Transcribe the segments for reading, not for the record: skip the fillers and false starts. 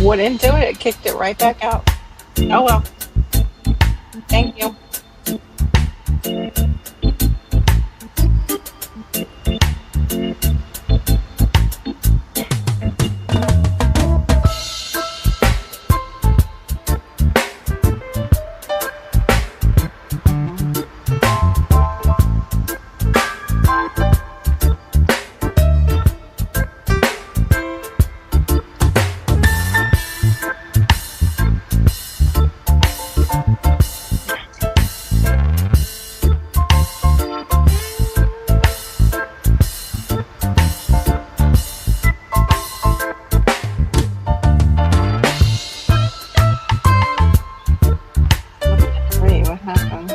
wouldn't do it. It kicked it right back out. Oh well. Thank you. Wait, what happened?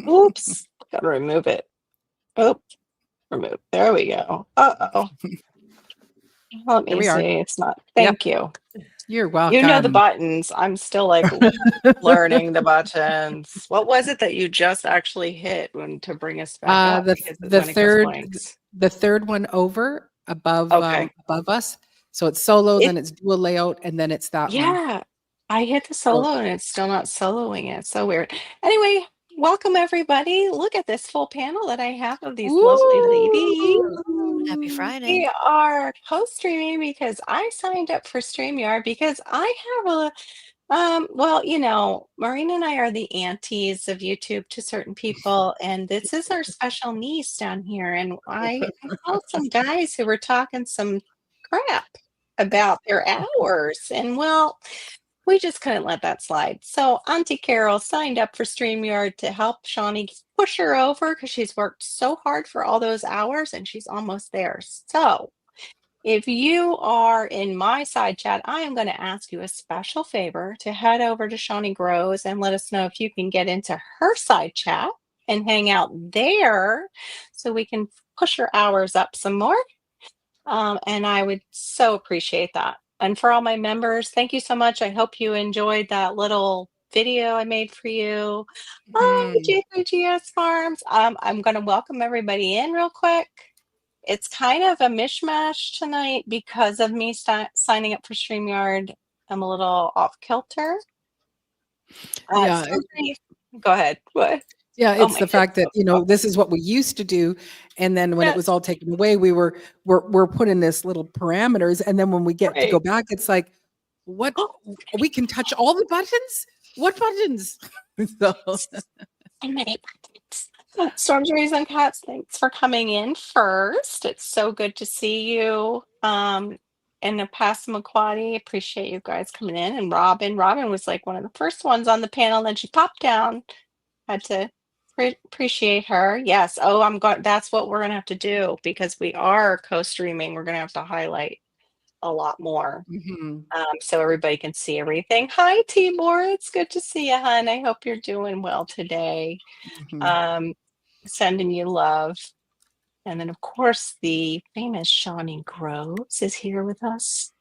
Oops. Gotta remove it. Oh, remove. There we go. Uh-oh. Let Here me we are. see. It's not. Thank you. You're You know the welcome. buttons. I'm still like learning the buttons. What was it that you just actually hit when to bring us back up? Because The when it goes third blanks. the third one over above Okay. above us. So it's solo, It then it's dual layout, and then it's that one. Yeah. I hit the So solo and it's still not soloing it. So weird. Anyway, welcome everybody. Look at this full panel that I have of these lovely ladies. Happy Friday. We are co-streaming because I signed up for StreamYard because I have a well, you know, Maureen and I are the aunties of YouTube to certain people, and this is our special niece down here. And I saw some guys who were talking some crap about their hours, and well, we just couldn't let that slide. So Auntie Carol signed up for StreamYard to help Shawnee push her over because she's worked so hard for all those hours and she's almost there. So if you are in my side chat, I am going to ask you a special favor to head over to Shawnee Grows and let us know if you can get into her side chat and hang out there so we can push her hours up some more. And I would so appreciate that. And for all my members, thank you so much. I hope you enjoyed that little video I made for you. Oh, J3GS Farms. I'm going to welcome everybody in real quick. It's kind of a mishmash tonight because of me signing up for StreamYard. I'm a little off kilter. yeah, Go ahead. What? yeah, Oh it's my the fact that goodness. this is what we used to do, and then when it was Yes, all taken away, we're put in this little parameters, and then when we get to go right. back, it's like, what, we can touch all the buttons? What buttons? So So many buttons. Storms, Rays, and Cats, thanks for coming in first. It's so good to see you. And the Passamaquoddy, appreciate you guys coming in. And Robin was like one of the first ones on the panel. Then she popped down. Had to appreciate her. Yes. Oh, I'm going. That's what we're gonna have to do because we are co-streaming. We're gonna have to highlight a lot more. mhm. So everybody can see everything. Hi, Timor. It's good to see you, hon. I hope you're doing well today. Mhm. Sending you love. And then, of course, the famous Shawnee Groves is here with us.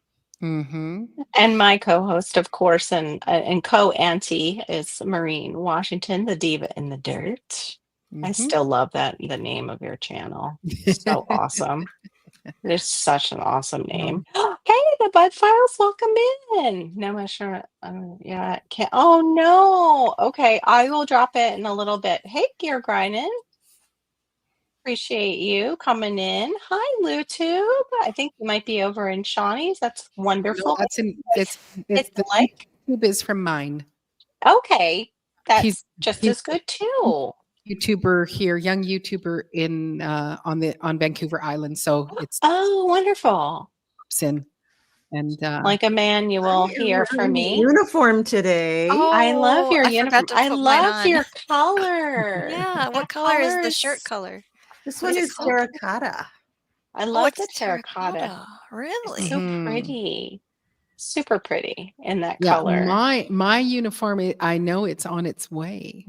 Mhm. And my co-host, of course, and co-auntie is Maureen Washington, the diva in the dirt. I Mhm. still love the name of your channel. So awesome. It is such an awesome name. Hey the Bud Files. Welcome in. No, I'm sure. Yeah, can't. Oh no. Okay, I will drop it in a little bit. Hey, Gear Grinin. Appreciate you coming in. Hi, LuTube. I think you might be over in Shawnee's. That's No, wonderful. that's in it's It's the like, YouTube is from mine. okay, He's that's just he's as good too. YouTuber here, young YouTuber in on Vancouver Island. So it's Oh, wonderful. in and Like Emmanuel I am here for wearing a me. uniform today. I love Oh, your I forgot uniform. to I put mine love on. your color. Yeah, what That color is color the shirt is, color? This What one is it is called? terracotta. I Oh, love it's the terracotta. terracotta. It's Really? so Mhm. pretty. Super pretty in that Yeah, color. my uniform, I know it's on its way.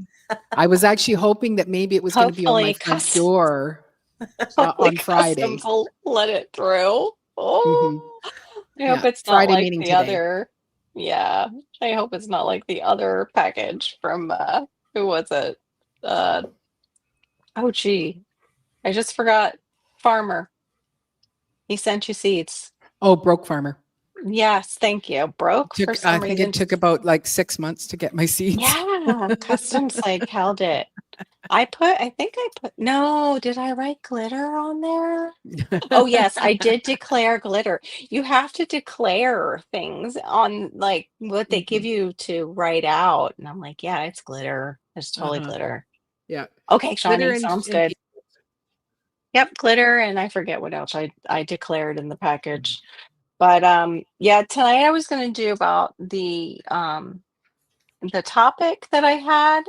I was actually hoping that maybe it was going to be on my Hopefully front custom, door hopefully on custom Friday. will let it through. Hmm. Oh, I hope Yeah, it's not Friday like meeting the today. other. Yeah, I hope it's not like the other package from who was it? Uh oh gee, I just forgot. Farmer. He sent you seeds. Oh, broke farmer. Yes, thank you. Broke for I some think reason. it took about like 6 months to get my seeds. Yeah, customs like held it. I think I put, no, did I write glitter on there? Oh, yes, I did declare glitter. You have to declare things on like what they give Mhm. you to write out. And I'm like, yeah, it's glitter. It's totally Uh-huh. glitter. Yeah. Okay, Glitter Shawnee, sounds and good. Yep, glitter, and I forget what else I declared in the package. But yeah, tonight I was gonna do about the topic that I had.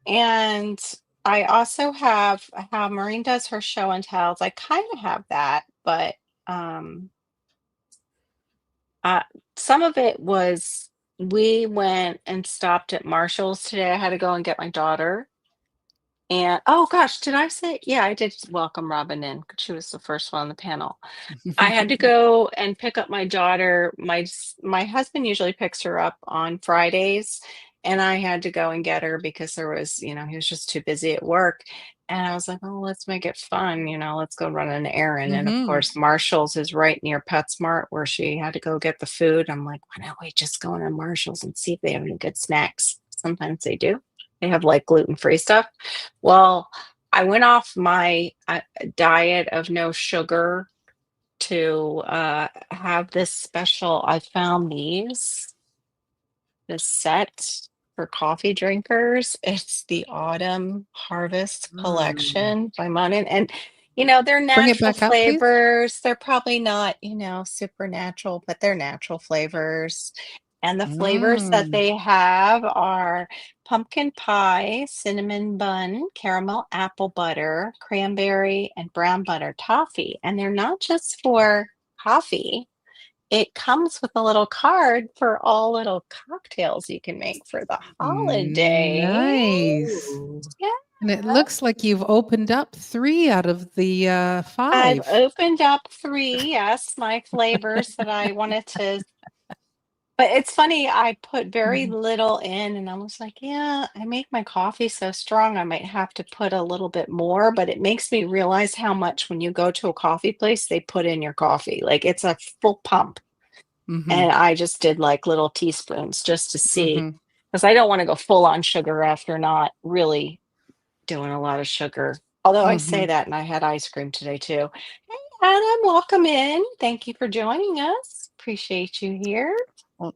And I also have how Maureen does her show and tells. I kind of have that, but um, uh, some of it was we went and stopped at Marshall's today. I had to go and get my daughter. And oh gosh, did I say? Yeah, I did welcome Robin in 'cause she was the first one on the panel. I had to go and pick up my daughter. My husband usually picks her up on Fridays, and I had to go and get her because there was, he was just too busy at work. And I was like, "Oh, let's make it fun, let's go run an errand." And of Mhm. course, Marshall's is right near PetSmart where she had to go get the food. I'm like, "Why don't we just go into Marshall's and see if they have any good snacks?" Sometimes they do. They have like gluten-free stuff. Well, I went off my diet of no sugar to have this special. I found this set for coffee drinkers. It's the Autumn Harvest Mm. Collection by Monin. And, they're Bring it natural back up, please. flavors. They're probably not, super natural, but they're natural flavors. And the flavors that Mm. they have are pumpkin pie, cinnamon bun, caramel apple butter, cranberry, and brown butter toffee. And they're not just for coffee. It comes with a little card for all little cocktails you can make for the holiday. Nice. Ooh. Yeah. And it looks like you've opened up 3 out of the, I've 5. opened up three, yes, my flavors that I wanted to. But it's funny, I put very Mhm. little in, and I was like, yeah, I make my coffee so strong, I might have to put a little bit more. But it makes me realize how much when you go to a coffee place, they put in your coffee. Like it's a full pump. And Mhm. I just did like little teaspoons just to see, Mhm. because I don't want to go full on sugar after not really doing a lot of sugar. Although I say Mhm. that, and I had ice cream today too. Hey, Adam, welcome in. Thank you for joining us. Appreciate you here. Only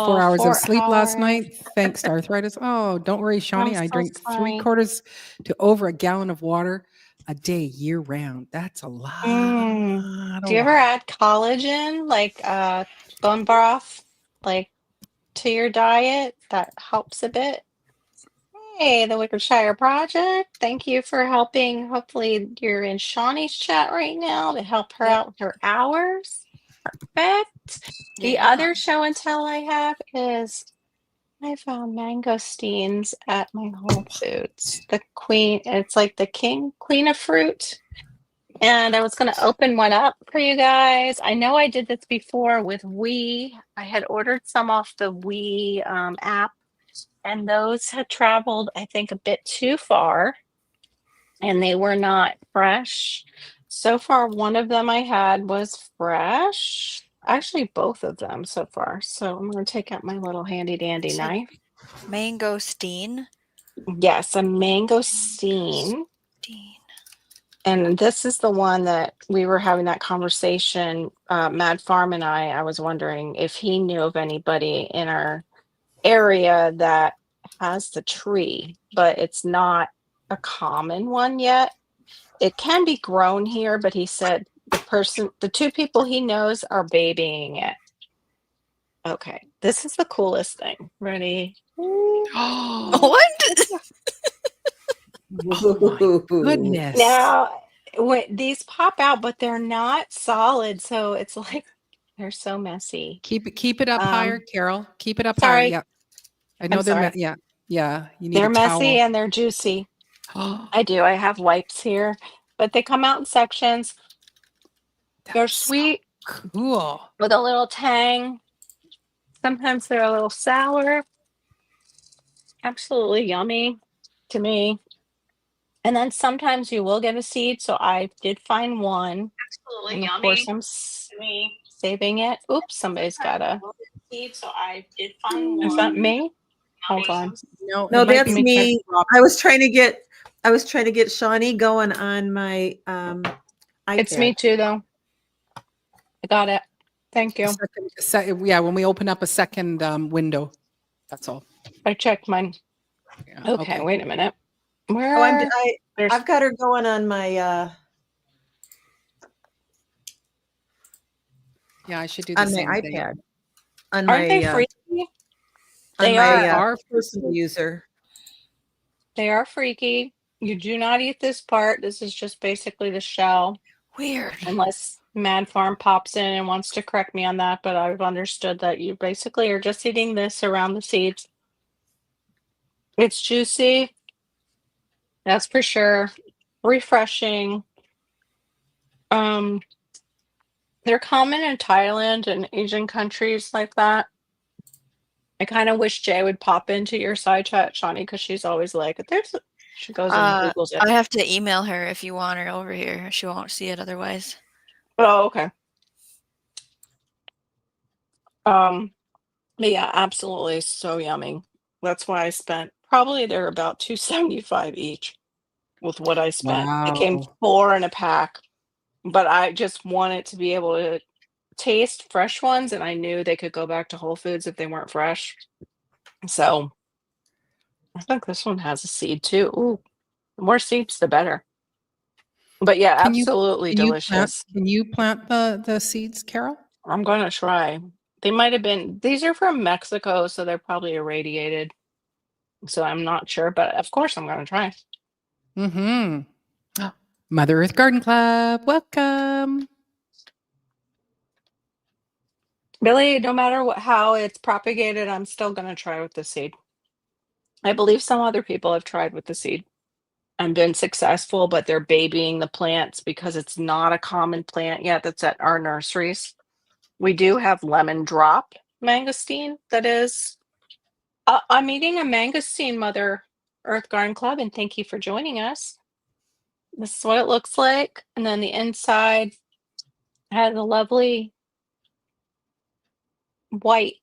4 Oh, hours of four sleep last hours. night, thanks to arthritis. Oh, don't worry, I'm Shawnee. I so drink 3 sorry. quarters to over a gallon of water a day year round. That's a lot Mm. Do of you ever water. add collagen, like bone broth, like to your diet? That helps a bit. Hey, the Wickershire Project. Thank you for helping. Hopefully, you're in Shawnee's chat right now to help her Yep. out with her hours. Perfect. The Yeah. other show and tell I have is I found mangosteens at my Whole Foods. The queen, it's like the queen of fruit. And I was going to open one up for you guys. I know I did this before with We. I had ordered some off the We app, and those had traveled, I think, a bit too far, and they were not fresh. So far, one of them I had was fresh. Actually, both of them so far. So I'm going to take out my little handy dandy Said knife. mangosteen. Yes, a mangosteen. Mangosteen. And this is the one that we were having that conversation, Mad Farm and I was wondering if he knew of anybody in our area that has the tree, but it's not a common one yet. It can be grown here, but he said the two people he knows are babying it. Okay, this is the coolest thing. Ready? Oh, What? my Ooh. goodness. Now, these pop out, but they're not solid, so it's like they're so messy. Keep it up higher, Um, Carol. Keep it up higher. sorry, Yeah. I I'm know sorry. yeah. Yeah. You need a They're messy towel. and they're juicy. Oh, I do. I have wipes here, but they come out in sections. They're that's so sweet cool. with a little tang. Sometimes they're a little sour. Absolutely yummy to me. And then sometimes you will get a seed. So I did find one. Absolutely And of course, yummy I'm to me. saving it. Oops, somebody's got a. Seed, so I did find Is that one. me? Hold on. No, it No, might Let that's be me check. me. drop. I was trying to get Shawnee going on my It's me iPad. too, though. I got it. Thank you. Yeah, when we open up a second window. That's all. I checked mine. Yeah. Okay, Okay. wait a minute. Oh, There's I've got her going on my Yeah, I should do the same thing. iPad. On aren't they my freaky? on They my are. They are personal user. They are freaky. You do not eat this part. This is just basically the shell, Weird. unless Mad Farm pops in and wants to correct me on that. But I've understood that you basically are just eating this around the seeds. It's juicy, that's for sure. Refreshing. Um, they're common in Thailand and Asian countries like that. I kind of wish Jay would pop into your side chat, Shawnee, because she's always like, she goes and Googles it. I have to email her if you want her over here. She won't see it otherwise. Oh, okay. But yeah, absolutely so yummy. That's why I spent probably they're about 275 each with what I spent. It came wow. 4 in a pack, but I just wanted to be able to taste fresh ones, and I knew they could go back to Whole Foods if they weren't fresh. So I think this one has a seed too. Ooh, the more seeds, the better. But yeah, Can you absolutely delicious. plant the seeds, Carol? I'm gonna try. They might have been, these are from Mexico, so they're probably irradiated. So I'm not sure, but of course I'm gonna try. Mm-hmm. Mother Earth Garden Club, welcome. Really, no matter how it's propagated, I'm still gonna try with the seed. I believe some other people have tried with the seed and been successful, but they're babying the plants because it's not a common plant yet that's at our nurseries. We do have lemon drop mangosteen that is. I'm eating a mangosteen, Mother Earth Garden Club, and thank you for joining us. This is what it looks like, and then the inside has a lovely white.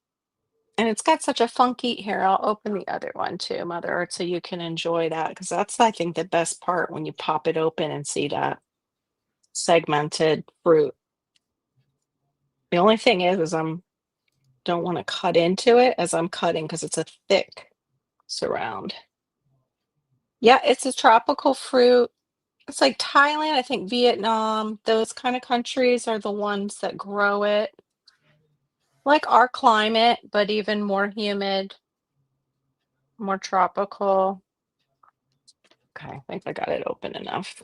And it's got such a funky here. I'll open the other one too, Mother Earth, so you can enjoy that because that's, I think, the best part when you pop it open and see that segmented fruit. The only thing is I'm don't want to cut into it as I'm cutting because it's a thick surround. Yeah, it's a tropical fruit. It's like Thailand, I think Vietnam, those kind of countries are the ones that grow it. Like our climate, but even more humid, more tropical. Okay, I think I got it open enough.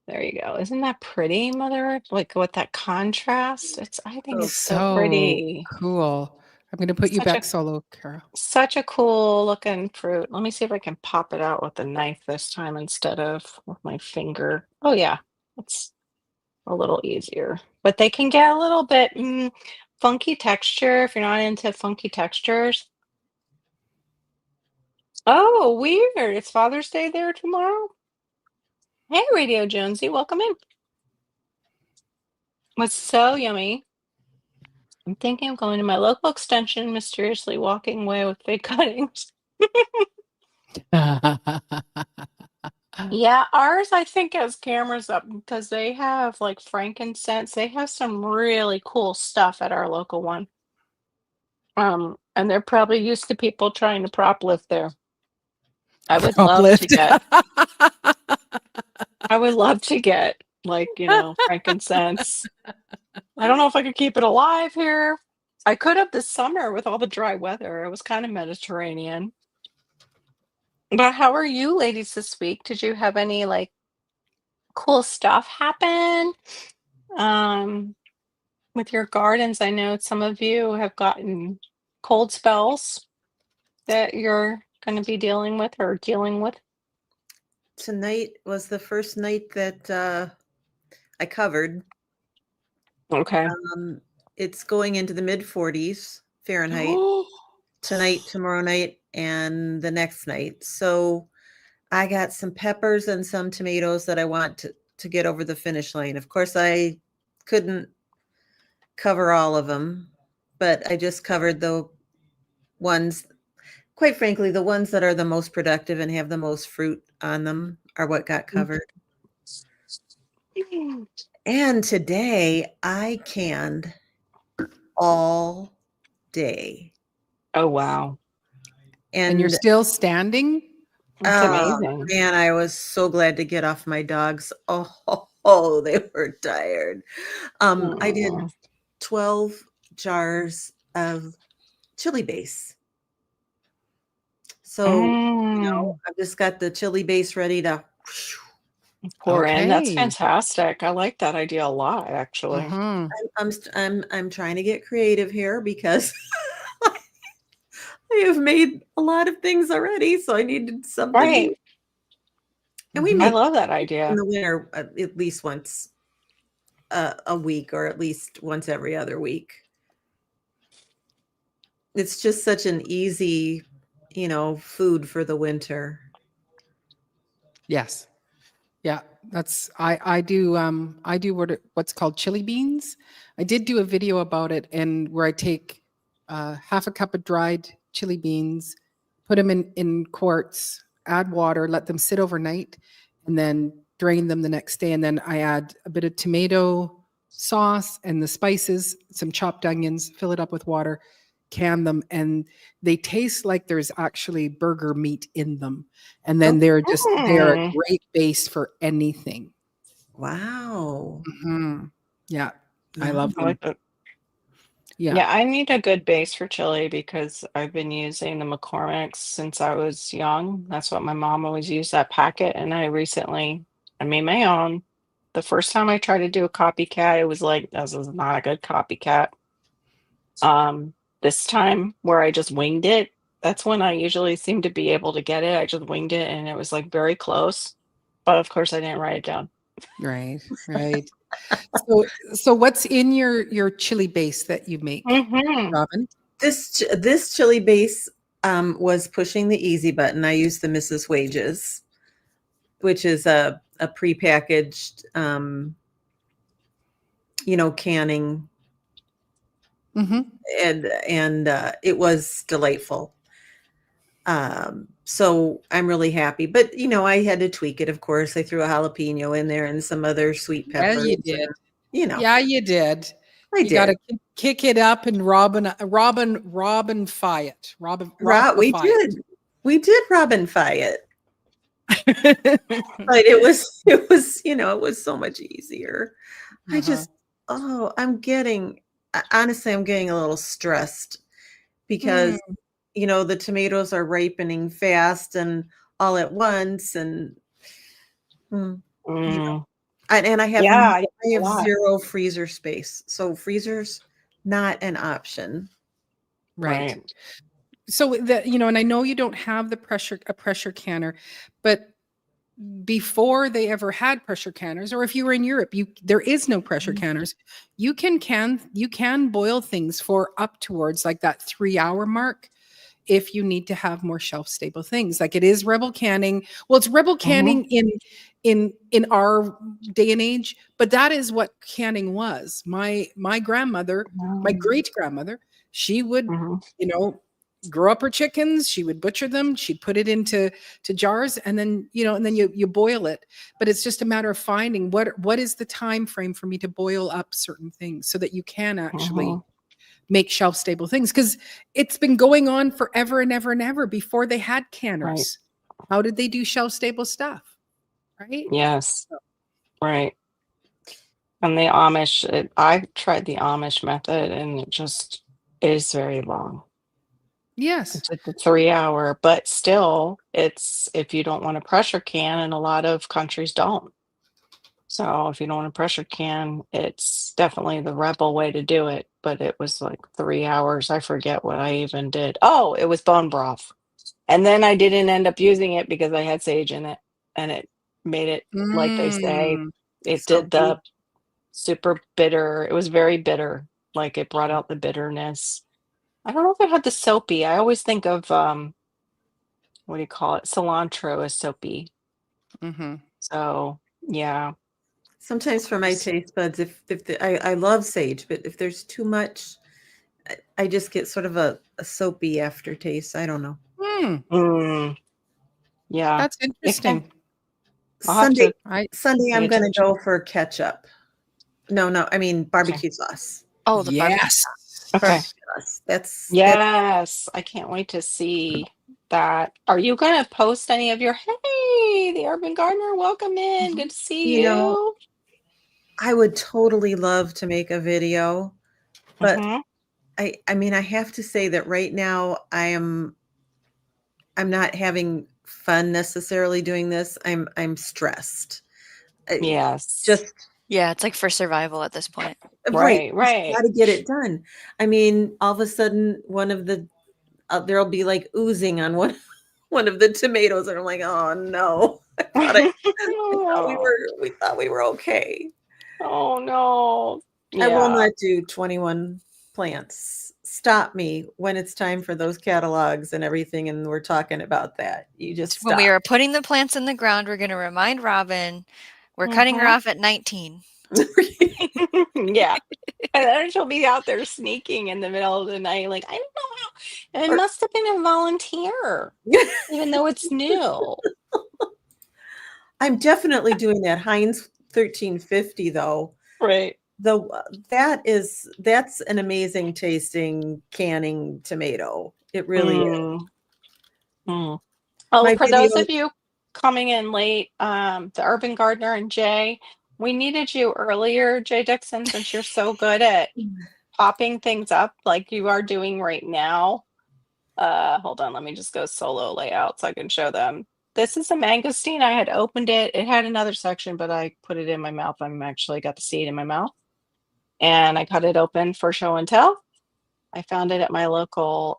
There you go. Isn't that pretty, Mother Earth? Like with that contrast. I think So it's so So pretty. cool. I'm going to put you Such back a solo, Carol. such a cool looking fruit. Let me see if I can pop it out with a knife this time instead of with my finger. Oh yeah, it's a little easier. But they can get a little bit funky texture if you're not into funky textures. Oh, weird. It's Father's Day there tomorrow. Hey, Radio Jonesy, welcome in. What's so yummy I'm thinking of going to my local extension, mysteriously walking away with fake cuttings. Yeah, ours I think has cameras up because they have like frankincense. They have some really cool stuff at our local one. And they're probably used to people trying to prop lift there. I would Prop love to lift. get I would love to get like, frankincense. I don't know if I could keep it alive here. I could have this summer with all the dry weather. It was kind of Mediterranean. But how are you ladies this week? Did you have any like cool stuff happen? Um, with your gardens, I know some of you have gotten cold spells that you're going to be dealing with or dealing with. Tonight was the first night that I covered. Okay. It's going into the mid 40s Fahrenheit tonight, tomorrow night, and the next night. So I got some peppers and some tomatoes that I want to get over the finish line. Of course, I couldn't cover all of them, but I just covered the ones, quite frankly, the ones that are the most productive and have the most fruit on them are what got covered. And today I canned all day. Oh, wow. And you're still standing? That's Oh, amazing. man, I was so glad to get off my dogs. Oh, they were tired. I did Aw. 12 jars of chili base. So, Mm, I've just got the chili base ready to. pour in. That's Okay. fantastic. I like that idea a lot, actually. Mhm. I'm trying to get creative here because I have made a lot of things already, so I needed something new. Right. And we Mhm. I make love that in idea. the winter at least once a week, or at least once every other week. It's just such an easy, food for the winter. Yes. Yeah, that's I do what's called chili beans. I did do a video about it, and where I take half a cup of dried chili beans, put them in quarts, add water, let them sit overnight, and then drain them the next day. And then I add a bit of tomato sauce and the spices, some chopped onions, fill it up with water, can them, and they taste like there's actually burger meat in them. And then Oh, they're a Mm. great base for anything. wow. Mhm. Yeah, I No. love I them. like that. Yeah. Yeah, I need a good base for chili because I've been using the McCormick's since I was young. That's what my mom always used, that packet. And I made my own. The first time I tried to do a copycat, it was like, this is not a good copycat. This time where I just winged it, that's when I usually seem to be able to get it. I just winged it and it was like very close. But of course I didn't write it down. Right, right. So what's in your chili base that you make, Hmm. Robin? This chili base was pushing the easy button. I used the Mrs. Wages, which is a prepackaged canning, Mhm. and it was delightful. So I'm really happy. But I had to tweak it, of course. I threw a jalapeno in there and some other sweet Yeah, peppers. you did. You know, Yeah, you did. I You gotta did. kick it up and Robin-fy it. We Robify it. did. We did Robin-fy it. But it was so much easier. I Uh-huh. just, honestly, I'm getting a little stressed because, Mm. the tomatoes are ripening fast and all at once. And, mm, you know, Mm. and I have, Yeah, I a have lot. zero freezer space. So freezer's not an option. Right. Right. So and I know you don't have a pressure canner, but before they ever had pressure canners, or if you were in Europe, there is no pressure canners. You can boil things for up towards like that 3-hour mark if you need to have more shelf stable things. Like it is Rebel canning. Well, it's Rebel Mhm. canning in our day and age, but that is what canning was. My grandmother, my great grandmother, she would, Mhm. you know, grow up her chickens, she would butcher them, she'd put it into jars, and then, you know, and then you boil it. But it's just a matter of finding what is the time frame for me to boil up certain things so that you can actually Mhm. make shelf stable things, because it's been going on forever and ever and ever. Before they had Right. canners, how did they do shelf stable stuff, right? Yes. Right. And the Amish, I've tried the Amish method and it just is very long. Yes. It's like the 3 hour, but still, it's if you don't want to pressure can, and a lot of countries don't. So if you don't want to pressure can, it's definitely the rebel way to do it. But it was like 3 hours. I forget what I even did. Oh, it was bone broth. And then I didn't end up using it because I had sage in it and it made it, like they say, Mm, it did Soapy. the super bitter. It was very bitter. Like it brought out the bitterness. I don't know if it had the soapy. I always think of what do you call it? Cilantro as soapy. mhm. So yeah. Sometimes for my taste buds, I love sage, but if there's too much, I just get sort of a soapy aftertaste. I don't know. Mm, Mm, yeah. that's It can. interesting. I'll have Sunday, to I Sunday, pay I'm gonna attention. go for ketchup. No, I mean Okay. barbecue sauce. Oh, the barbecue. yes. Okay. Barbecue sauce. That's Yes. I can't wait to see that. Are you gonna post any of your hey, the Urban Gardener, welcome in. Mhm. Good to see you know, you. I would totally love to make a video, but Mm-hmm. I mean I have to say that right now I'm not having fun necessarily doing this. I'm stressed. I Yes. just Yeah, it's like for survival at this point. right, Right, just right. gotta get it done. I mean, all of a sudden, one of the there'll be like oozing on one one of the tomatoes, and I'm like, oh no, Oh, we thought we were okay. oh no. I will Yeah. not do 21 plants. Stop me when it's time for those catalogs and everything, and we're talking about that. You just When we stop. are putting the plants in the ground, we're going to remind Robin we're cutting her Mm-hmm. off at 19. Yeah. And then she'll be out there sneaking in the middle of the night, like, I don't know how. It Or- must have been a volunteer, even though it's new. I'm definitely doing that Heinz 1350 though. Right. The that's an amazing tasting canning tomato. It really is. Mm, mm. Oh, My for those video of you coming in late, the Urban Gardener and Jay, we needed you earlier, Jay Dixon, since you're so good at popping things up like you are doing right now. Hold on, let me just go solo layout so I can show them. This is a mangosteen. I had opened it. It had another section, but I put it in my mouth. I'm actually got the seed in my mouth. And I cut it open for show and tell. I found it at my local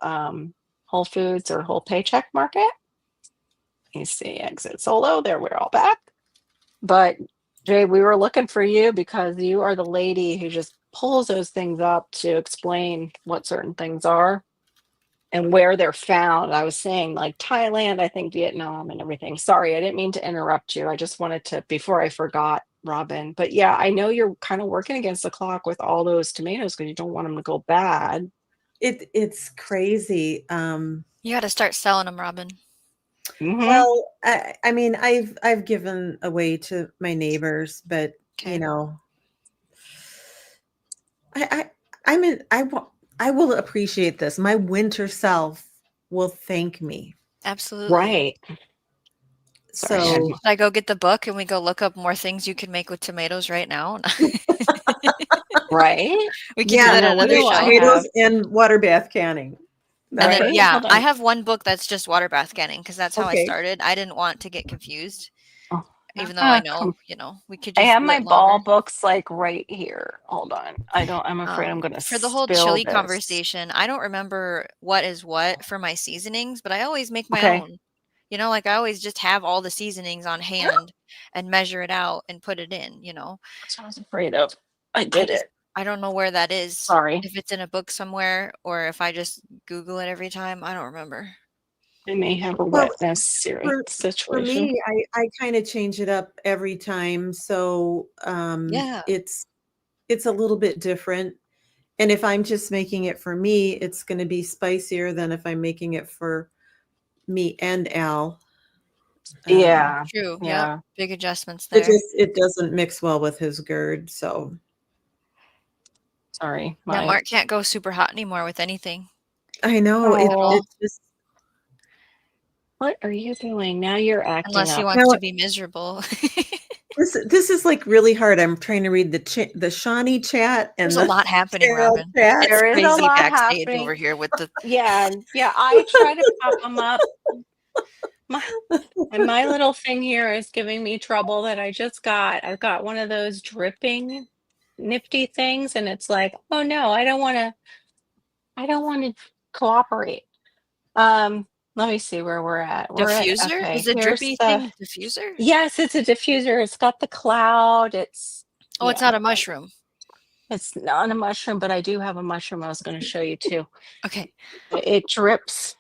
Whole Foods or Whole Paycheck Market. You see, exit solo. There, we're all back. But Jay, we were looking for you because you are the lady who just pulls those things up to explain what certain things are and where they're found. I was saying like Thailand, I think Vietnam and everything. Sorry, I didn't mean to interrupt you. I just wanted to, before I forgot, Robin. But yeah, I know you're kind of working against the clock with all those tomatoes because you don't want them to go bad. it's crazy. You got to start selling them, Robin. Hmm. Well, I mean, I've given away to my neighbors, but you Okay. know, I I'm in, I will appreciate this. My winter self will thank me. Absolutely. Right. Sorry, I had So Should I go get the book and we go look up more things you can make with tomatoes right now? right. We could do yeah, I that know. at What another do I show. tomatoes have? and water bath canning. And That's then, what. Okay, yeah, hold I on. have one book that's just water bath canning because that's how I Okay. started. I didn't want to get confused, Oh, even though I know, come. we could I just have do my it longer. ball books like right here. Hold on. I don't. I'm afraid I'm gonna For the whole spill chili this. conversation, I don't remember what is what for my seasonings, but I always make my Okay. own. Like I always just have all the seasonings on hand and measure it out and put it in. That's what I was afraid of. I I did just it. I don't know where that is, Sorry. if it's in a book somewhere or if I just Google it every time. I don't remember. I may have a Well, wetness for situation. me, I kind of change it up every time, so Yeah. it's a little bit different. And if I'm just making it for me, it's going to be spicier than if I'm making it for me and Al. Yeah. True. Yep. Yeah. Big adjustments there. It doesn't mix well with his GERD, so Sorry. Yeah, My Mark can't go super hot anymore with anything. I know Oh. it's just What are you doing? Now you're acting Unless he up. wants now to be miserable. this is like really hard. I'm trying to read the Shawnee chat and There's a the lot happening, Carol Robin. chat. It's There is a crazy lot backstage happening. over here with the Yeah. Yeah. I try to pop them up. And my little thing here is giving me trouble that I just got. I've got one of those dripping nifty things, and it's like, oh no, I don't want to cooperate. Let me see where we're at. We're at diffuser. Is okay, the here's drippy the thing diffuser? yes, it's a diffuser. It's got the cloud. Oh, it's not a mushroom. It's not a mushroom, but I do have a mushroom I was going to show you too. Okay. It drips.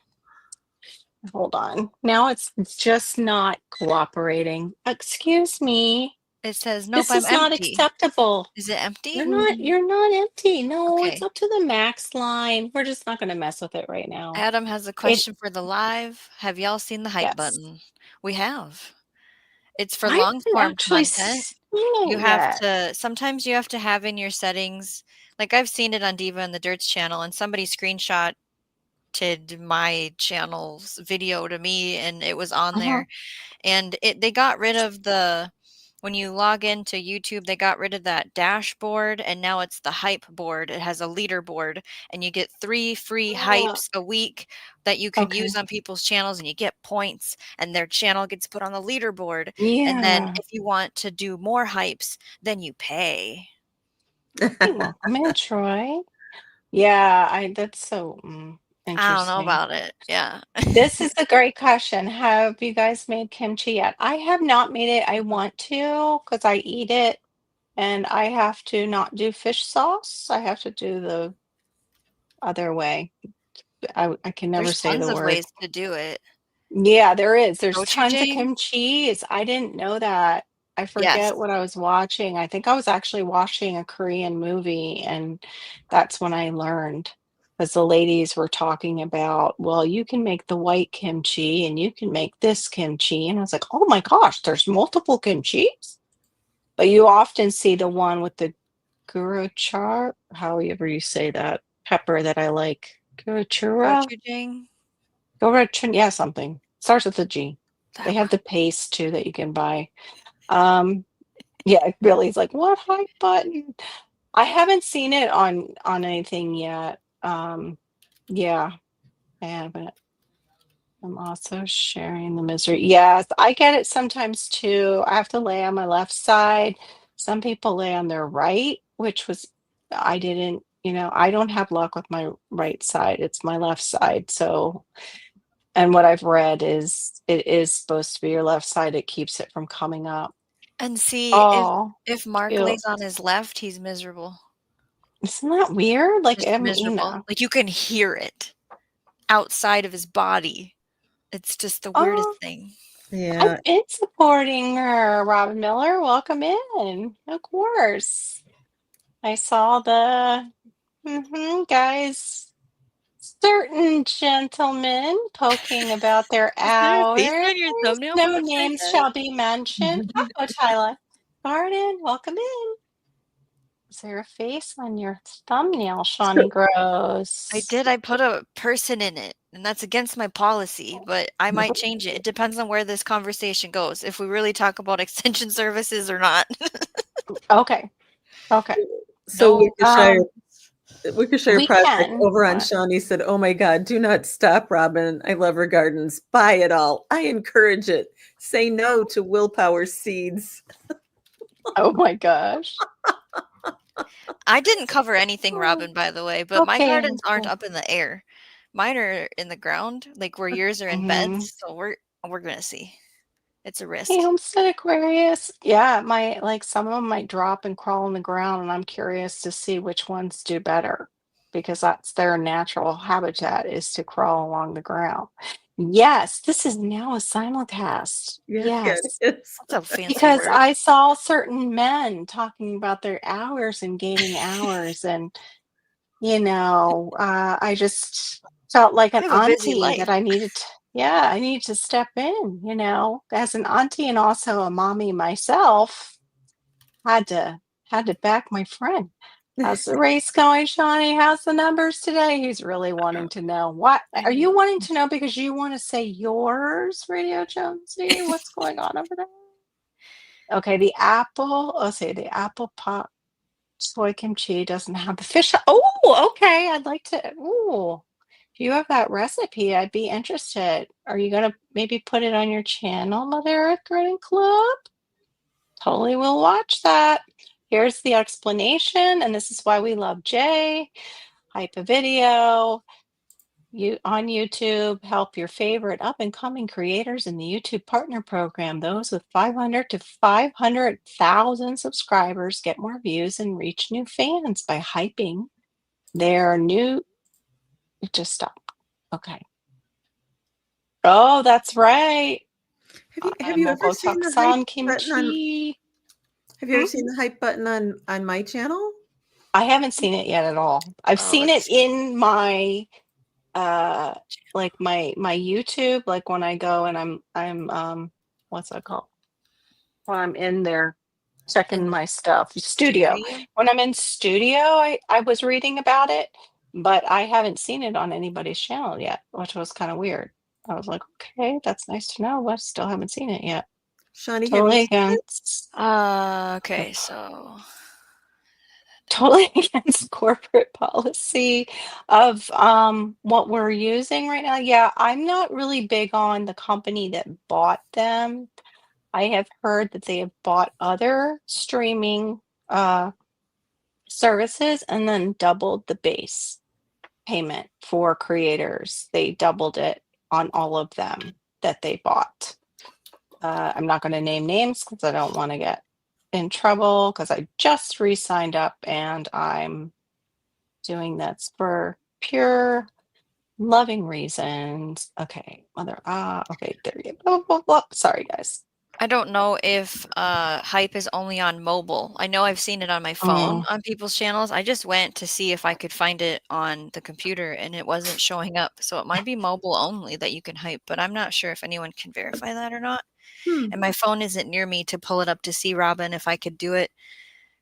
Hold on. Now it's just not cooperating. Excuse me. It says, nope, This I'm is not empty. acceptable. Is it empty? You're not empty. No, it's Okay. up to the max line. We're just not going to mess with it right now. Adam has a It, question for the live. Have y'all seen the hype yes. button? We have. It's for I long haven't form actually content. seen You it have yet. to, sometimes you have to have in your settings, like I've seen it on Diva and the Dirt's channel, and somebody screenshotted my channel's video to me, and it was on Uh-huh. there. And they got rid of when you log into YouTube, they got rid of that dashboard, and now it's the hype board. It has a leaderboard, and you get 3 free hypes a week that you can use Okay. on people's channels, and you get points, and their channel gets put on the leaderboard. And then Yeah. if you want to do more hypes, then you pay. Hey, welcome in, Troy. Yeah, that's so I don't know interesting. about it. Yeah. This is a great question. Have you guys made kimchi yet? I have not made it. I want to because I eat it and I have to not do fish sauce. I have to do the other way. I can never There's say tons the of word. ways to do it. Yeah, there is. There's tons of Gochujang? kimchi. I didn't know that. I Yes. forget what I was watching. I think I was actually watching a Korean movie, and that's when I learned. Because the ladies were talking about, well, you can make the white kimchi and you can make this kimchi. And I was like, oh my gosh, there's multiple kimchis. But you often see the one with the guruchar, however you say that pepper that I like. Guruchura? Gochujang? Go red trin yeah, something. Starts with a G. They That have one. the paste too that you can buy. Um, yeah, Billy's like, "What hype button?" I haven't seen it on anything yet. Yeah, I haven't. I'm also sharing the misery. Yes, I get it sometimes too. I have to lay on my left side. Some people lay on their right, which was I didn't, I don't have luck with my right side. It's my left side. So and what I've read is it is supposed to be your left side. It keeps it from coming up. And see, Oh, if Mark cute. lays on his left, he's miserable. Isn't that weird? Like, Just miserable. Like, you can hear it outside of his body. It's just the oh, weirdest thing. I've Yeah. been supporting her. Robin Miller, welcome in. Of course. I saw the guys, certain gentlemen poking about their Is there a face hours. on your thumbnail, No Mark, like names that? shall be mentioned. Oh, Tyler. Garden, welcome in. Is there a face on your thumbnail, Shawnee I Gross? did. I put a person in it, and that's against my policy, but I might change it. It depends on where this conversation goes, if we really talk about extension services or not. Okay. Okay. So No. Wickershire We Project can. over on What? Shawnee said, "Oh my God, do not stop, Robin. I love her gardens. Buy it all. I encourage it. Say no to willpower seeds." Oh my gosh. I didn't cover anything, Robin, by the way, but my Okay. gardens aren't up in the air. Mine are in the ground, like where yours are in Mm-hmm. beds, so we're gonna see. It's a Hey, risk. Homestead Aquarius. Yeah, some of them might drop and crawl on the ground, and I'm curious to see which ones do better because that's their natural habitat is to crawl along the ground. Yes, this is now a simulcast. Yeah, Yes. it is. That's a fancy Because word. I saw certain men talking about their hours and gaining hours, and I just felt like I an have a busy auntie life. that I need to step in, as an auntie and also a mommy myself, had to had to back my friend. How's the race going, Shawnee? How's the numbers today? He's really wanting to know. What I are you know. wanting to know because you want to say yours, Radio Jonesy? What's going on over there? Okay, the apple. Let's see, the apple pot soy kimchi doesn't have the fish. Oh, okay. I'd like to. Ooh, if you have that recipe, I'd be interested. Are you gonna maybe put it on your channel, Mother Earth Garden Club? Totally will watch that. Here's the explanation, and this is why we love Jay. Hype a video. You on YouTube, help your favorite up and coming creators in the YouTube Partner Program. Those with 500 to 500,000 subscribers get more views and reach new fans by hyping their new. It just stopped. Okay. Oh, that's right. Have you ever seen the hype Mogotaksan button on kimchi. have you ever seen the hype button on my channel? I haven't seen it yet at all. I've Oh, seen it let's see. in my uh like my YouTube, like when I go and I'm what's that called? When I'm in there In checking the my stuff. Studio. studio? When I'm in studio, I was reading about it, but I haven't seen it on anybody's channel yet, which was kind of weird. I was like, okay, that's nice to know, but still haven't seen it yet. Shawnee, have you Totally seen it? against Okay, so totally against corporate policy of what we're using right now. Yeah, I'm not really big on the company that bought them. I have heard that they have bought other streaming services and then doubled the base payment for creators. They doubled it on all of them that they bought. I'm not going to name names because I don't want to get in trouble because I just re-signed up and I'm doing this for pure loving reasons. Okay, okay, there you go. Blah, blah, blah. Sorry, guys. I don't know if hype is only on mobile. I know I've seen it on my phone Mm, on people's channels. I just went to see if I could find it on the computer and it wasn't showing up. So it might be mobile only that you can hype, but I'm not sure if anyone can verify that or not. Hmm. And my phone isn't near me to pull it up to see Robin if I could do it.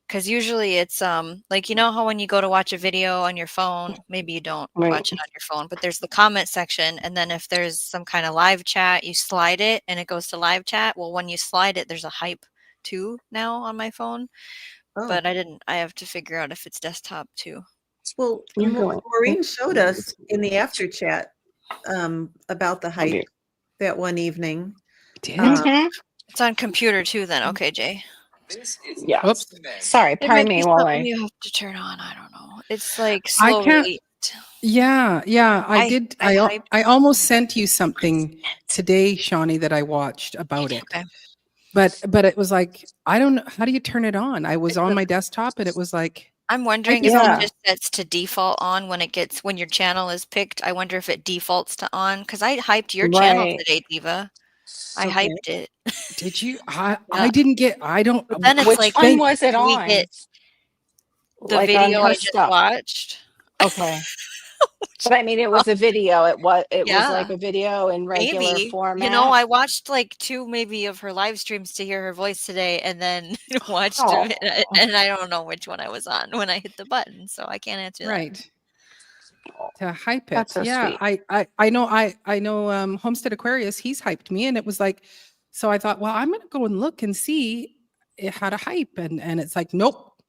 Because usually it's like how when you go to watch a video on your phone, maybe you don't right. watch it on your phone, but there's the comment section, and then if there's some kind of live chat, you slide it and it goes to live chat. Well, when you slide it, there's a hype too now on my phone, Oh. but I have to figure out if it's desktop too. Well, You're going. Maureen showed us in the after chat about the hype that one evening. Did? Mhm. It's on computer too then. Okay, Jay. Yeah. Oops. Sorry, It pardon might be me while something I. you have to turn on. I don't know. It's like I slow can't. release. Yeah, I did. I hyped. I almost sent you something today, Shawnee, that I watched about it. Okay. But it was like, I don't know. How do you turn it on? I was It's on a my desktop and it was like, I'm wondering hype is if it on. Yeah. just sets to default on when your channel is picked. I wonder if it defaults to on because I hyped your channel Right. today, Diva. I Okay. hyped it. Did you? I Yeah. didn't get. I don't. But then it's Which like, one Thank. was it do we on? get the Like on video I her just stuff. watched? Okay. But I mean, it was a video. It was like Yeah, a video in regular maybe. format. I watched like two maybe of her live streams to hear her voice today, and then watched Oh, it, and I don't know which one I was on when I hit the button, so I can't answer that. Right. To hype that's it. so Yeah. sweet. I know Homestead Aquarius, he's hyped me and it was like, so I thought, well, I'm gonna go and look and see how to hype. And it's like, nope,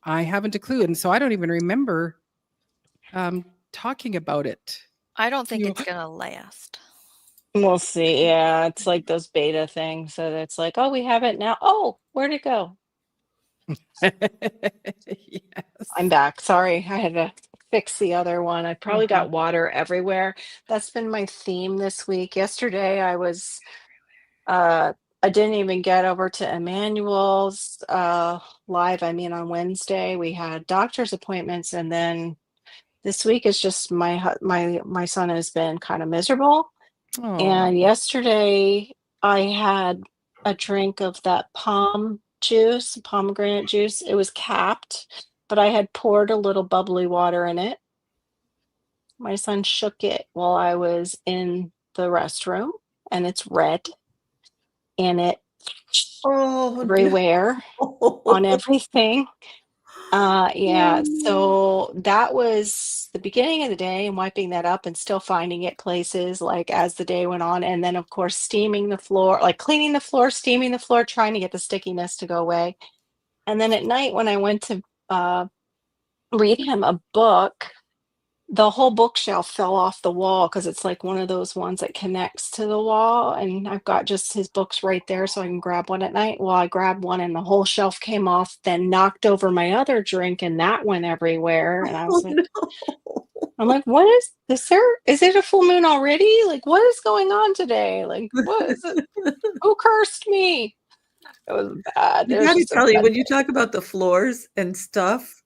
I haven't a clue. And so I don't even remember talking about it. I don't think You it's gonna last. We'll see. Yeah, it's like those beta things. So it's like, oh, we have it now. Oh, where'd it go? yes. I'm back. Sorry, I had to fix the other one. I probably Mhm. got water everywhere. That's been my theme this week. Yesterday, I didn't even get over to Emmanuel's live. I mean, on Wednesday we had doctor's appointments, and then this week is just my son has been kind of miserable, Oh, And yesterday I had a drink of that pomegranate juice. It was capped, but I had poured a little bubbly water in it. My son shook it while I was in the restroom, and it's red, and it Oh everywhere on no. everything. Yeah, Oh, no. so that was the beginning of the day and wiping that up and still finding it places like as the day went on. And then, of course, steaming the floor, like cleaning the floor, steaming the floor, trying to get the stickiness to go away. And then at night, when I went to read him a book, the whole bookshelf fell off the wall because it's like one of those ones that connects to the wall. And I've got just his books right there so I can grab one at night. Well, I grabbed one and the whole shelf came off, then knocked over my other drink and that went everywhere. And I Oh was like, no. I'm like, what is this? Is it a full moon already? Like, what is going on today? Like, what is it? Who cursed me? It was bad. It I was gotta just a tell you, bad when you talk about the floors and stuff,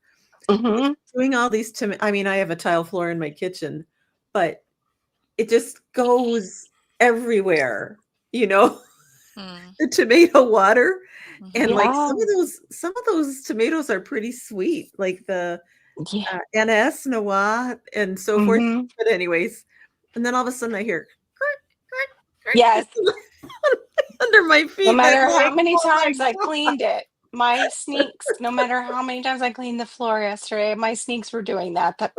day. Hmm. doing all these I mean, I have a tile floor in my kitchen, but it just goes everywhere, you know, Mm, the tomato water. And mhm. like Yeah. some of those tomatoes are pretty sweet, like the Yeah. NS, Noah, and so forth. Hmm. But anyways, and then all of a sudden I hear Yes. under my No feet, and matter I'm how like, many oh my times I god. cleaned it, my sneaks, no matter how many times I cleaned the floor yesterday, my sneaks were doing that.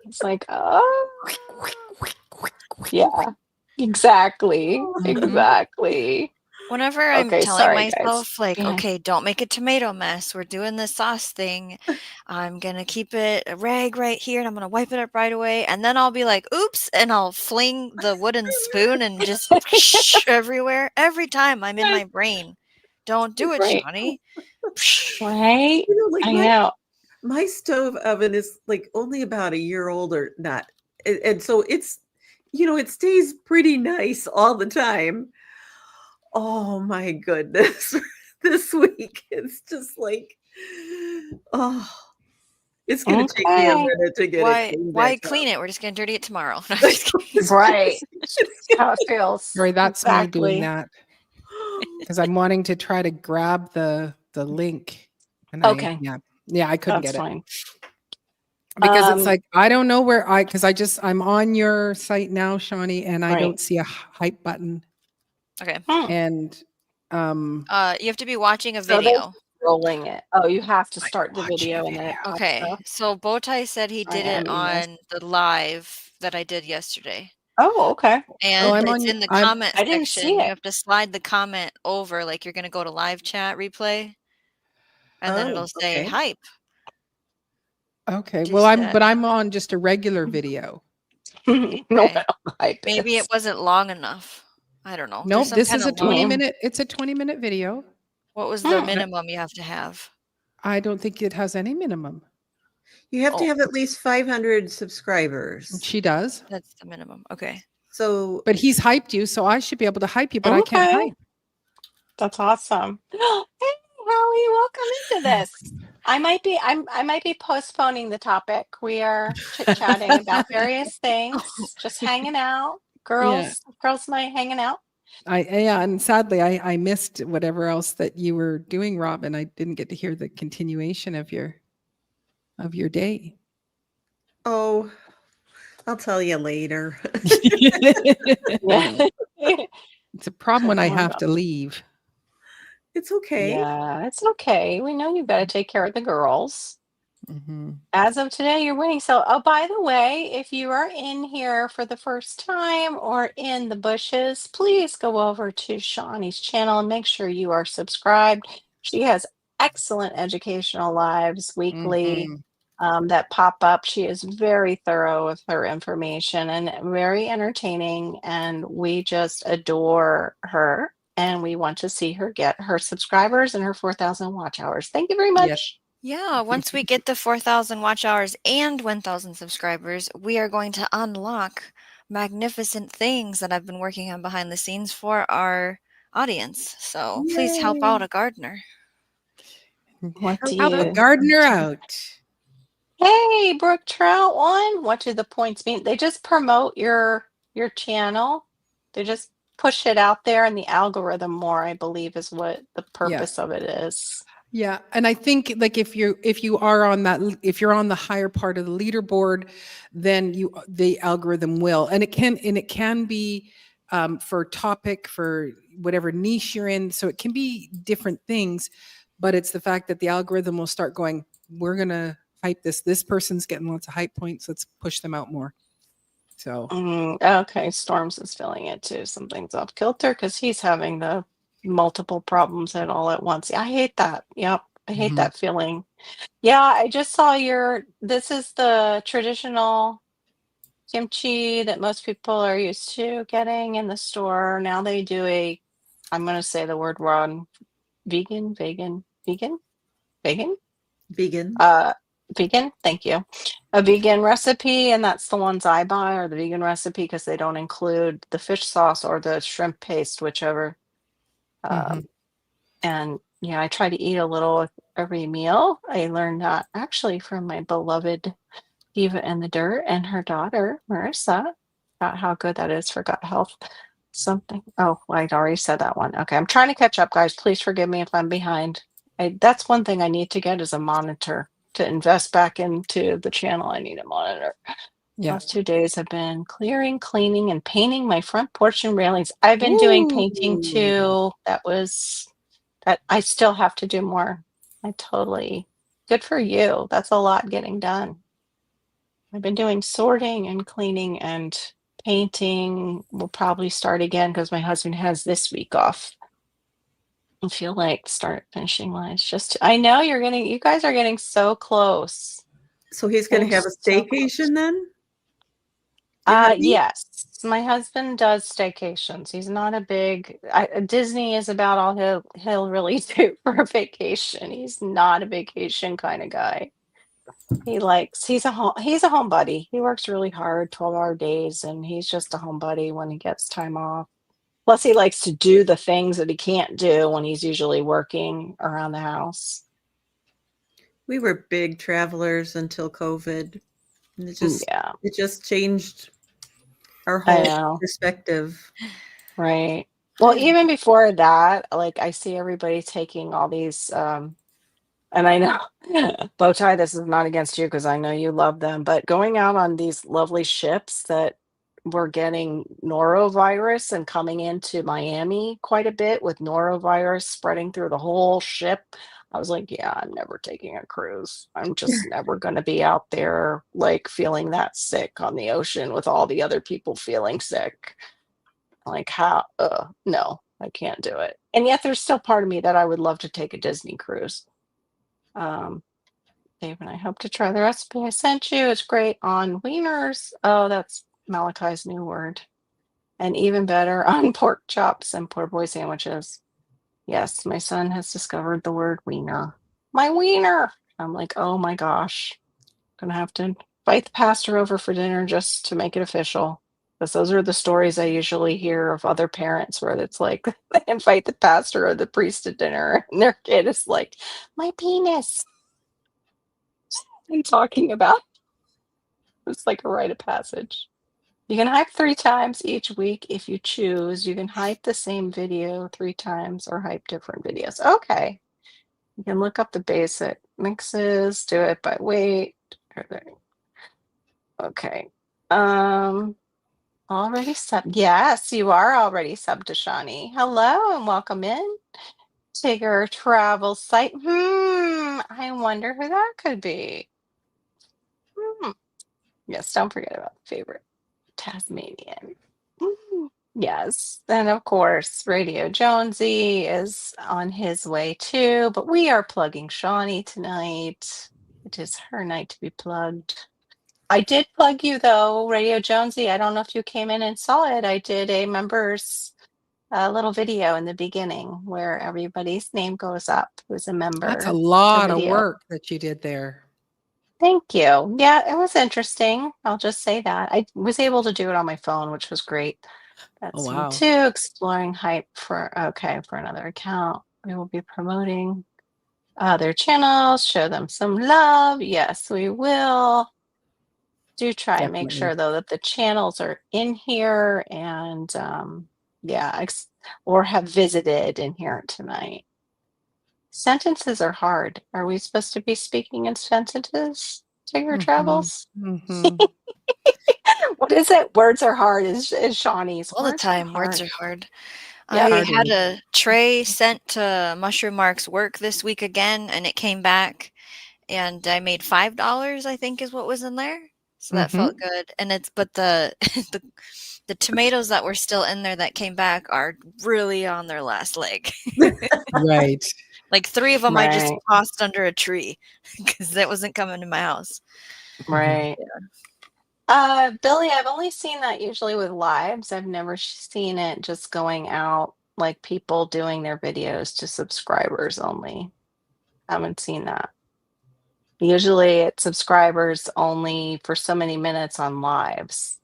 It's like, oh, yeah, exactly. mhm. Exactly. Whenever I'm Okay, telling sorry, guys. myself, like, Yeah. okay, don't make a tomato mess, we're doing this sauce thing. I'm gonna keep it a rag right here and I'm gonna wipe it up right away. And then I'll be like, oops, and I'll fling the wooden spoon and just everywhere. Every time I'm in my brain. Don't do it, Right. Shawnee. Right? You know, like I know. my stove oven is like only about a year old or not. And so it's, you know, it stays pretty nice all the time. Oh my goodness. This week it's just like, oh, it's gonna take me a Okay. minute to get it Why cleaned why back clean up. it? We're just gonna dirty it tomorrow. No, I'm just kidding. Right. It's How it feels. Sorry, that's me doing Exactly. that because I'm wanting to try to grab the link, and Okay, yeah, I couldn't that's get it fine. because it's Um, like I don't know where because I'm on your site now, Shawnee, and I right. don't see a hype button, Okay. Hmm. and um, You have to be watching a So they're video. rolling it. Oh, you have to I'm start the watching a video and then video. it pops Okay. up. So Bowtie said he I did it am in this. on the live that I did yesterday. Oh, okay. Oh, And I'm Okay. it's on. in the I'm comment I didn't see section. You it. have to slide the comment over like you're going to go to live chat replay, and then Oh, it'll say okay. hype. okay. Do you Well, see that? I'm on just a regular video. No, Okay. hype Maybe it is. wasn't long enough. I don't know. There's Nope, some this kind is a of 20 limit. Mm, minute. It's a 20-minute video. What was the hmm. minimum you have to have? I don't think it has any minimum. You have to Oh, have at least 500 subscribers. She does, that's the minimum. Okay. So but he's hyped you, so I should be able to hype you, but I can't Okay. hype. That's awesome. Hey, Howie, welcome into this. I might be postponing the topic. We are chit-chatting about various things, just hanging out. Yeah. Girls night hanging out. Yeah, and sadly, I missed whatever else that you were doing, Rob, and I didn't get to hear the continuation of your day. oh, I'll tell you later. Yeah. It's a problem when I Oh, have to leave. It's okay. yeah, it's okay. We know you've got to take care of the girls. Mhm. As of today, you're winning. So, oh, by the way, if you are in here for the first time or in the bushes, please go over to Shawnee's channel and make sure you are subscribed. She has excellent educational lives weekly Mhm. that pop up. She is very thorough with her information and very entertaining. And we just adore her. And we want to see her get her subscribers and her 4,000 watch hours. Thank you very Yes. much. Yeah, once we get the 4,000 watch hours and 1,000 subscribers, we are going to unlock magnificent things that I've been working on behind the scenes for our audience. So please help Yay. out a gardener. What do Help a you? gardener out. Hey, Brook Trout one. What do the points mean? They just promote your your channel. They just push it out there in the algorithm more, I believe, is what the Yeah. purpose of it is. Yeah, and I think like if you are on that, if you're on the higher part of the leaderboard, then the algorithm will, and it can be for topic, for whatever niche you're in, so it can be different things, but it's the fact that the algorithm will start going, we're gonna hype this person's getting lots of hype points, let's push them out more. So Okay, Storms is feeling it too. Something's off kilter because he's having the multiple problems at all at once. I hate that. Yep, I hate mhm. that feeling. Yeah, I just saw this is the traditional kimchi that most people are used to getting in the store. Now they do I'm going to say the word wrong, vegan, Vegan. uh, vegan. Thank you. A vegan recipe, and that's the ones I buy are the vegan recipe because they don't include the fish sauce or the shrimp paste, whichever. Mhm. Um, and yeah, I try to eat a little with every meal. I learned that actually from my beloved Diva in the Dirt and her daughter, Marissa, about how good that is for gut health. Something. Oh, I'd already said that one. Okay, I'm trying to catch up, guys. Please forgive me if I'm behind. That's one thing I need to get is a monitor to invest back into the channel. I need a monitor. Yeah. Last 2 days have been clearing, cleaning, and painting my front porch and railings. I've been doing painting Ooh. too. That I still have to do more. I totally good for you. That's a lot getting done. I've been doing sorting and cleaning and painting. We'll probably start again because my husband has this week off. I feel like start finishing lines. I know you guys are getting so close. So he's going Getting to have a so close. staycation then? Your hubby? Yes. My husband does staycations. He's not a big Disney is about all he'll really do for a vacation. He's not a vacation kind of guy. He's a homebody. He works really hard, 12-hour days, and he's just a homebody when he gets time off. Plus he likes to do the things that he can't do when he's usually working around the house. We were big travelers until COVID. And Yeah, it just changed our I whole know. perspective. Right. Well, even before that, like I see everybody taking all these and I know, Bowtie, this is not against you because I know you love them, but going out on these lovely ships that were getting norovirus and coming into Miami quite a bit with norovirus spreading through the whole ship. I was like, yeah, I'm never taking a cruise. I'm just never going to be out there like feeling that sick on the ocean with all the other people feeling sick. Like, how? No, I can't do it. And yet, there's still part of me that I would love to take a Disney cruise. Um, Dave and I hope to try the recipe I sent you. It's great on wieners. Oh, that's Malachi's new word. And even better on pork chops and poor boy sandwiches. Yes, my son has discovered the word wiener. My wiener. I'm like, oh my gosh. Gonna have to invite the pastor over for dinner just to make it official. Because those are the stories I usually hear of other parents where it's like they invite the pastor or the priest to dinner and their kid is like, my penis. I'm talking about. It's like a rite of passage. You can hype 3 times each week if you choose. You can hype the same video 3 times or hype different videos. Okay. You can look up the basic mixes, do it by weight. Okay. Um, already sub. Yes, you are already sub to Shawnee. Hello and welcome in to your travel site. I wonder who that could be. Hmm. Yes, don't forget about the favorite. Tasmanian. Yes. And of course, Radio Jonesy is on his way too, but we are plugging Shawnee tonight. It is her night to be plugged. I did plug you though, Radio Jonesy. I don't know if you came in and saw it. I did a members little video in the beginning where everybody's name goes up who's a That's a member. It's a lot of video. work that you did there. Thank you. Yeah, it was interesting. I'll just say that. I was able to do it on my phone, which was great. Oh, That's me wow. too. Exploring hype for another account. We will be promoting their channels, show them some love. Yes, we will. Do try and make Definitely. sure though that the channels are in here and yeah, or have visited in here tonight. Sentences are hard. Are we supposed to be speaking in sentences to your Mhm. travels? Mhm. What is it? Words are hard is Shawnee's. All the Words are time, words hard. are hard. Yep. I Hard had work. a tray sent to Mushroom Mark's work this week again, and it came back, and I made $5, I think is what was in there. So that felt Mhm. good. And it's but the the the tomatoes that were still in there that came back are really on their last leg. Right. Like 3 of them I just Right. tossed under a tree because that wasn't coming to my house. Mhm. Right. Billy, I've only seen that usually with lives. I've never seen it just going out like people doing their videos to subscribers only. Haven't seen that. Usually it's subscribers only for so many minutes on lives.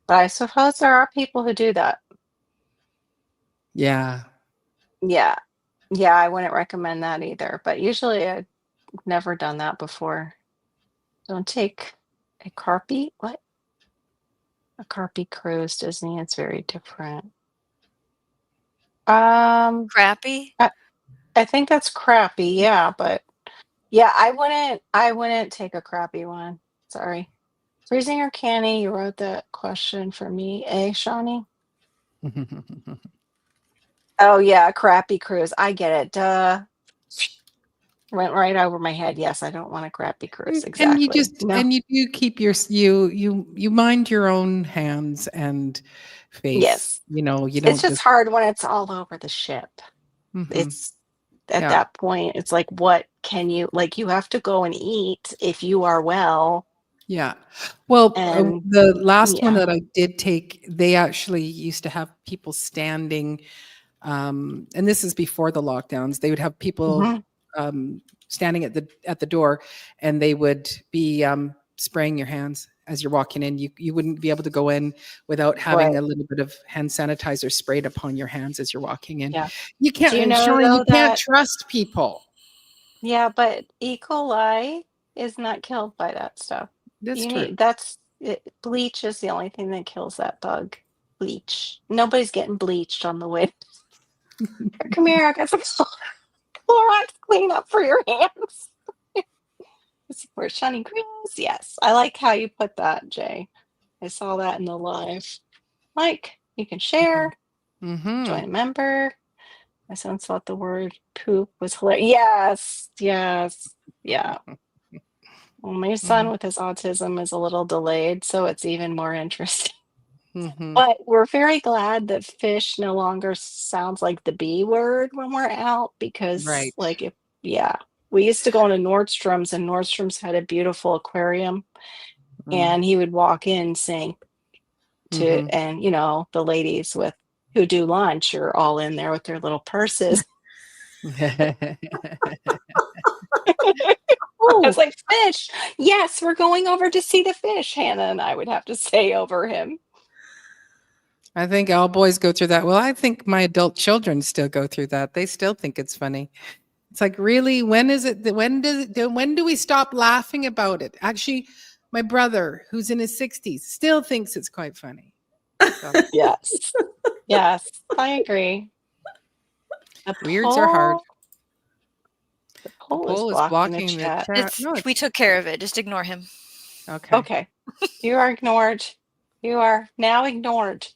But I suppose there are people who do that. Yeah. Yeah. Yeah, I wouldn't recommend that either. But usually I've never done that before. Don't take a carpy. What? A carpy cruise, Disney. It's very different. Um, Crappy? I, I think that's crappy, yeah, but yeah, I wouldn't take a crappy one. Sorry. Freezing or canny, you wrote that question for me, eh, Shawnee? Oh yeah, crappy cruise. I get it. Duh. Went right over my head. Yes, I don't want a crappy cruise. And you Exactly. just No. and you do keep your you mind your own hands and face. Yes. You know, you It's don't just just hard when it's all over the ship. Mhm. It's at Yeah. that point, it's like, what can you like? You have to go and eat if you are well. Yeah. Well, And the last one yeah. that I did take, they actually used to have people standing, and this is before the lockdowns. They would have people Mhm. standing at the door, and they would be spraying your hands as you're walking in. You wouldn't be able to go in without having Right. a little bit of hand sanitizer sprayed upon your hands as you're walking in. Yeah. You Do you can't, know Sean, you though can't that trust people. yeah, but E. coli is not killed by that stuff. That's You true. need that's it, bleach is the only thing that kills that bug. Bleach. Nobody's getting bleached on the way. Come here, I got some Clorox cleanup for your hands. Support Shiny Greens. Yes, I like how you put that, Jay. I saw that in the live. Like, you can share, Mm-hmm. join a member. My son thought the word poop was hilarious. Yes, yes, yeah. Well, my son with his autism is a little delayed, so it's even more interesting. Mm-hmm. But we're very glad that fish no longer sounds like the B word when we're out because, Right. like, if, yeah, we used to go into Nordstrom's and Nordstrom's had a beautiful aquarium, and he would walk in saying to, Mm-hmm. and the ladies with who do lunch are all in there with their little purses. I was Oh, like, fish. Yes, we're going over to see the fish. Hannah and I would have to say over him. I think all boys go through that. Well, I think my adult children still go through that. They still think it's funny. It's like, really, when is it? When do we stop laughing about it? Actually, my brother, who's in his 60s, still thinks it's quite funny. So Yes. Yes, I agree. The weirds are hard. poll, the The poll is poll is blocked in the blocking the chat. chat. It's No, we it's took care of it. Just ignore him. okay. Okay. You are ignored. You are now ignored.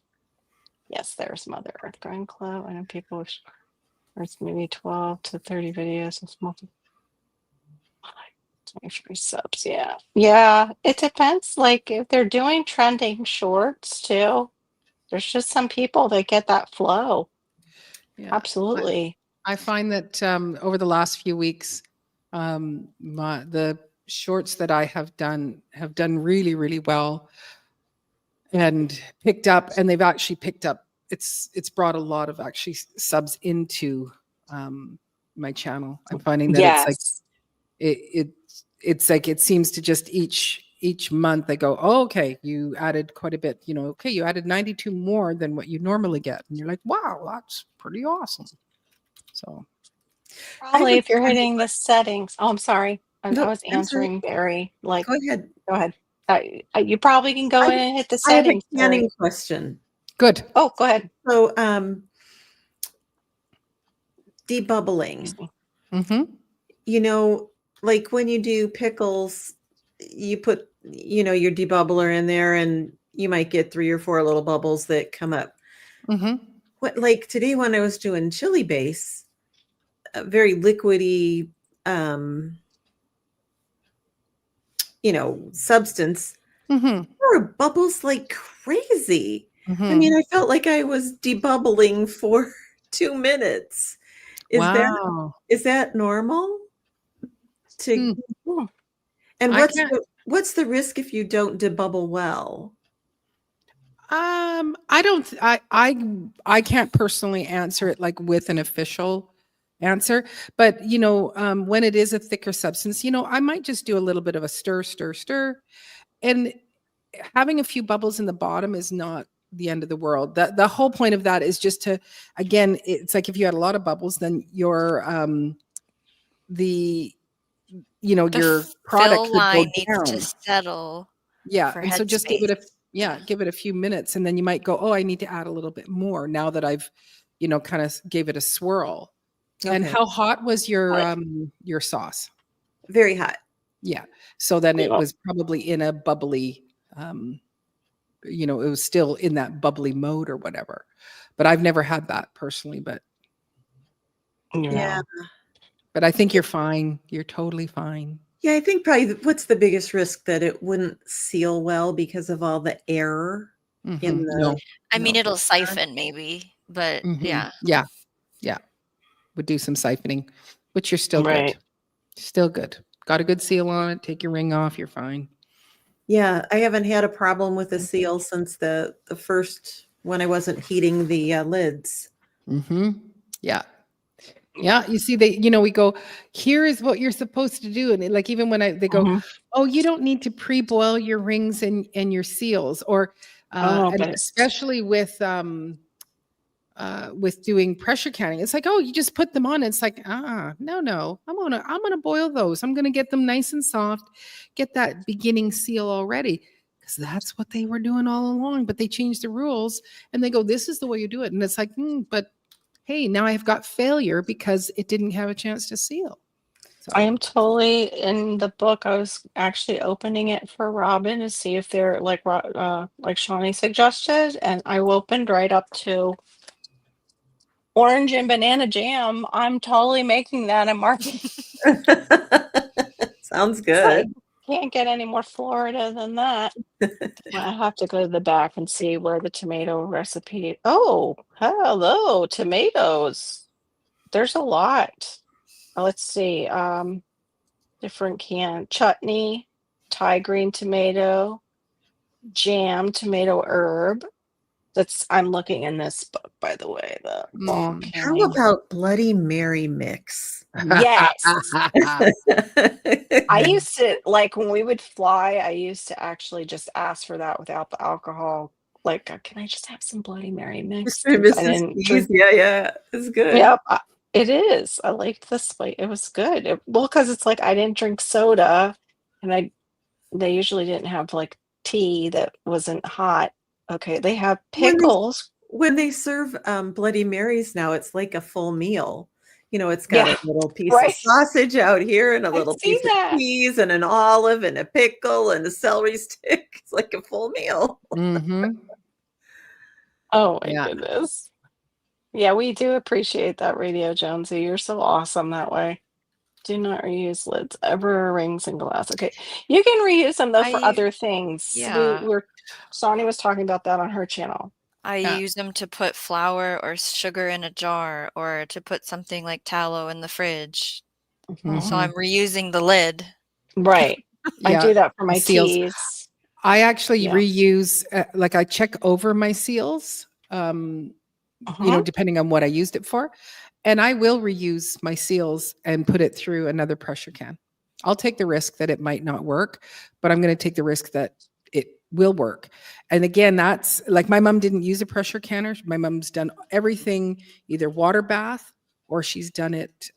Yes, there's Mother Earth Growing Club. I know people wish there's maybe 12 to 30 videos and multiple 23 subs. Yeah. Yeah. It depends. Like if they're doing trending shorts too, there's just some people that get that flow. Yeah. Absolutely. I find that over the last few weeks, the shorts that I have done really, really well and picked up, and they've actually picked up. It's brought a lot of actually subs into my channel. I'm finding that it's like Yes. it it's like it seems to just each month they go, oh, okay, you added quite a bit. Okay, you added 92 more than what you normally get, and you're like, wow, that's pretty awesome. So I Probably haven't if you're spent hitting the settings. Oh, I'm sorry. I no, was I'm sorry. answering Barry. Like, Go ahead. go ahead. You probably can go I in and hit the I have a settings for canning it. question. Good. Oh, go ahead. So, debubbling, Mm-hmm. you know, like when you do pickles, you put, your debubbler in there and you might get 3 or 4 little bubbles that come up. Mm-hmm. What, like today when I was doing chili base, a very liquidy, um, substance, Mm-hmm. there were bubbles like crazy. I Mm-hmm. mean, I felt like I was debubbling for 2 minutes. Is that Wow. is that normal to Hmm. Hmm. and I can't. what's the risk if you don't debubble well? I don't. I can't personally answer it like with an official answer, but when it is a thicker substance, I might just do a little bit of a stir, stir, stir, and having a few bubbles in the bottom is not the end of the world. The whole point of that is just to, again, it's like if you had a lot of bubbles, then the The your product fill would go line needs to down. settle Yeah, for and so just give it headspace. a yeah, Yeah. give it a few minutes, and then you might go, "Oh, I need to add a little bit more now that I've, kind of gave it a swirl." And Okay. how hot was Right. your sauce? Very hot. Yeah. So then it Yeah. was probably in a bubbly, it was still in that bubbly mode or whatever. But I've never had that personally, Yeah. Yeah. but I think you're fine. You're totally fine. Yeah, I think probably what's the biggest risk that it wouldn't seal well because of all the air in Mhm. the No. I mean, No. it'll siphon maybe, but Mhm. yeah. Yeah. Yeah. Would do some siphoning, but you're still good. Right. Still good. Got a good seal on it. Take your ring off. You're fine. Yeah, I haven't had a problem with the seal since the first when I wasn't heating the, lids. Mm-hmm. Yeah. Yeah. You see, we go, here is what you're supposed to do. And like, even when they go, Mhm. oh, you don't need to pre-boil your rings and your seals, or, Oh, and but it's especially with doing pressure canning, it's like, oh, you just put them on. It's like, no, I'm gonna boil those. I'm gonna get them nice and soft, get that beginning seal already, because that's what they were doing all along. But they changed the rules, and they go, this is the way you do it, and it's like, but hey, now I've got failure because it didn't have a chance to seal. I So, am totally in the book. I was actually opening it for Robin to see if they're like Shawnee suggested, and I opened right up to orange and banana jam. I'm totally making that a market. Sounds It's like, good. can't get any more Florida than that. I have to go to the back and see where the tomato recipe. Oh, hello, tomatoes. There's a lot. Let's see. Different can chutney, Thai green tomato, jam, tomato herb. That's I'm looking in this book, by the way, the fall mm. How canning. about Bloody Mary mix? Yes. I used to like when we would fly, I used to actually just ask for that without the alcohol. Like, can I just have some Bloody Mary mix? Mr. and Because I Mrs. didn't C's, drink. yeah, yeah, it's good. Yep, it is. I liked this way. It was good. Well, because it's like I didn't drink soda, and they usually didn't have like tea that wasn't hot. Okay, they have When they pickles. when they serve, Bloody Marys now, it's like a full meal. It's got Yeah, a little piece of right. sausage out here and a I've little seen piece of that. cheese and an olive and a pickle and a celery stick. It's like a full meal. Mm-hmm. Oh my Yeah. goodness. Yeah, we do appreciate that, Radio Jonesy. You're so awesome that way. Do not reuse lids ever, rings and glass. Okay, you can reuse them though for I other things. We yeah. were Sonny was talking about that on her channel. I Yeah. use them to put flour or sugar in a jar or to put something like tallow in the fridge. Mhm. So I'm Mhm. reusing the lid. Right. I Yeah. do that for The my seals. teas. I actually Yeah. reuse, like I check over my seals, Uh-huh. depending on what I used it for. And I will reuse my seals and put it through another pressure can. I'll take the risk that it might not work, but I'm going to take the risk that it will work. And again, that's like my mom didn't use a pressure canner. My mom's done everything either water bath or she's done it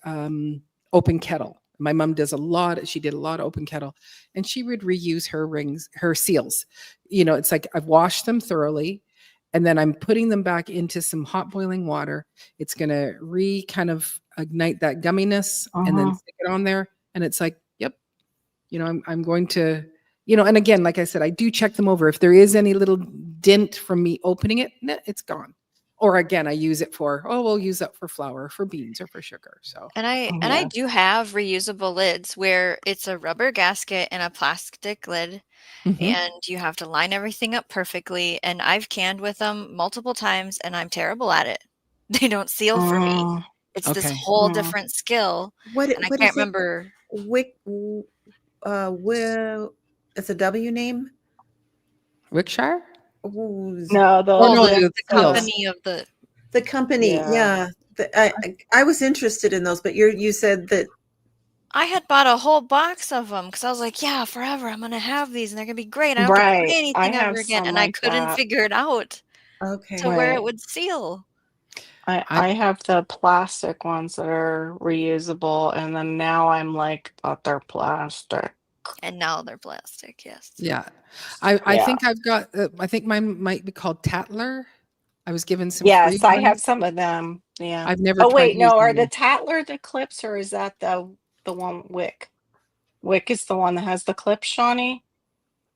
open kettle. My mom does a lot. She did a lot of open kettle, and she would reuse her rings, her seals. It's like I've washed them thoroughly, and then I'm putting them back into some hot boiling water. It's going to kind of ignite that gumminess and then Uh-huh. stick it on there. And it's like, yep, I'm going to, and again, like I said, I do check them over. If there is any little dent from me opening it, nah, it's gone. Or again, I use it for, we'll use that for flour, for beans, or for sugar. So, And I Yeah. do have reusable lids where it's a rubber gasket and a plastic lid, mhm. and you have to line everything up perfectly, and I've canned with them multiple times, and I'm terrible at it. They don't seal for me. Mm, It's this Okay. whole mm. different skill, and I What can't is it? remember. Wick, will it's a W name? Wickshire? Who's No, Oh, Oh, no, the the the seals. company of the the company? yeah. Yeah. I was interested in those, but you said that. I had bought a whole box of them because I was like, "Yeah, forever, I'm gonna have these, and they're gonna be great. I don't have to buy Right. I anything have ever again," some and I like couldn't that. figure it out to Okay. where it Right. would seal. I I have the plastic ones that are reusable, and then now I'm like, but they're plastic. And now they're plastic, yes. Yeah. I Yeah. think I've got, I think mine might be called Tatler. I was given some free Yes, I have ones. some of them. Yeah. I've never Oh tried wait, no, using are the them. Tatler the clips or is that the one Wick? Wick is the one that has the clips, Shawnee,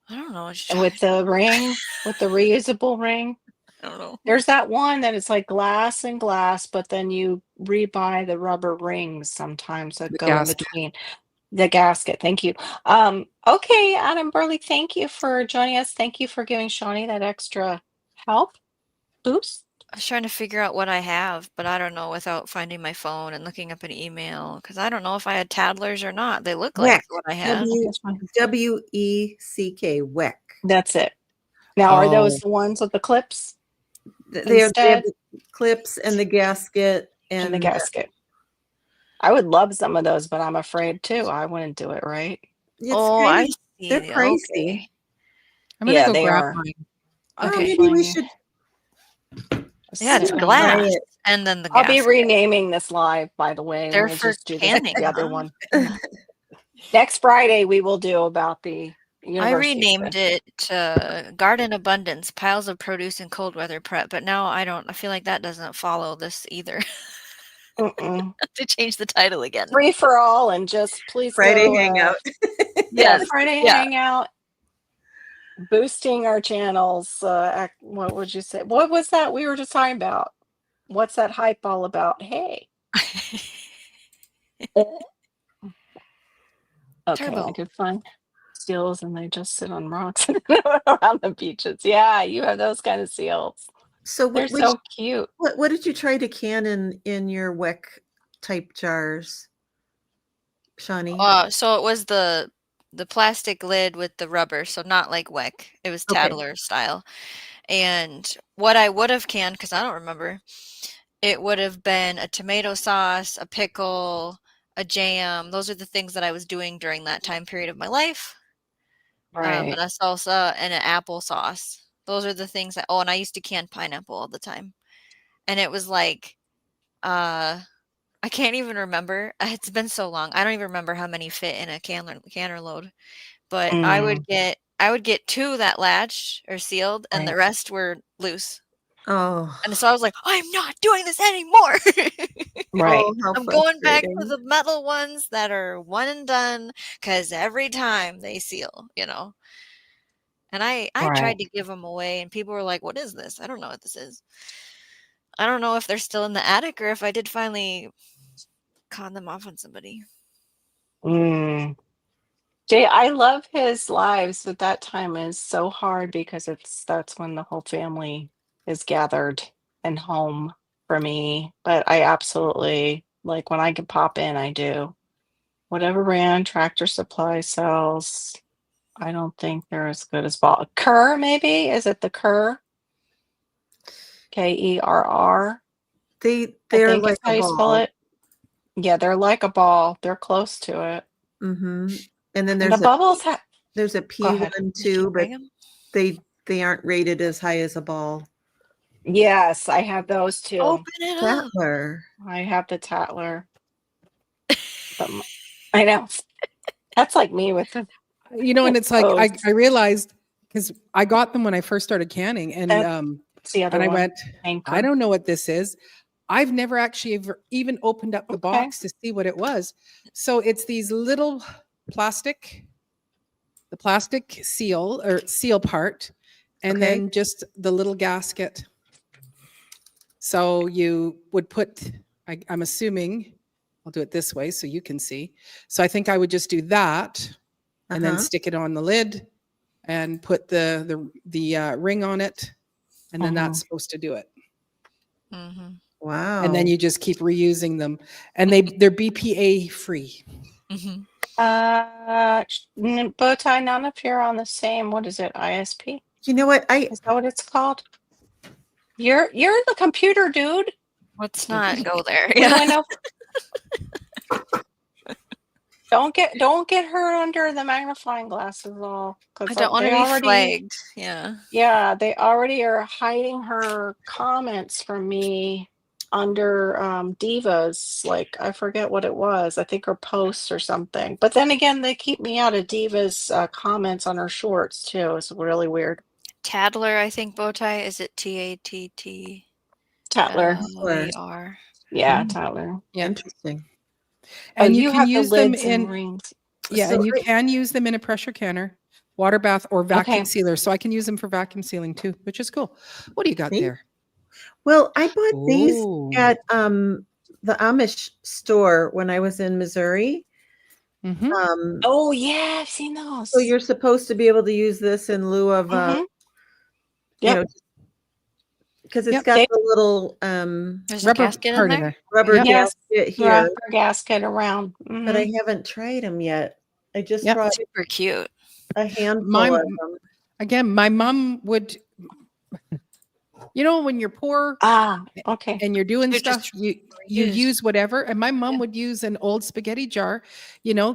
I don't know what and you're with talking. the ring, with the reusable ring. I don't know. There's that one that is like glass and glass, but then you rebuy the rubber rings sometimes that The go in gasket. between. The gasket. Thank you. Okay, Adam Burley, thank you for joining us. Thank you for giving Shawnee that extra help boost. I was trying to figure out what I have, but I don't know without finding my phone and looking up an email because I don't know if I had Toddlers or not. They look like WEC. what I have. Okay, W it's fine. WECK. WEC. That's it. Now, are those Oh, the ones with the clips They have instead the clips and the gasket and the and gasket? I would love some of those, but I'm afraid too. I wouldn't do it right. it's Oh, kind I of they're see. pricey. Okay. I'm gonna Yeah, go they grab are. mine. I Oh, can Okay. maybe we find you. should Just Yeah, it's sitting yeah, on try here. glass it. and then the I'll be gasket. renaming this live, by the way. They're We'll for just do canning, the other huh? one. Yeah. Next Friday, we will do about the I university renamed stuff. it to Garden Abundance, Piles of Produce and Cold Weather Prep, but now I feel like that doesn't follow this either. Mm-mm. To change the title again. Free for all, and just please Friday go. hangout. Yeah, Yes. Friday Yeah. hangout, boosting our channels. What would you say? What was that we were just talking about? What's that hype all about? Hey. Okay, I Turbo. could find seals and they just sit on rocks around the beaches. Yeah, you have those kind of seals. So They're so cute. what did you try to can in your WEC type jars, Shawnee? So it was the plastic lid with the rubber, so not like Weck. It was Okay. Tadler style. And what I would have canned, because I don't remember, it would have been a tomato sauce, a pickle, a jam. Those are the things that I was doing during that time period of my life. And Right. a salsa and an apple sauce. Those are the things that. Oh, and I used to can pineapple all the time. And it was like, I can't even remember. It's been so long. I don't even remember how many fit in a canner load. But Mm, I would get 2 that latched or sealed, and right. the rest were loose. Oh, And so I was like, "I'm not doing this anymore." Right. oh, how I'm going back to frustrating. the metal ones that are one and done, because every time they seal, you know? And I Right. tried to give them away, and people were like, "What is this? I don't know what this is." I don't know if they're still in the attic or if I did finally con them off on somebody. Mm. Jay, I love his lives, but that time is so hard because that's when the whole family is gathered and home for me. But I absolutely like when I can pop in, I do. Whatever brand Tractor Supply sells, I don't think they're as good as Ball. Kerr, maybe? Is it the Kerr? Kerr. I They're think like is a how you spell ball. it. Yeah, they're like a ball. They're close to it. Mm-hmm. And then And the bubbles have there's a go P ahead. one Did you too, but bring them? they aren't rated as high as a ball. Yes, I have those too. Open it up. Rattler. I have the Tatler. But I know. That's like me with the And it's like post. I realized, because I got them when I first started canning, and That's the other I one. went, Anchor. I don't know what this is. I've never actually even opened up the Okay. box to see what it was. So it's these little the plastic seal part, and Okay. then just the little gasket. So you would put, I'm assuming, I'll do it this way so you can see. So I think I would just do that and then Uh-huh. stick it on the lid and put the ring on it, and then that's supposed to do it. Mm-hmm. Wow. And then you just keep reusing them, and they're BPA free. Mm-hmm. Bow tie, none if you're on the same, what is it, ISP? You know what? Is that what it's called? You're the computer dude. Let's not go there. We Yeah. went over. Don't get her under the magnifying glasses all. I don't want to be flagged. Yeah. Yeah, they already are hiding her comments from me under Divas. Like, I forget what it was. I think her posts or something. But then again, they keep me out of Divas comments on her shorts too. It's really weird. Tattler, I think, bow tie. Is it TATT? Tatler. LER. Yeah, Mm. Tatler. Yeah. Interesting. And you you can have the use them lids and in rings. Yeah, So and you I- can use them in a pressure canner, water bath, or vacuum Okay. sealer. So I can use them for vacuum sealing too, which is cool. What do you got See? there? Well, I bought these Ooh. at the Amish store when I was in Missouri. Mhm. Oh yeah, I've seen those. So you're supposed to be able to use this in lieu of Mhm. you know, because it's Yep. got They- the little There's a Rubber gasket in part in there. there. rubber Yep. Yes, gasket here, rubber gasket around. but I haven't tried them yet. I just Yep. brought Super cute. a handful My of them. again, my mom would, when you're poor Okay. and you're doing You stuff, just you reuse. use whatever. And my mom would use an old spaghetti jar,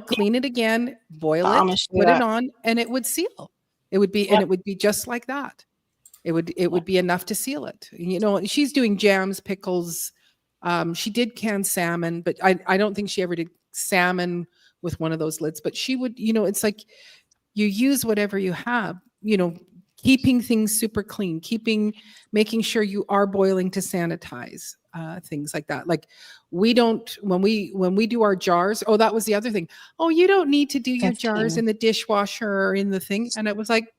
clean it again, boil The it, Amish do put it that. on, and it would seal. It would be, and it would be just like that. It would be enough to seal it. She's doing jams, pickles. She did canned salmon, but I don't think she ever did salmon with one of those lids. But she would, it's like you use whatever you have, keeping things super clean, making sure you are boiling to sanitize, things like that. Like we don't, when we do our jars, oh, that was the other thing. Oh, you don't need to do your jars in the dishwasher or in the thing. And it was like,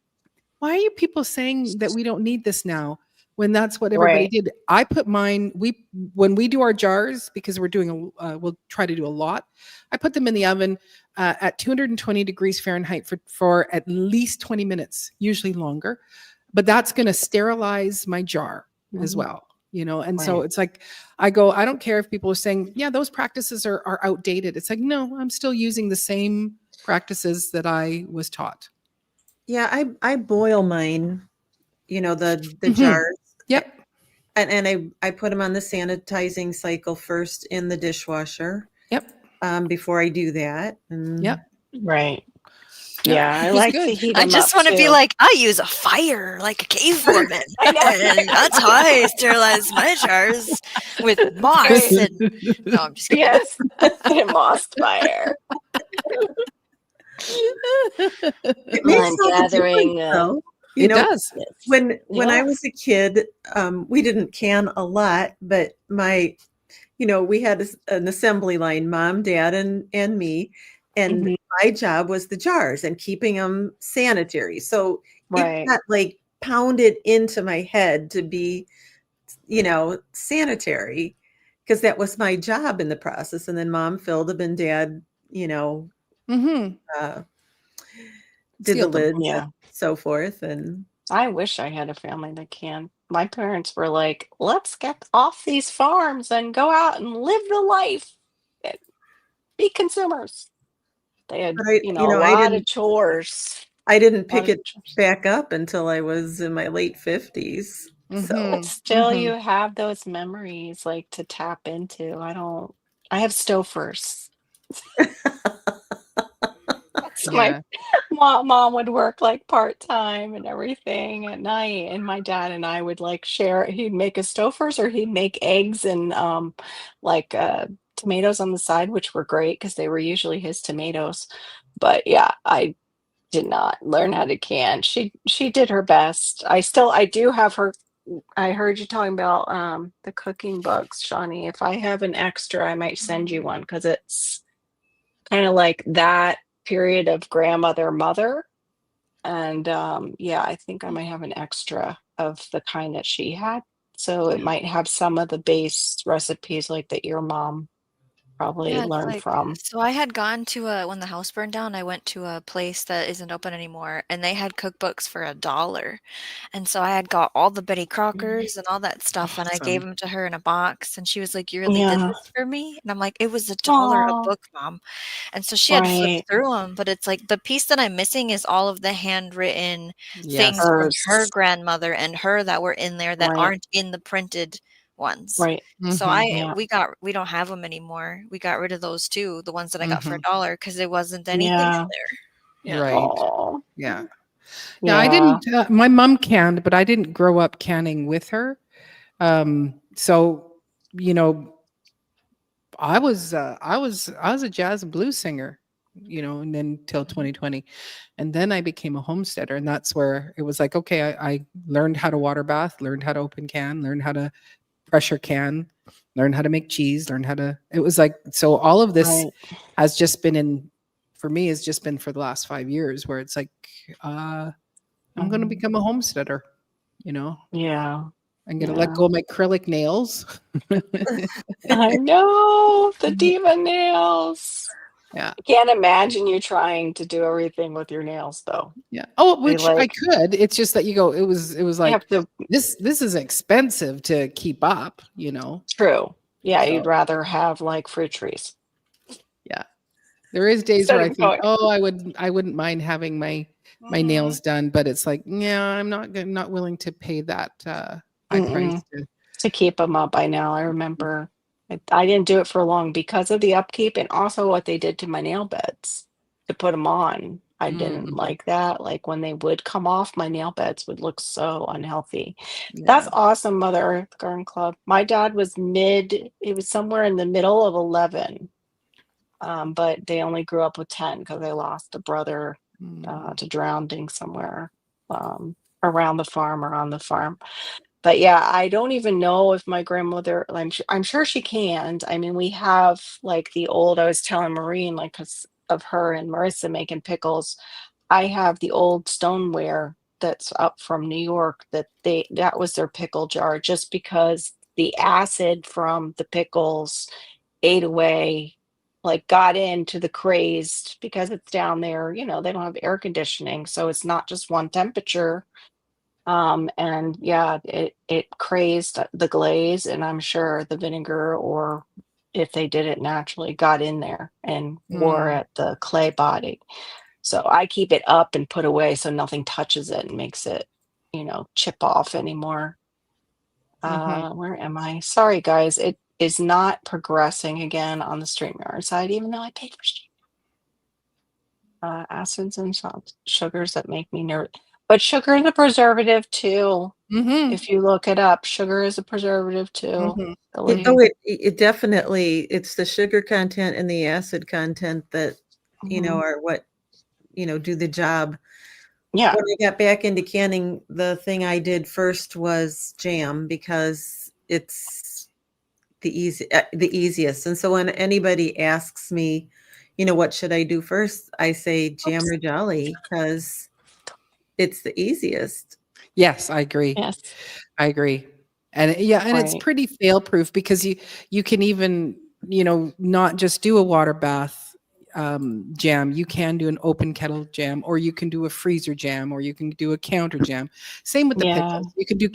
why are you people saying that we don't need this now when that's what everybody Right. did? I put mine, when we do our jars, because we'll try to do a lot, I put them in the oven at 220 degrees Fahrenheit for at least 20 minutes, usually longer. But that's going to sterilize my jar as well. And so Right. it's like, I don't care if people are saying, yeah, those practices are outdated. It's like, no, I'm still using the same practices that I was taught. Yeah, I boil mine, the Mhm. jars. Yep. And I put them on the sanitizing cycle first in the dishwasher Yep. before I do that. And Yep. Right. Yep. Yeah, I It was like good. to heat I them just up want to be too. like, I use a fire like a cavewoman. I know. And that's how I sterilize my jars with moss. Right. And no, I'm just kidding. Yes, and moss fire. it makes I'm all the gathering. difference, though. It does. Yes. When I Yeah. was a kid, we didn't can a lot, but we had an assembly line, mom, dad, and me, and Mhm. my job was the jars and keeping them sanitary. So it Right. got like pounded into my head to be, sanitary, because that was my job in the process. And then mom filled them, and dad, Mm-hmm. did the Sealed them. lids Yeah. and so forth. And I wish I had a family that can. My parents were like, let's get off these farms and go out and live the life and be consumers. They had, but a I lot didn't of chores. pick Lot of it chores. back up until I was in my late 50s. So But Mm-hmm. still, Mm-hmm. you have those memories like to tap into. I have stofers. So my Yeah. mom would work like part-time and everything at night, and my dad and I would like share. He'd make us stofers or he'd make eggs and like tomatoes on the side, which were great because they were usually his tomatoes. But yeah, I did not learn how to can. She did her best. I do have her. I heard you talking about the cooking books, Shawnee. If I have an extra, I might send you one because it's kind of like that period of grandmother mother. And yeah, I think I might have an extra of the kind that she had. So it Yeah. might have some of the base recipes like that your mom probably Yeah, it's learned like from. so I had gone to a when the house burned down, I went to a place that isn't open anymore, and they had cookbooks for $1. And so I had got all the Betty Crockers and all that stuff, and I gave Awesome. them to her in a box, and she was like, "You really did Yeah. this for me?" And I'm like, "It was $1 a Oh, book, mom." And so she had flipped right. through them, but it's like the piece that I'm missing is all of the handwritten things Yes. from her Hers. grandmother and her that were in there that Right. aren't in the printed ones. Right. So Mm-hmm. Yeah. we don't have them anymore. We got rid of those too, the ones that I got for Mm-hmm. $1 because there wasn't anything in Yeah. there. Yeah. Right. Oh, Yeah. Yeah. I yeah. didn't. My mom canned, but I didn't grow up canning with her. So you know, I was a jazz and blues singer, you know, and then till 2020, and then I became a homesteader, and that's where it was like, okay, I learned how to water bath, learned how to open can, learned how to pressure can, learned how to make cheese, learned how to. It was like so all of this Right. has just been in for me has just been for the last 5 years where it's like I'm going to Mhm. become a homesteader, you know. Yeah. I'm going to let Yeah. go of my acrylic nails. I know the diva nails. Yeah. I can't imagine you trying to do everything with your nails though. Yeah. Oh, They which I like could. It's just that you go. It was you have like to this is expensive to keep up. You know. true. Yeah, you'd So rather have like fruit trees yeah, there is days instead where I of think, going. oh, I wouldn't mind having my Mhm. nails done, but it's like, yeah, I'm not willing to pay that high price. Mm-mm. To keep them up. I know. I remember I didn't do it for long because of the upkeep and also what they did to my nail beds to put them on. I didn't Mm-hmm. like that. Like when they would come off, my nail beds would look so unhealthy. That's Yeah. awesome, Mother Earth Garden Club. My dad was it was somewhere in the middle of 11, but they only grew up with 10 because they lost a brother Mm. to drowning somewhere around the farm or on the farm. But yeah, I don't even know if my grandmother, I'm sure she can. I mean, we have like the old, I was telling Maureen, like, because of her and Marissa making pickles, I have the old stoneware that's up from New York that was their pickle jar just because the acid from the pickles ate away, like got into the crazed because it's down there, they don't have air conditioning. So it's not just one temperature, and yeah, it crazed the glaze, and I'm sure the vinegar, or if they did it naturally, got in there and wore Mm. at the clay body. So I keep it up and put away so nothing touches it and makes it, chip off anymore. Mm-hmm. Where am I? Sorry, guys. It is not progressing again on the StreamYard side, even though I paid for acids and sugars that make me nervous. But sugar is a preservative too. Mm-hmm. If you look it up, sugar is a preservative too. Mm-hmm. It, Billy. oh, it definitely, it's the sugar content and the acid content that, Mhm. are what, do the job. Yeah. When I got back into canning, the thing I did first was jam because it's the easiest. And so when anybody asks me, what should I do first? I say jam Oops. or jelly because it's the easiest. Yes, I agree. Yes. I agree. And yeah, and it's Right. pretty fail proof because you can even, not just do a water bath jam. You can do an open kettle jam, or you can do a freezer jam, or you can do a counter jam. Same with the Yeah. pickles. You can do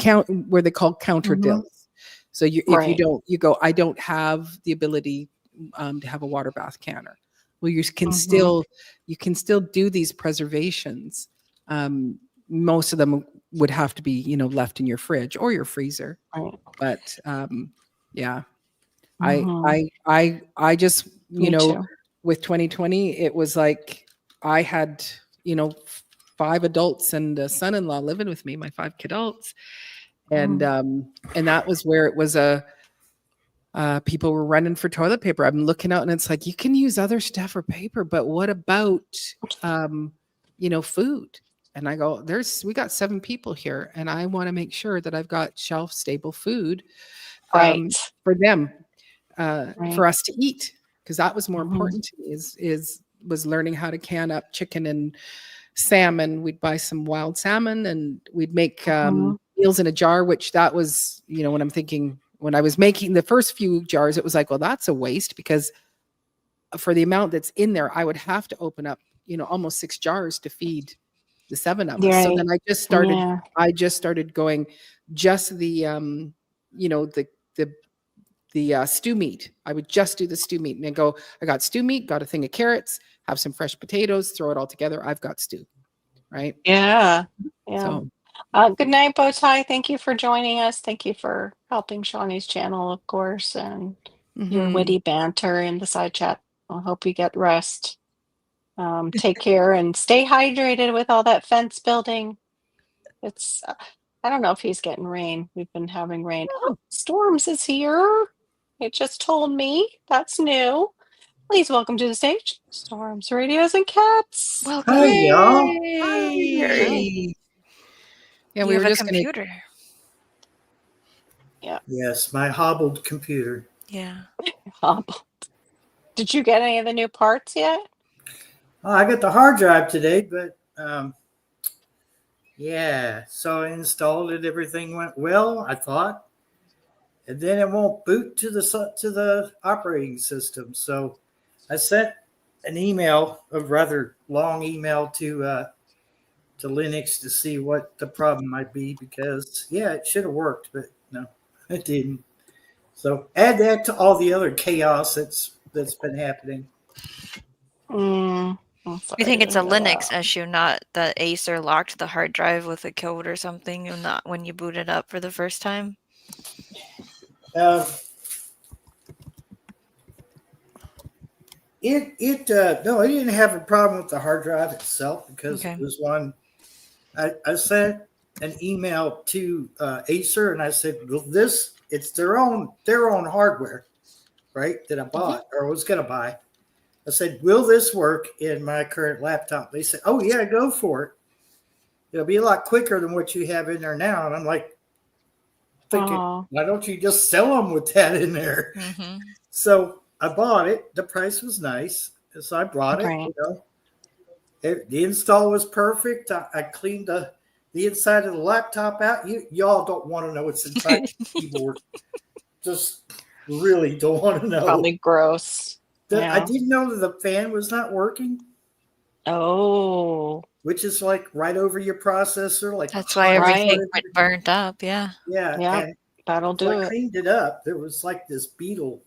where they call counter Hmm. dills. So if you Right. don't, you go, I don't have the ability to have a water bath canner. Well, Hmm. you can still do these preservations. Most of them would have to be, left in your fridge or your freezer. Right. But yeah, Hmm. I just, Me too. with 2020, it was like I had, 5 adults and a son-in-law living with me, my 5 kidults, Mm. and that was where it was a People were running for toilet paper. I'm looking out and it's like, you can use other stuff for paper, but what about, food? And I go, we got 7 people here and I want to make sure that I've got shelf stable food Right. for them, Right. for us to eat. Cause that was more Mhm. important to me was learning how to can up chicken and salmon. We'd buy some wild salmon and we'd make Mhm. meals in a jar, which that was, when I'm thinking, when I was making the first few jars, it was like, well, that's a waste because for the amount that's in there, I would have to open up, almost 6 jars to feed the 7 of us. So Right. then Yeah. I just started going just the stew meat. I would just do the stew meat and then go, I got stew meat, got a thing of carrots, have some fresh potatoes, throw it all together. I've got stew. Right. Yeah. Yeah. So, Good night, Bowtie. Thank you for joining us. Thank you for helping Shawnee's channel, of course, and your mhm. witty banter in the side chat. I hope you get rest. Take care and stay hydrated with all that fence building. It's, I don't know if he's getting rain. We've been having rain. Oh, Storms is here. It just told me. That's new. Please welcome to the stage, Storms, Radios, and Cats. Welcome. Hi, y'all. Hi. Yeah, You we have were a just going to computer. Yeah. Yes, my hobbled computer. Yeah. Did you get any of the new parts yet? Oh, I got the hard drive today, but yeah. So I installed it. Everything went well, I thought, and then it won't boot to the operating system. So I sent an email, a rather long email to Linux to see what the problem might be because it should have worked, but no, it didn't. So add that to all the other chaos that's been happening. I'm You sorry think to it's a hear Linux that. issue, not the Acer locked the hard drive with a code or something, and not when you boot it up for the first time? Uh, no, I didn't have a problem with the hard drive itself because Okay. it was one. I sent an email to Acer and I said, well, it's their own hardware, right? That I bought or was going to buy. I said, will this work in my current laptop? They said, oh yeah, go for it. It'll be a lot quicker than what you have in there now. And I'm like thinking, Oh, why don't you just sell them with that in there? Mm-hmm. So I bought it. The price was nice. So I brought it, right. The install was perfect. I cleaned the inside of the laptop out. Y'all don't want to know what's inside the keyboard. Just really don't want to know. Probably gross. I Yeah. didn't know that the fan was not working, Oh, which is like right over your processor. Like That's why Right. everything went burnt up. Yeah. Yeah. Yep. And That'll so do I it. cleaned it up. There was like this beetle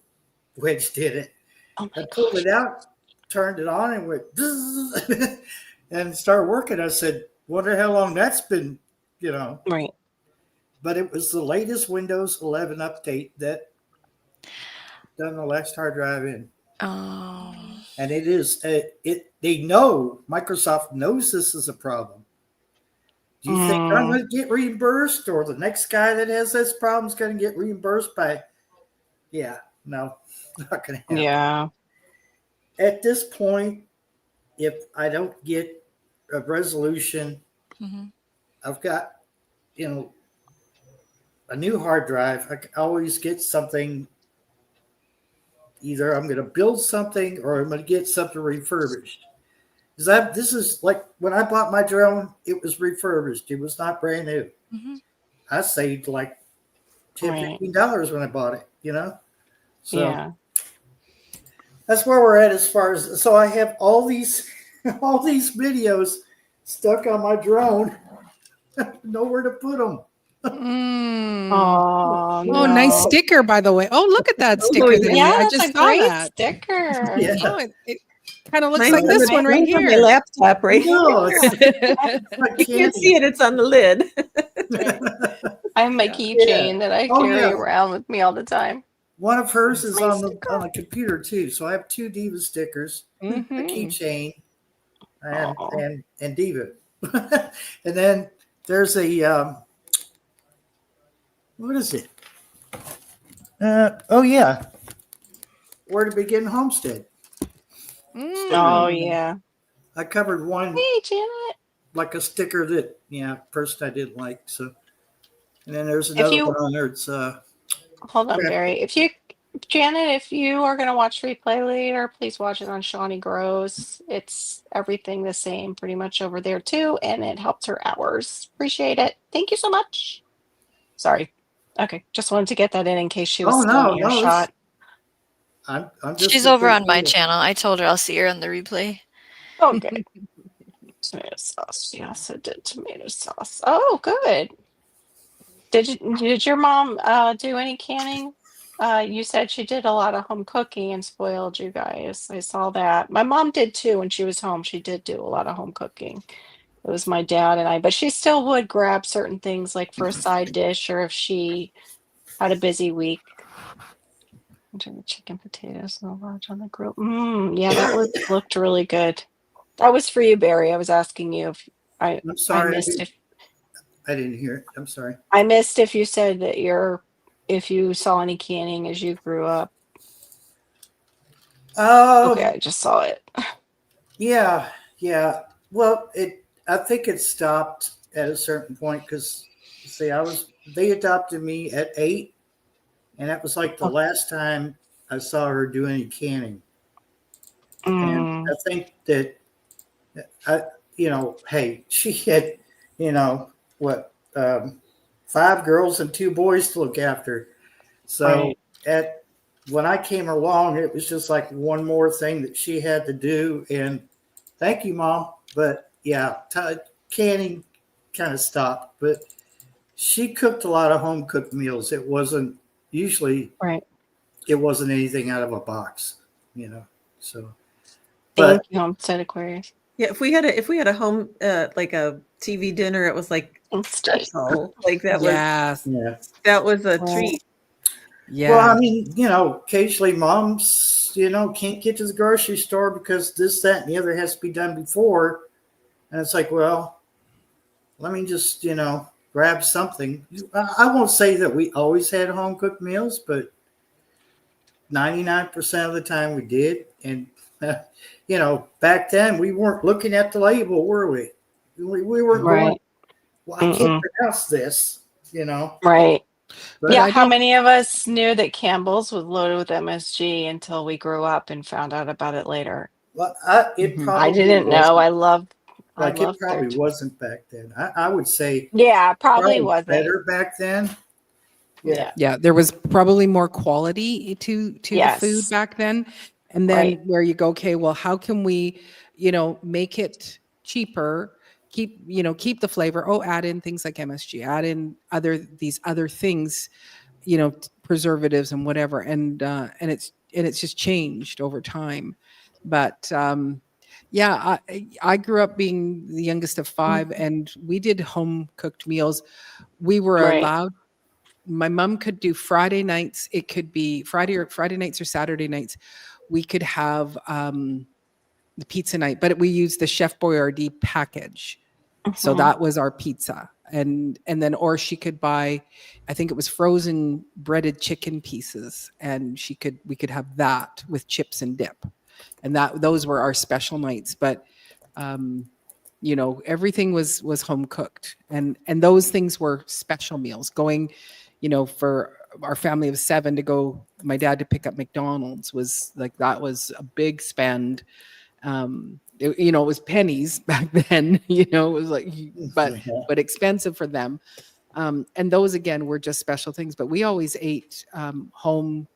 wedged in it. Oh my I pulled gosh. it out, turned it on, and went and started working. I said, wonder how long that's been, Right. But it was the latest Windows 11 update that done the last hard drive in. Oh. And it is, they know, Microsoft knows this is a problem. Do you think I'm going to get reimbursed or the next guy that has this problem is going to get reimbursed by, no, not going to happen. Yeah. At this point, if I don't get a resolution, Mm-hmm. I've got, a new hard drive. I can always get something. Either I'm going to build something or I'm going to get something refurbished. Because this is like when I bought my drone, it was refurbished. It was not brand new. Mm-hmm. I saved like $10, Right. $15 when I bought it, So Yeah. that's where we're at as far as, so I have all these videos stuck on my drone. Nowhere to put them. Mm. Oh, Oh, nice no. sticker, by the way. Oh, look at that sticker yeah. there. Yeah, I that's just a saw great that. sticker. Yeah. Oh, it kind of looks Mine's like on this the- one right mine's on my here. laptop right No, here. it's like You can't candy. see it. It's on the lid. I have my Yeah. keychain that I Oh, carry yeah. around with me all the time. One of hers is My on sticker. the computer too. So I have 2 Diva stickers, a Mhm. keychain, and Oh. and Diva, and then there's a what is it? Oh yeah, where to begin homestead. Oh Mm. yeah. I covered one Hey, Janet. like a sticker that first I didn't like. So and then there's If another one you on there. It's hold on, crap. Barry. If you Janet, if you are gonna watch replay later, please watch it on Shawnee Grows. It's everything the same pretty much over there too, and it helps her hours. Appreciate it. Thank you so much. Sorry. Okay, just wanted to get that in case she was Oh still in no, it's earshot. I'm just She's as over good on my as channel. I told her I'll see her on the replay. Okay. Tomato sauce. Yes, I did tomato sauce. Oh, good. Did your mom do any canning? You said she did a lot of home cooking and spoiled you guys. I saw that. My mom did too when she was home. She did do a lot of home cooking. It was my dad and I, but she still would grab certain things like for a side dish or if she had a busy week. Into the chicken potatoes and the large on the grill. Yeah, that looked really good. That was for you, Barry. I was asking you if I'm I sorry, missed if I didn't hear it. I'm sorry. I missed if you said that if you saw any canning as you grew up. Okay, Oh I just saw it. yeah, yeah. Well, I think it stopped at a certain point because see, they adopted me at 8, and that was like the Oh, last time I saw her do any canning. And mm, I think that I, hey, she had, what, 5 girls and 2 boys to look after. So right. at when I came along, it was just like one more thing that she had to do. And thank you, Mom. But yeah, canning kind of stopped. But she cooked a lot of home cooked meals. It wasn't usually Right. it wasn't anything out of a box, you know. So, but Thank you, Homestead Aquarius. Yeah, if we had a home like a TV dinner, it was like And steak. special. Like Yes. yeah. that was a Right. treat. Well, I Yeah. mean, occasionally moms, can't get to the grocery store because this, that, and the other has to be done before. And it's like, well, let me just, grab something. I won't say that we always had home cooked meals, but 99% of the time we did. And, back then we weren't looking at the label, were we? We weren't going, Right. well, I can't Mm-mm. pronounce this. Right. But But Yeah, I how don't. many of us knew that Campbell's was loaded with MSG until we grew up and found out about it later? well, it Mhm. I probably didn't know. wasn't. I Like it loved their probably wasn't back then. I would say yeah, probably probably wasn't. better back then. Yeah. Yeah. Yeah, there was probably more quality to the food Yes. back then. And then Right. where you go, okay, well, how can we, make it cheaper, keep the flavor. Oh, add in things like MSG, add in these other things, preservatives and whatever. And it's just changed over time. But yeah, I grew up being the youngest of 5, Mhm. and we did home cooked meals. We were Right. allowed My mom could do Friday nights. It could be Friday nights or Saturday nights. We could have the pizza night, but we used the Chef Boyardee package. So Mhm. that was our pizza. And then or she could buy, I think it was frozen breaded chicken pieces, and we could have that with chips and dip. And those were our special nights. But everything was home cooked, and those things were special meals. Going, for our family of 7 to go, my dad to pick up McDonald's was like, that was a big spend. It was pennies back then. It was like, but Yeah. expensive for them. And those again were just special things. But we always ate home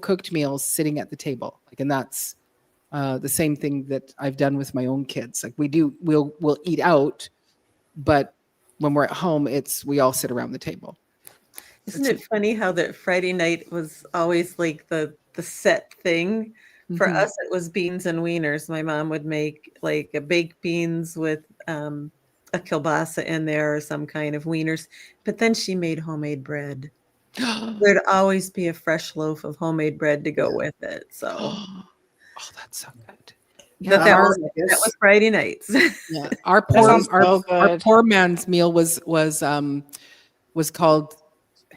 cooked meals sitting at the table, and that's the same thing that I've done with my own kids. Like we'll eat out, but when we're at home, we all sit around the table. Isn't it funny how that Friday night was always like the set thing? For Mhm. us, it was beans and wieners. My mom would make like a baked beans with a kielbasa in there or some kind of wieners, but then she made homemade bread. There'd always be a fresh loaf of homemade bread to go with it. So Oh, that's so good. Yeah, that our that was Friday nights. yeah, our That poor sounds so our good. poor man's meal was called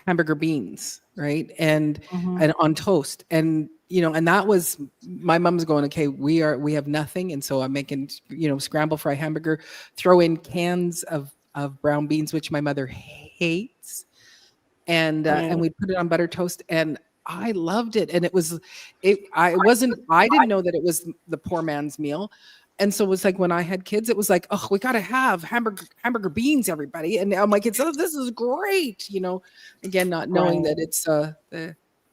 hamburger beans. right? And Mhm. on toast. And and that was my mom's going, okay, we have nothing. And so I'm making, scramble fry hamburger, throw in cans of brown beans, which my mother hates, and Right. we put it on butter toast, and I loved it. And I didn't know that it was the poor man's meal. And so it was like when I had kids, it was like, oh, we got to have hamburger beans, everybody. And I'm like, this is great, again, not knowing that Right. it's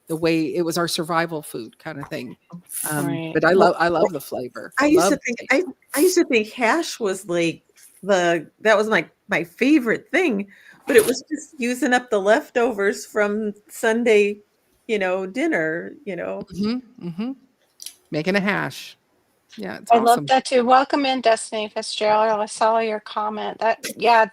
the way it was our survival food kind of thing. Right. But I Well, love the flavor. I used to Love think the I used to think hash was like that was my favorite thing, but it was just using up the leftovers from Sunday, dinner, hmm making a hash. Yeah, it's I love awesome. that too. Welcome in, Destiny Fitzgerald. I saw your comment. Yeah,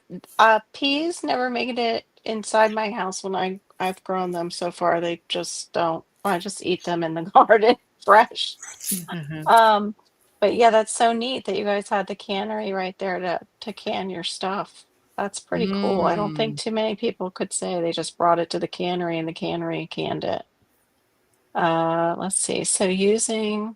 peas never made it inside my house when I've grown them so far. They just don't. I just eat them in the garden fresh. Mhm. Um, but yeah, that's so neat that you guys had the cannery right there to can your stuff. That's pretty cool. I don't think Mm. too many people could say they just brought it to the cannery and the cannery canned it. Let's see. So using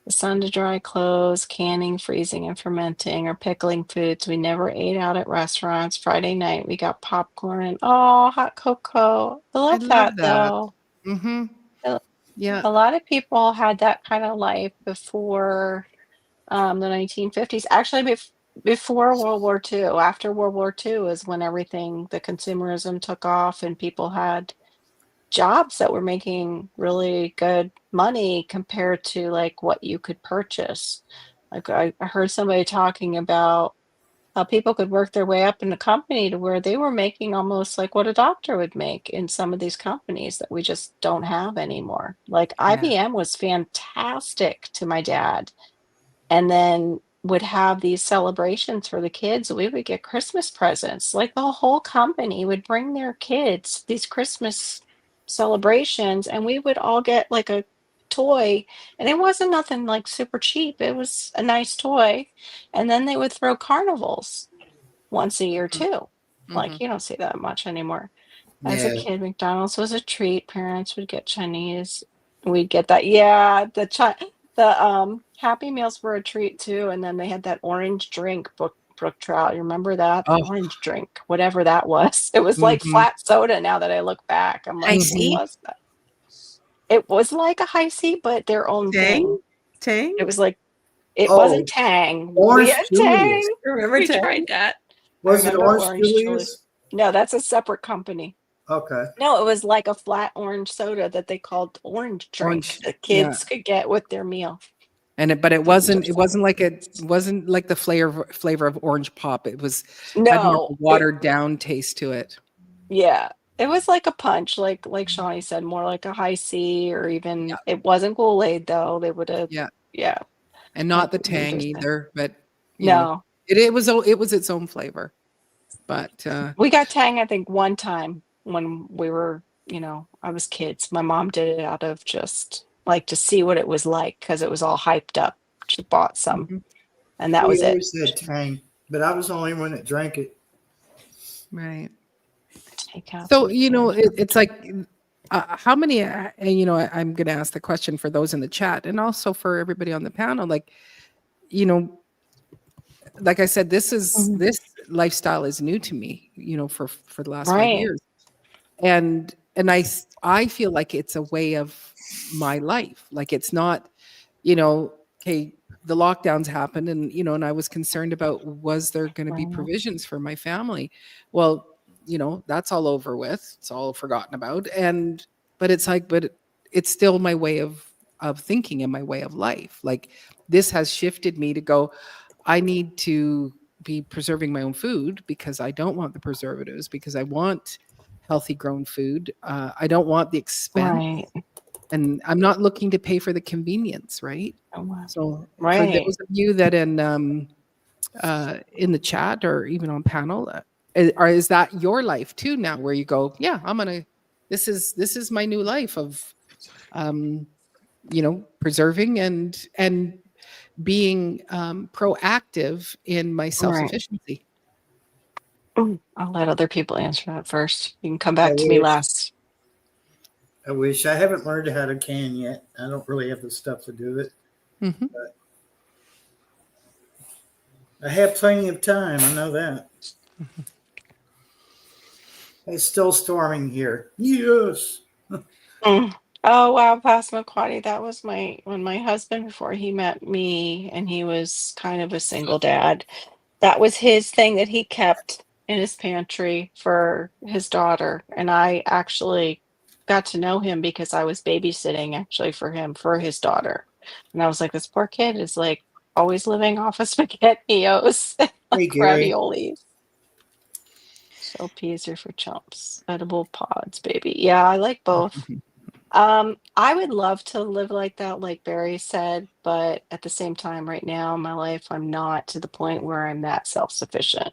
the sun to dry clothes, canning, freezing, and fermenting or pickling foods. We never ate out at restaurants. Friday night, we got popcorn and hot cocoa. I I love love that that. though. Mhm. A Yeah, a lot of people had that kind of life before the 1950s. Actually, before World War II. After World War II is when everything, the consumerism took off and people had jobs that were making really good money compared to like what you could purchase. Like I heard somebody talking about how people could work their way up in the company to where they were making almost like what a doctor would make in some of these companies that we just don't have anymore. Like yeah, IBM was fantastic to my dad and then would have these celebrations for the kids. We would get Christmas presents. Like the whole company would bring their kids these Christmas celebrations, and we would all get like a toy. And it wasn't nothing like super cheap, it was a nice toy. And then they would throw carnivals once a year mhm, too. Like mhm. you don't see that much anymore. As a Yeah. kid, McDonald's was a treat. Parents would get Chinese. We'd get that. Yeah, the Happy Meals were a treat too. And then they had that orange drink, Brook Trout. You remember that? The Oh, orange drink, whatever that was. It was like mhm, flat soda now that I look back. I'm I like, what mhm. see. was that? It was like a high C, but their own thing. Tang, Tang. It was like it wasn't Oh, Tang. We Orange had Julius. Tang. Remember We Tang? tried that. I Was it remember Orange orange Julius. Julius? No, that's a separate company. Okay. No, it was like a flat orange soda that they called orange drink Orange, that yeah. kids could get with their meal. But it Delicious. wasn't like the flavor of orange pop. It had more of No, a watered down taste to it. yeah, it was like a punch, like Shawnee said, more like a high C or Yeah, even it wasn't Kool-Aid though. They would have, yeah. yeah, And like not the what you tang just said. either, but No, it was its own flavor. But we got Tang, I think, one time when we were, I was kids. My mom did it out of just like to see what it was like because it was all hyped up. She bought some, mhm, and that We was it. always had Tang, but I was the only one that drank it. right. Takeout So, food brands. it's like, how many, and, I'm going to ask the question for those in the chat and also for everybody on the panel. Like, you know, like I said, Mhm. this lifestyle is new to me, for the last 5 Right, years. And I feel like it's a way of my life. Like it's not, okay, the lockdowns happened and, and I was concerned about, was there going to be right, provisions for my family? Well, that's all over with. It's all forgotten about. But it's like, it's still my way of thinking and my way of life. Like this has shifted me to go, I need to be preserving my own food because I don't want the preservatives, because I want healthy grown food. I don't want the expense, right, and I'm not looking to pay for the convenience, right? oh, wow. So for Right, those of you that in the chat or even on panel, is that your life too now, where you go, yeah, this is my new life of um, preserving and being proactive in my right. self-sufficiency. I'll let other people answer that first. You can come I back to me wish. last. I wish. I haven't learned how to can yet. I don't really have the stuff to do it. Mhm. I have plenty of time. I know that. It's still storming here. Yes. Mm. Oh wow, Passamaquoddy. That was when my husband before he met me and he was kind of a single dad. That was his thing that he kept in his pantry for his daughter. And I actually got to know him because I was babysitting actually for him for his daughter. And I was like, this poor kid is like always living off of SpaghettiOs and Hey, like Gary. raviolis. Shell peas are for chumps. Edible pods, baby. Yeah, I like both. I would love to live like that, like Barry said, but at the same time, right now in my life, I'm not to the point where I'm that self-sufficient.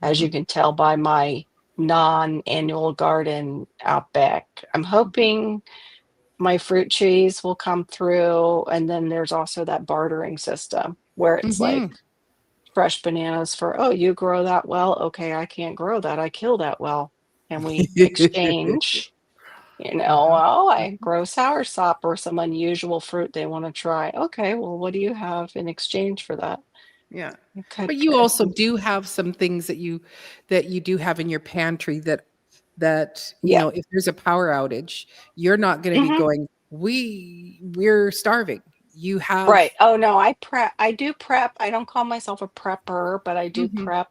As you Mhm. can tell by my non-annual garden out back. I'm hoping my fruit trees will come through, and then there's also that bartering system where it's like Mhm. fresh bananas for, oh, you grow that well. Okay, I can't grow that. I kill that well. And we exchange. Uh-huh. Oh, I grow soursop or some unusual fruit they want to try. Okay, well, what do you have in exchange for that? Yeah. You could But you get also some, do have some things that you do have in your pantry that, yeah. if there's a power outage, you're not gonna be Hmm. going, "We're starving." You have Right. Oh no, I prep. I do prep. I don't call myself a prepper, but I do Mhm. prep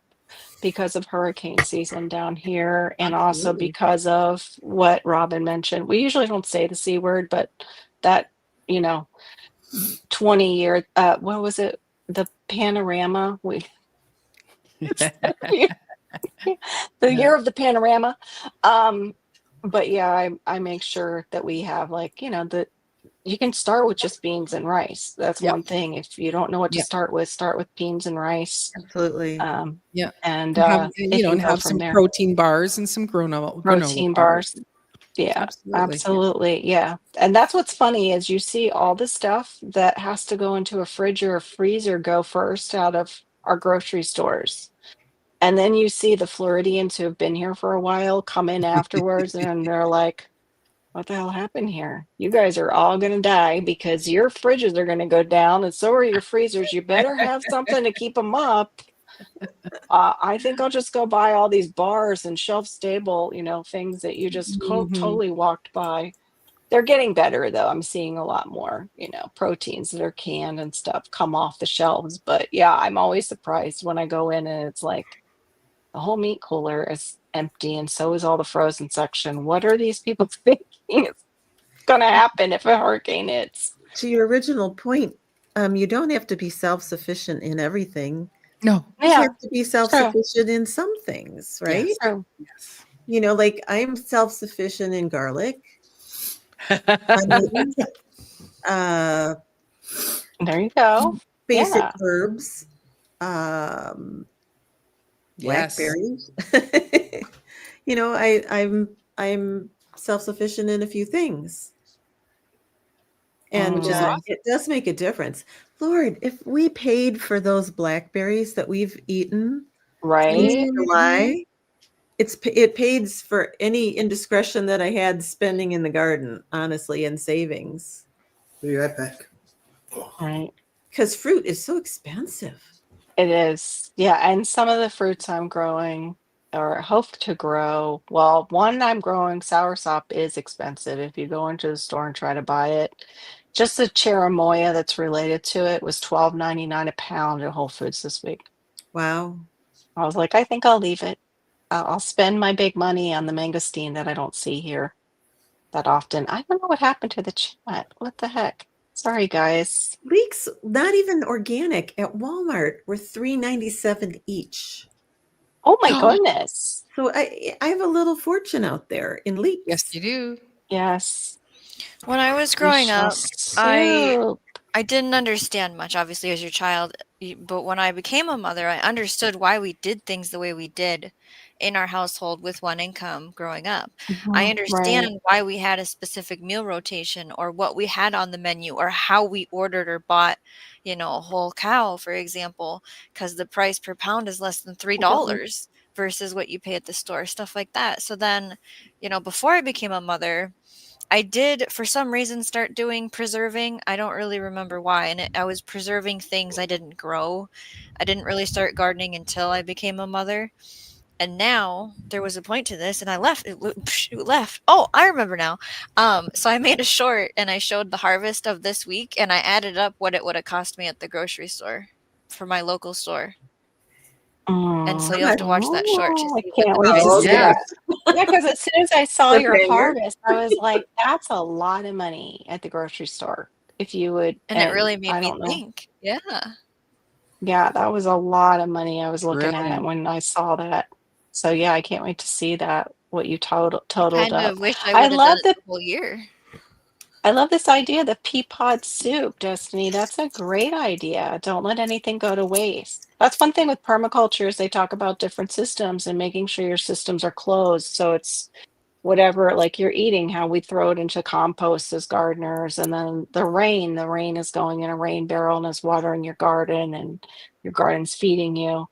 because of hurricane season down here, and also Absolutely. because of what Robin mentioned. We usually don't say the C word, but that, you know, 20-year, what was it? The panorama. We it's the Yeah. year of the panorama. Um, but yeah, I make sure that we have like, the you can start with just beans and rice. That's Yep. one thing. If you don't know what to Yep. start with beans and rice. Absolutely. Um, Yeah. and And have it can and go have from some there. protein bars and some granola Protein bars. bars. Yeah, Absolutely. Yeah. absolutely. Yeah. And that's what's funny is you see all the stuff that has to go into a fridge or a freezer go first out of our grocery stores. And then you see the Floridians who have been here for a while come in afterwards and they're like, what the hell happened here? You guys are all going to die because your fridges are going to go down and so are your freezers. You better have something to keep them up. I think I'll just go buy all these bars and shelf stable, things that you just Mhm. totally walked by. They're getting better though. I'm seeing a lot more, proteins that are canned and stuff come off the shelves. But yeah, I'm always surprised when I go in and it's like the whole meat cooler is empty and so is all the frozen section. What are these people thinking is going to happen if a hurricane hits? To your original point, you don't have to be self-sufficient in everything. No. You just Yeah, have to be true, self-sufficient in some things, right? Yes. true. Yes. Like I'm self-sufficient in garlic, onions, uh, There you go. basic Yeah. herbs, um, Yes. blackberries. I'm self-sufficient in a few things. Which And is Mm, awesome. it does make a difference. Lord, if we paid for those blackberries that we've eaten since right. Mhm. July, it pays for any indiscretion that I had spending in the garden, honestly, and savings. Be right back. Right. Because fruit is so expensive. It is. Yeah. And some of the fruits I'm growing or hope to grow, well, one I'm growing soursop is expensive. If you go into the store and try to buy it, just the cherimoya that's related to it was $12.99 a pound at Whole Foods this week. Wow. I was like, I think I'll leave it. I'll spend my big money on the mangosteen that I don't see here that often. I don't know what happened to the chat. What the heck? Sorry, guys. Leeks, not even organic at Walmart, were $3.97 each. Oh my goodness. So I have a little fortune out there in Yes, leeks. you do. Yes. When I was We growing shall up, I soup. I didn't understand much, obviously, as your child, but when I became a mother, I understood why we did things the way we did in our household with one income growing up. I Mhm, right. understand why we had a specific meal rotation or what we had on the menu or how we ordered or bought, a whole cow, for example, because the price per pound is less than Mhm. $3 versus what you pay at the store, stuff like that. So then, before I became a mother, I did, for some reason, start doing preserving. I don't really remember why. And I was preserving things I didn't grow. I didn't really start gardening until I became a mother. And now there was a point to this, and I left. It left. Oh, I remember now. So I made a short, and I showed the harvest of this week, and I added up what it would have cost me at the grocery store for my local store. And so you'll have to watch that short to Oh, I see what can't the wait to cost see is. Yes. that. Yeah, because as soon as I saw your Cliffhanger. harvest, I was like, that's a lot of money at the grocery store. If you would, And it and really made I me don't know. think. Yeah. Yeah, that was a lot of money I was looking at Brilliant. when I saw that. So yeah, I can't wait to see that, what you I totaled kind of up. wish I I would have done love it the the whole year. I love this idea, the pea pod soup, Destiny. That's a great idea. Don't let anything go to waste. That's one thing with permaculture is they talk about different systems and making sure your systems are closed. So it's whatever, like you're eating, how we throw it into compost as gardeners, and then the rain is going in a rain barrel and is watering your garden, and your garden's feeding you.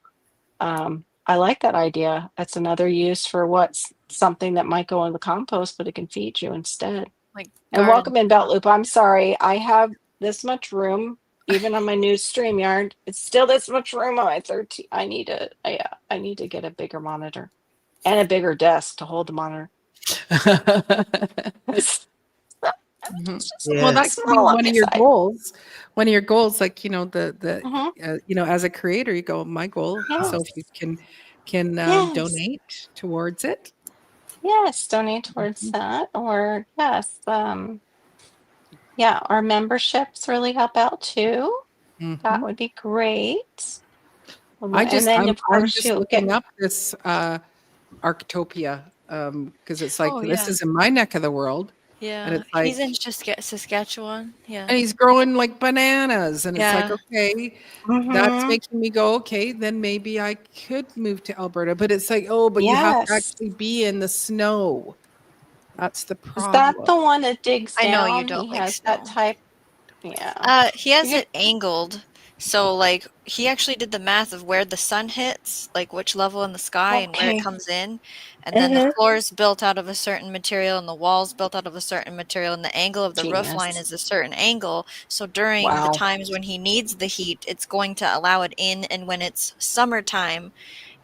I like that idea. That's another use for what's something that might go in the compost, but it can feed you instead. Like And garden. welcome in, Belt Loop. I'm sorry, I have this much room, even on my new StreamYard. It's still this much room on my 13. I need to get a bigger monitor and a bigger desk to hold the monitor. It's Mhm. just a Well, little that Yes. could be small on one my of your side. goals. One of your goals, like, you know, the Mhm. you know, as a creator, you go, my goal. So if you Yes. can Yes. donate towards it. Yes. Donate towards Mhm. that. Or yes. Yeah, our memberships really help out too. That Mhm. would be great. And then of I'm course just you'll get looking up this Arctopia because it's like Oh this yeah. is in my neck of the world, and Yeah. it's He's like, in Saskatchewan. Yeah. and he's growing like bananas, and it's like, Yeah. okay, that's Mhm. making me go, okay, then maybe I could move to Alberta, but it's like, oh, but you have to Yes. actually be in the snow. That's the Is that problem. the one that digs I know you down? don't He like has that snow. type. Yeah. He has You it angled. So like he actually did the math of where the sun hits, like which level in the sky and where it okay. comes in. And then the Mhm. floor is built out of a certain material and the walls built out of a certain material and the angle of the roof line Genius. is a certain angle. So during the Wow. times when he needs the heat, it's going to allow it in, and when it's summertime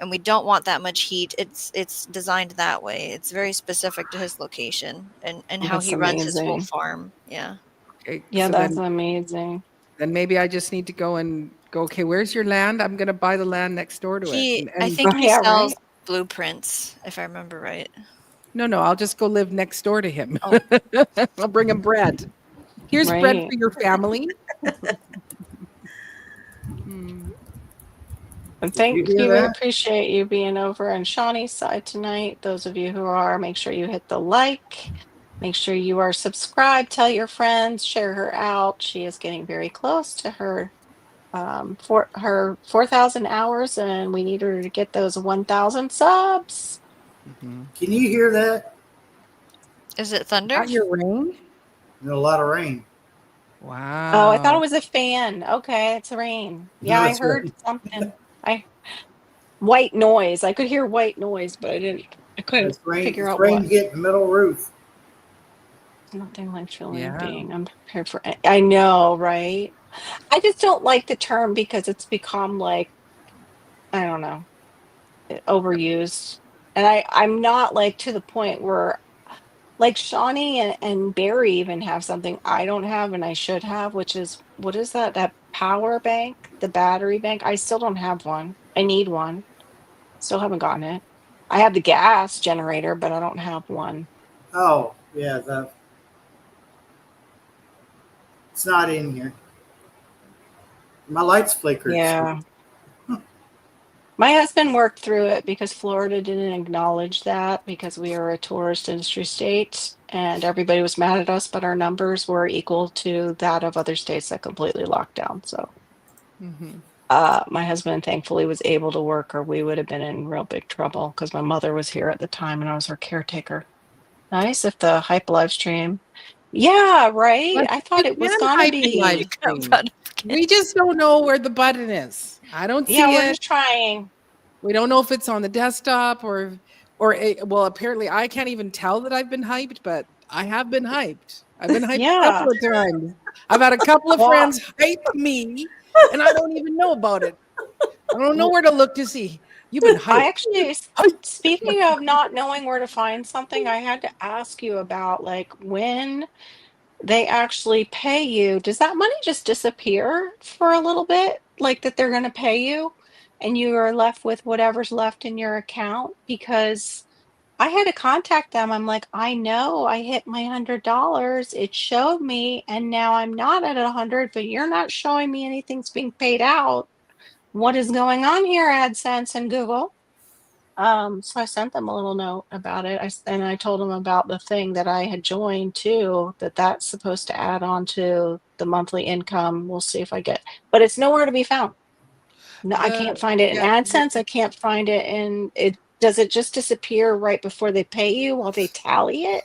and we don't want that much heat, it's designed that way. It's very specific to his location and how That's he runs his whole amazing. farm. Yeah. Okay, Yeah, so that's amazing. then maybe I just need to go and go, okay, where's your land? I'm going to buy the land next door to it. I And think Oh he yeah, sells right. blueprints, if I remember right. no, I'll just go live next door to him. Oh, I'll bring him bread. Here's bread Right. for your family. Hmm. And Did you thank hear you. We that? appreciate you being over on Shawnee's side tonight. Those of you who are, make sure you hit the like. Make sure you are subscribed. Tell your friends. Share her out. She is getting very close to her for her 4,000 hours, and we need her to get those 1,000 subs. Mhm. Can you hear that? is it thunder? Got your ring? And a lot of rain. Oh, I thought it Wow. was a fan. Okay, it's rain. Yeah, No, I it's heard rain. something. I white noise. I could hear white noise, but I didn't. I couldn't It's rain. figure It's out rain what. hitting the metal roof. Nothing like truly Yeah. being unprepared for. I know, right? I just don't like the term because it's become like, I don't know, overused. And I'm not like to the point where like Shawnee and Barry even have something I don't have and I should have, which is what is that? That power bank, the battery bank. I still don't have one. I need one. Still haven't gotten it. I have the gas generator, but I don't have one. Oh, yeah. It's not in here. My lights flickered. So Yeah. My husband worked through it because Florida didn't acknowledge that because we are a tourist industry state and everybody was mad at us, but our numbers were equal to that of other states that completely locked down. So Mhm. my husband thankfully was able to work or we would have been in real big trouble because my mother was here at the time and I was her caretaker. Nice if the hype live stream. Yeah, right. But I you thought it was can gonna hype in live You be. got stream. brought up again. We just don't know where the button is. I don't Yeah, see we're it. just trying. We don't know if it's on the desktop or well, apparently I can't even tell that I've been hyped, but I have been hyped. I've been hyped a Yeah. couple of times. I've had a couple of Well, friends hype me, and I don't even know about it. I don't know where to look to see. You've been hyped. I actually, Hyped. speaking of not knowing where to find something, I had to ask you about like when they actually pay you, does that money just disappear for a little bit? Like that they're going to pay you and you are left with whatever's left in your account? Because I had to contact them. I'm like, I know I hit my $100. It showed me, and now I'm not at 100, but you're not showing me anything's being paid out. What is going on here, AdSense and Google? So I sent them a little note about it. And I told them about the thing that I had joined too, that's supposed to add on to the monthly income. We'll see if I get, but it's nowhere to be found. No, I can't find it in Yeah, AdSense. I can't find it in it. Does it just disappear right before they pay you while they tally it?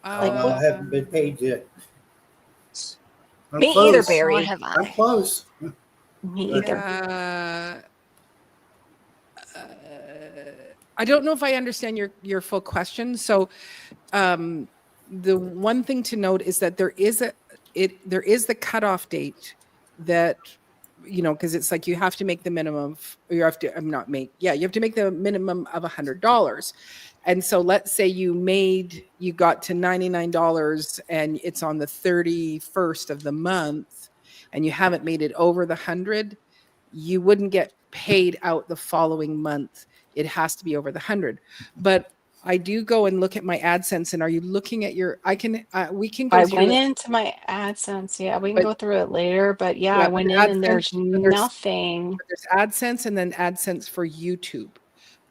Like No, what? I haven't been paid yet. I'm Me either, close. Nor Barry. have I'm I. close. Me But- either. I don't know if I understand your full question. So, the one thing to note is that there is the cutoff date that, because it's like you have to make the minimum you have to you have to make the minimum of $100. And so let's say you got to $99 and it's on the 31st of the month and you haven't made it over the 100, you wouldn't get paid out the following month. It has to be over the 100. But I do go and look at my AdSense. And are you looking at we can go I through went it. into my AdSense. Yeah, we can But go through it later. But yeah, yeah, I but went in and there's AdSense, there's nothing. AdSense and then AdSense for YouTube.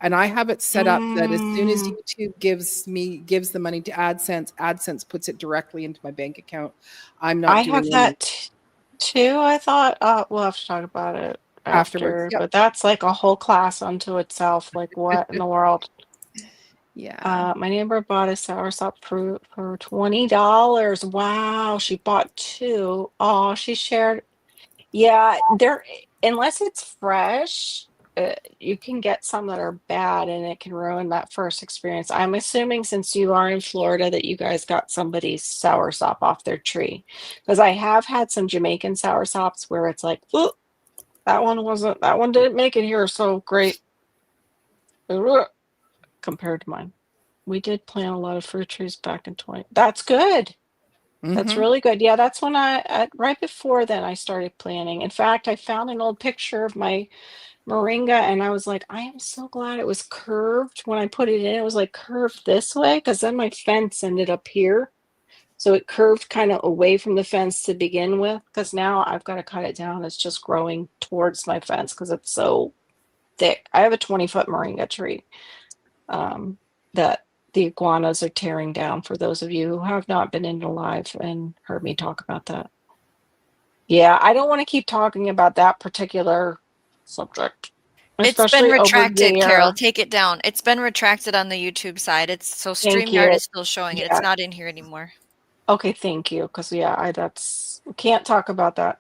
And I have it set up that as soon as Mm, YouTube gives the money to AdSense, AdSense puts it directly into my bank account. I'm not I doing have any that too. I thought we'll have to talk about it afterwards. after, Yep. but that's like a whole class unto itself. Like what in the world? Yeah. My neighbor bought a soursop for $20. Wow, she bought two. Oh, she shared. Yeah, unless it's fresh, you can get some that are bad and it can ruin that first experience. I'm assuming since you are in Florida that you guys got somebody's soursop off their tree. Because I have had some Jamaican soursops where it's like, oh, that one didn't make it here so great compared to mine. We did plant a lot of fruit trees back in 20. That's good. That's Mhm. really good. Yeah, that's when right before then I started planning. In fact, I found an old picture of my moringa and I was like, I am so glad it was curved when I put it in. It was like curved this way because then my fence ended up here. So it curved kind of away from the fence to begin with because now I've got to cut it down. It's just growing towards my fence because it's so thick. I have a 20-foot moringa tree that the iguanas are tearing down, for those of you who have not been in live and heard me talk about that. Yeah, I don't want to keep talking about that particular subject, It's been especially over retracted, Carol. there. Take it down. It's been retracted on the YouTube side. So Thank StreamYard you. is still showing it. Yeah. It's not in here anymore. Okay, thank you. Because yeah, we can't talk about that.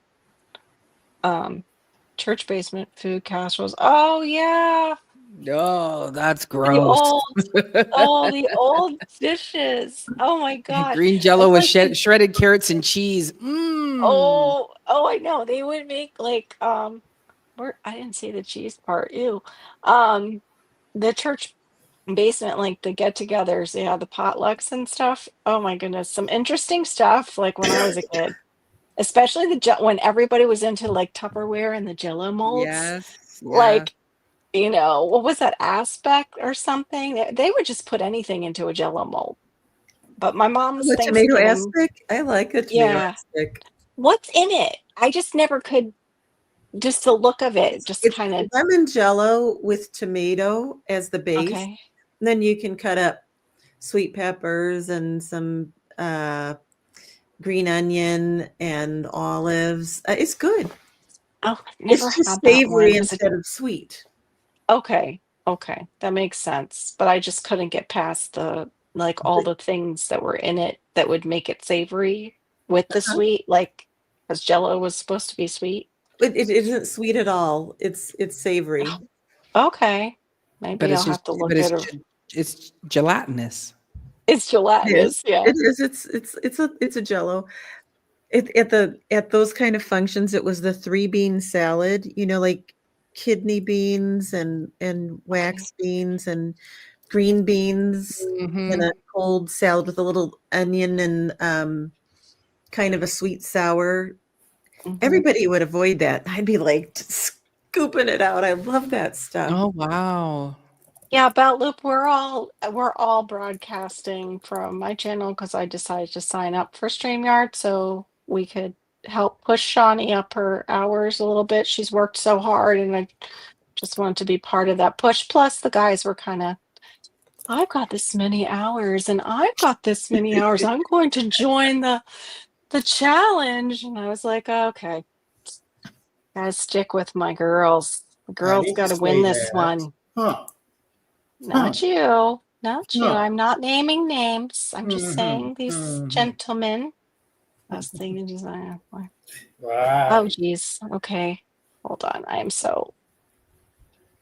Church basement food casseroles. Oh yeah, Oh, that's the gross. the old dishes. Oh my God, Green Jello that's with like shredded carrots and cheese. Mm. oh, I know. They would make like where I didn't see the cheese part. Ew. Um the church basement, like the get-togethers, yeah, the potlucks and stuff. Oh my goodness, some interesting stuff like when I was a kid. Especially when everybody was into like Tupperware and the Jello molds. Yes. Yeah. Like, what was that, aspect or something? They would just put anything into a Jello mold. But my mom's The tomato Thanksgiving, aspic? I like a tomato yeah. aspic. What's in it? I just never could. Just the look of it, just It's kind of lemon jello with tomato as the base. okay. And then you can cut up sweet peppers and some green onion and olives. It's good. Oh, I've never It's just had that one. savory Is it instead of sweet. okay? Okay, that makes sense. But I just couldn't get past all the things that were in it that would make it savory with the Uh-huh. sweet, like because Jello was supposed to be sweet. It isn't sweet at all. It's savory. Okay, But maybe it's I'll just have to look at it. it's gelatinous. It's gelatinous. Yeah. It is. It's a Jello. At those kind of functions, it was the 3-bean salad. Like kidney beans and Okay. wax beans and green beans in Mhm. a cold salad with a little onion and kind of a sweet sour. Mhm. Everybody would avoid that. I'd be like scooping it out. I love that stuff. Oh, wow. Yeah, about Loop, we're all broadcasting from my channel because I decided to sign up for StreamYard so we could help push Shawnee up her hours a little bit. She's worked so hard, and I just wanted to be part of that push. Plus, the guys were kind of, I've got this many hours, and I've got this many hours. I'm going to join the challenge, and I was like, okay, gotta stick with my girls. The I girls didn't got to win say this that. one. Huh. Huh. Not you. Not you. Huh. I'm not naming names. I'm just Mhm. saying these Mhm. gentlemen. I was thinking designer. Oh, Right. geez. Okay. Hold on. I am so.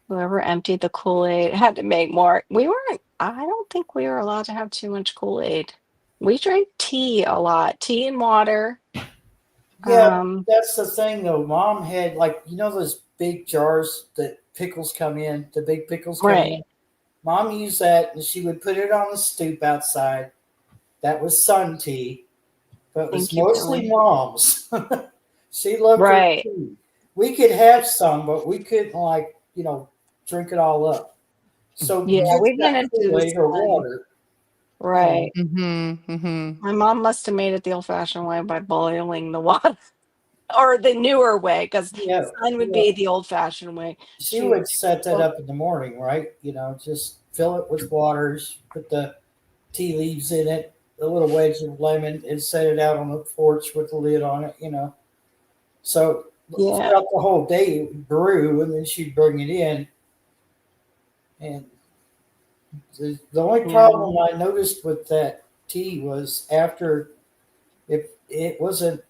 Whoever emptied the Kool-Aid had to make more. I don't think we were allowed to have too much Kool-Aid. We drank tea a lot, tea and water. Yeah, Um, that's the thing though. Mom had like those big jars that pickles come in. The big pickles come right. in. Mom used that, and she would put it on the stoop outside. That was sun tea, but it was Thank you, mostly Billy. Mom's. She loved her Right. tea. We could have some, but we couldn't drink it all up. So Yeah, kids we got didn't do the Kool-Aid or sun. water. Right. Mhm. Mhm. My mom must have made it the old-fashioned way by boiling the water. Or the newer way, because Yeah, sun would yeah. be the old-fashioned way. She She would set that up in the morning, right? Just fill it with waters, put the tea leaves in it, a little wedge of lemon, and set it out on the porch with the lid on it. So Yeah, throughout the whole day it would brew, and then she'd bring it in. And the only yeah, problem I noticed with that tea was after, if it wasn't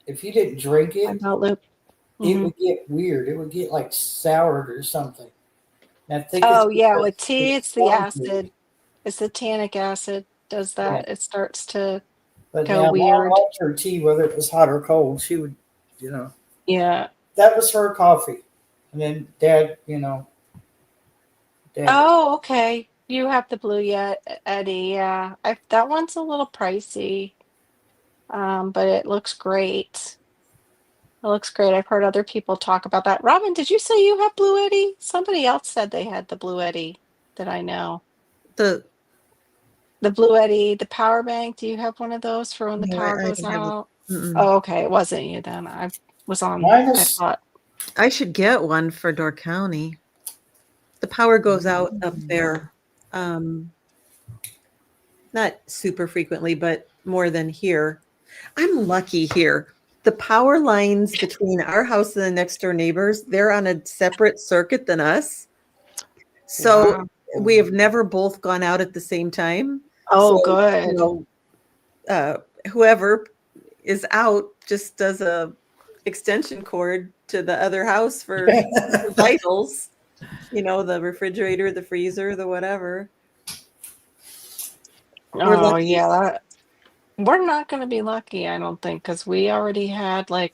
if you didn't drink I it, about loop. it Mhm. would get weird. It would get like soured or something. And I think it's Oh, yeah, because with tea, it's it's the sun tea. acid. It's the tannic acid does Yeah. that. It starts to But go now Mom weird. liked her tea, whether it was hot or cold. She would, you know, Yeah. that was her coffee. And then Dad. Oh, okay. You have the Blue yet, Eddie. Yeah. That one's a little pricey, but it looks great. It looks great. I've heard other people talk about that. Robin, did you say you have Blue Eddy? Somebody else said they had the Blue Eddy that I know. The The Blue Eddy, the power bank. Do you have one of those for when the No, power I goes don't have out? mm-mm. Oh, okay. It wasn't you then. I was on, Mine I is thought, I should get one for Door County. The power goes out up there, um, not super frequently, but more than here. I'm lucky here. The power lines between our house and the next door neighbors, they're on a separate circuit than us. So Wow. we have never both gone out at the same time. oh, So, you good. know, whoever is out just does a extension cord to the other house for vitals, the refrigerator, the freezer, the whatever. We're Oh, lucky. yeah. We're not going to be lucky, I don't think, because we already had like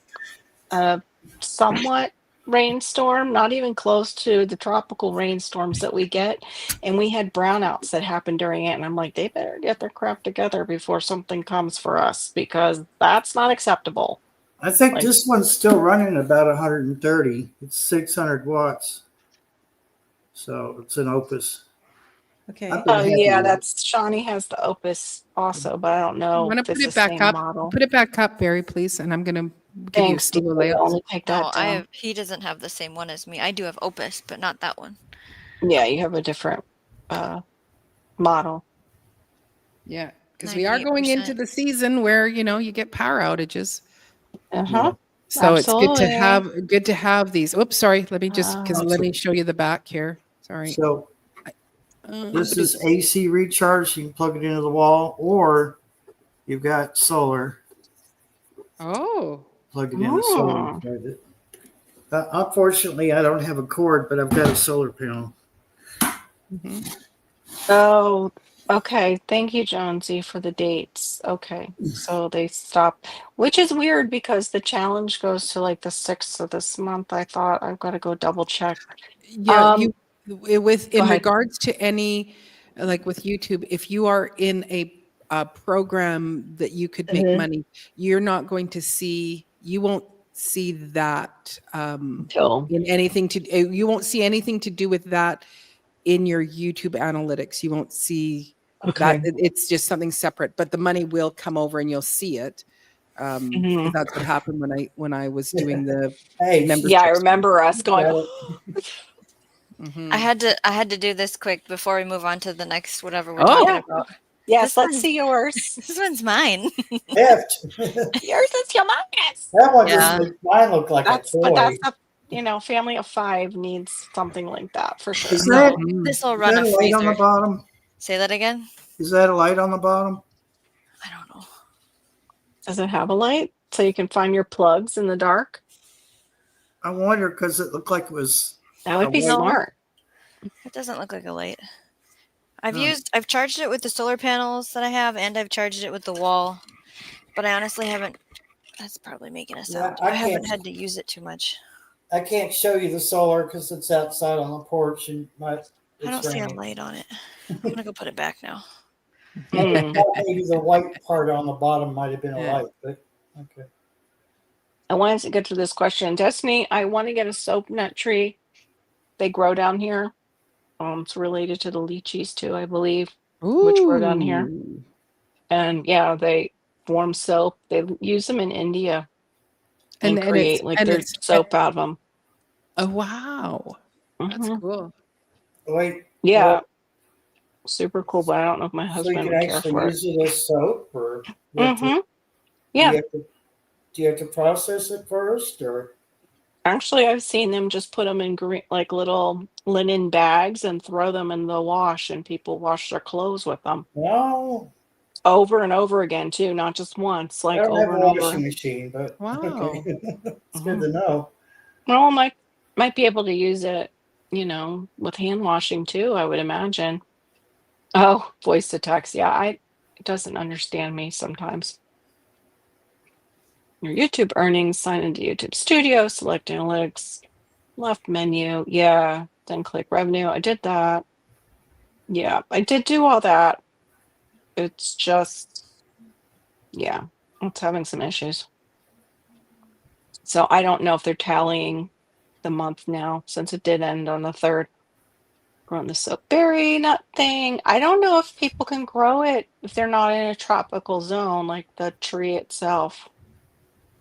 a somewhat rainstorm, not even close to the tropical rainstorms that we get. And we had brownouts that happened during it. And I'm like, they better get their crap together before something comes for us because that's not acceptable. I think Like, this one's still running about 130. It's 600 watts. So it's an Opus. I've Okay. been oh, happy yeah, with it. that's Shawnee has the Opus also, but I don't You know want to if put it's the it back same up? model. Put it back up, Barry, please. And I'm going to give you a Thanks, slew of Delia. layouts. Only take No, that down. he doesn't have the same one as me. I do have Opus, but not that one. Yeah, you have a different model. Yeah, because we are going into 98%. the season where you get power outages. Uh-huh. Yeah. So it's Absolutely. good to have these. Oops, sorry. Let Awesome. me show you the back here. Sorry. So this What is is AC recharge. You can plug it into the wall, or you've got solar. Oh, Plug it in the solar. Mm. Charge it. Unfortunately, I don't have a cord, but I've got a solar panel. mhm. Oh, Okay, thank you, Jonesy, for the dates. Okay, so they stop, which is weird because the challenge goes to like the 6th of this month. I thought I've got to go double check. Yeah, Um, with Go in ahead. regards to any, like with YouTube, if you are in a program that you could make Mhm. money, you're not going to see, you won't see that Until in anything to, you won't see anything to do with that in your YouTube analytics. You won't see that. okay. It's just something separate, but the money will come over and you'll see it. Because Mhm. that's what happened when I was doing the Hey, Yeah, I memberships. remember us going, got it. Mhm. I had to do this quick before we move on to the next whatever we're Oh, talking yeah, about. yes, This let's one's see yours. this one's mine. Heft. Yours is humongous. That one just Yeah. makes mine look like a That's toy. a, family of 5 needs something like that for sure. Is that mhm. This will is run that a a light on the freezer. bottom? Say that again? Is that a light on the bottom? I don't know. Does it have a light so you can find your plugs in the dark? I wonder because it looked like it was That a would be white. No, smart. it doesn't look like a light. Oh. I've charged it with the solar panels that I have, and I've charged it with the wall, but I honestly haven't. That's probably making a Yeah, sound. I haven't had to use it too much. I can't show you the solar because it's outside on the porch and I it's don't see a raining. light on it. I'm gonna go put it back now. Mm. Maybe the white part on the bottom might have been a Yeah. light, but okay. I wanted to get to this question. Destiny, I want to get a soap nut tree. They grow down here. It's related to the lychees too, I believe, which grow down here. Ooh. And yeah, they form soap. They use them in India and create like their It's soap out of them. oh wow. That's Hmm. cool. Wait, Yeah, what? super cool. But I don't know if my So you husband can would care actually for it. use it as soap, or you have to? Hmm. Do you Yeah, have to? Do you have to process it first, or actually, I've seen them just put them in green, like little linen bags and throw them in the wash, and people wash their clothes with them no? over and over again too, not just once, I like don't have over a and washing over. machine, but okay, Wow. it's good Hmm. to know. Well, might be able to use it, with hand washing too, I would imagine. Oh, voice to text. Yeah, it doesn't understand me sometimes. Your YouTube earnings, sign into YouTube Studio, select analytics, left menu. Yeah, then click revenue. I did that. Yeah, I did do all that. It's just, yeah, it's having some issues. So I don't know if they're tallying the month now since it did end on the 3rd. Growing the soap berry nut thing. I don't know if people can grow it if they're not in a tropical zone, like the tree itself.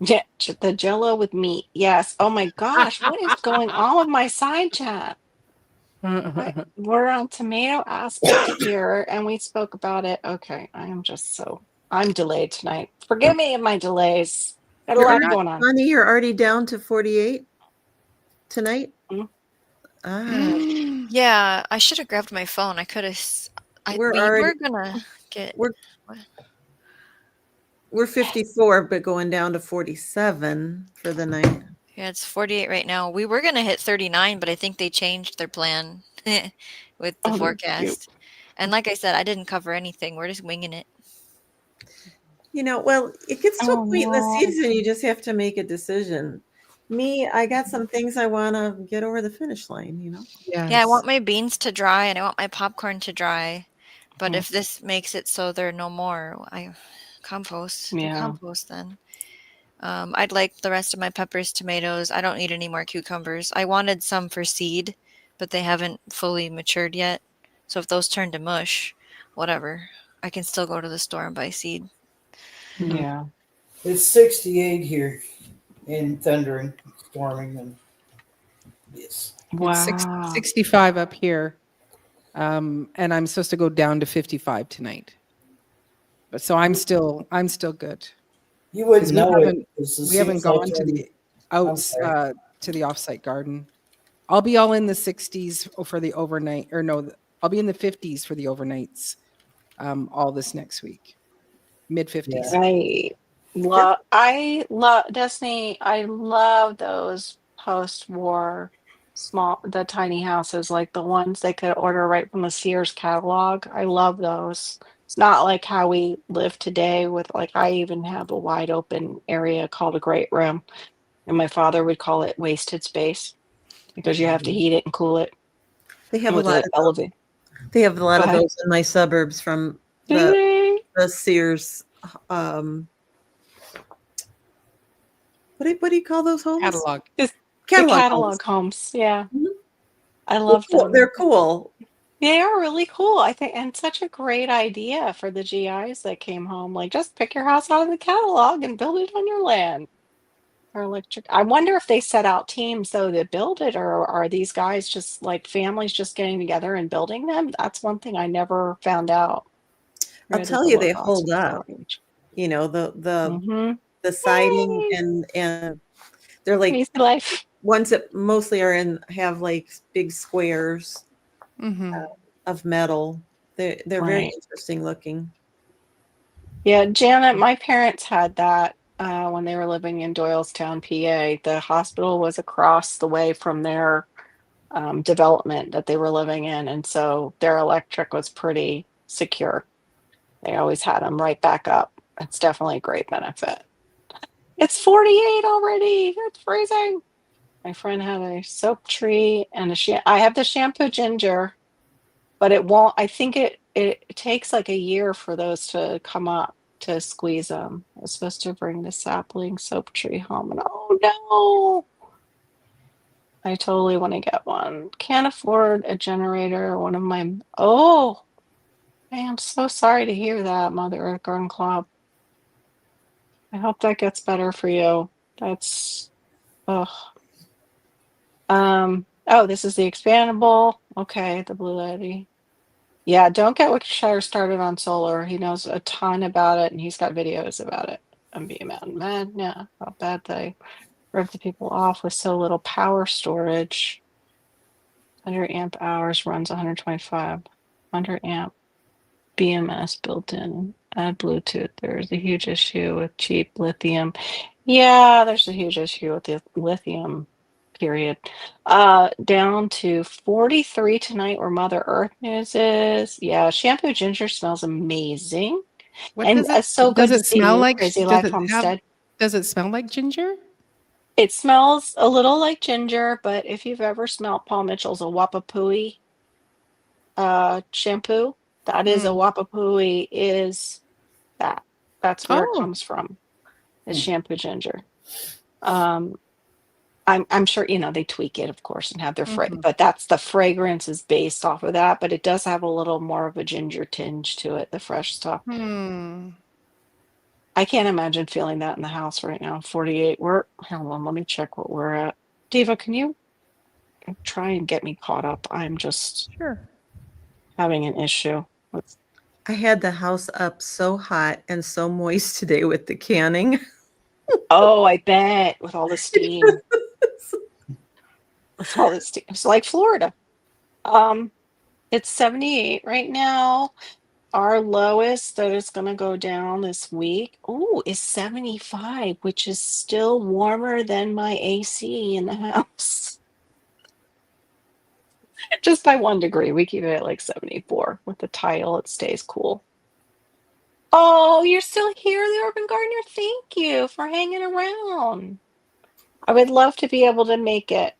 Yeah, the jello with meat. Yes. Oh my gosh, what is going on with my side chat? We're on tomato aspect here, and we spoke about it. Okay, I'm delayed tonight. Forgive me of my delays. Got a You're lot already, going on. Connie, you're already down to 48 tonight? Mm. Ah, Yeah, I should have grabbed my phone. I could have. we're We already were gonna get. we're we're 54, but going down to 47 for the night. Yeah, it's 48 right now. We were gonna hit 39, but I think they changed their plan with the Oh, they're cute. forecast. And like I said, I didn't cover anything. We're just winging it. Well, it gets to a Oh point in the no. season you just have to make a decision. Me, I got some things I want to get over the finish line. Yeah, I Yes. want my beans to dry and I want my popcorn to dry. But Mm. if this makes it so they're no more, I compost. They're Yeah. compost then. I'd like the rest of my peppers, tomatoes. I don't need any more cucumbers. I wanted some for seed, but they haven't fully matured yet. So if those turn to mush, whatever, I can still go to the store and buy seed. Mhm. Yeah. It's 68 here in thundering, storming, and yes. It's Wow. 65 up here. And I'm supposed to go down to 55 tonight. But so I'm still good. You Because wouldn't know it because the we haven't seasonal gone to turn. the I'm outs sorry. to the offsite garden. I'll be all in the 60s for the overnight, or no, I'll be in the 50s for the overnights all this next week. Mid 50s. I love Destiny. I love those post-war the tiny houses, like the ones they could order right from the Sears catalog. I love those. It's not like how we live today with like I even have a wide open area called a great room, and my father would call it wasted space because you have to heat it and cool it They have a with lot an of those. elevator. They have a lot Go of ahead. those in my suburbs from Do the they? Sears. Um, what do you call those homes? Catalog. Just the Catalog homes. catalog homes. Yeah, Mhm. I They're love cool. them. They're cool. They are really cool, I think, and such a great idea for the GIs that came home. Like, just pick your house out of the catalog and build it on your land. Or electric. I wonder if they set out teams though to build it, or are these guys just like families just getting together and building them? That's one thing I never found out. I'll Where did tell the you, they lots hold of up. storage? You know, Mm-hmm. the siding Yay! and they're like Easy life. ones that mostly have like big squares Mm-hmm. of metal. They're very Right. interesting looking. Yeah, Janet, my parents had that when they were living in Doylestown, PA. The hospital was across the way from their development that they were living in, and so their electric was pretty secure. They always had them right back up. It's definitely a great benefit. It's 48 already. It's freezing. My friend had a soap tree and I have the shampoo ginger, but it won't. I think it takes like a year for those to come up to squeeze them. I was supposed to bring the sapling soap tree home, and oh no, I totally want to get one. Can't afford a generator. One of my oh, I am so sorry to hear that, Mother Earth Garden Club. I hope that gets better for you. That's ugh. Oh, this is the expandable. Okay, the Blue Lady. Yeah, don't get Wickshire started on solar. He knows a ton about it and he's got videos about it. I'm being mad. Yeah, how bad they rip the people off with so little power storage. 100 amp hours runs 125. 100 amp BMS built in. Add Bluetooth. There's a huge issue with cheap lithium. Yeah, there's a huge issue with the lithium, period. Down to 43 tonight where Mother Earth news is. Yeah, shampoo ginger smells amazing. What And does it? it's so Does good to it see smell you, like? Crazy Does Life it have? Homestead. Does it smell like ginger? It smells a little like ginger, but if you've ever smelled Paul Mitchell's a Wapapui shampoo, that is a Mm. Wapapui is that. That's where it Oh. comes from. Is shampoo ginger. Um, I'm sure they tweak it, of course, and have their Mhm. but that's the fragrance is based off of that, but it does have a little more of a ginger tinge to it, the fresh stuff. Hmm. I can't imagine feeling that in the house right now. 48. Hold on, let me check what we're at. Diva, can you try and get me caught up? I'm just Sure. having an issue with I had the house up so hot and so moist today with the canning. oh, I bet with all the steam. With all the steam. It's like Florida. Um, it's 78 right now. Our lowest that is going to go down this week, is 75, which is still warmer than my AC in the house. Just by 1 degree. We keep it at like 74. With the tile, it stays cool. Oh, you're still here, the Urban Gardener. Thank you for hanging around. I would love to be able to make it.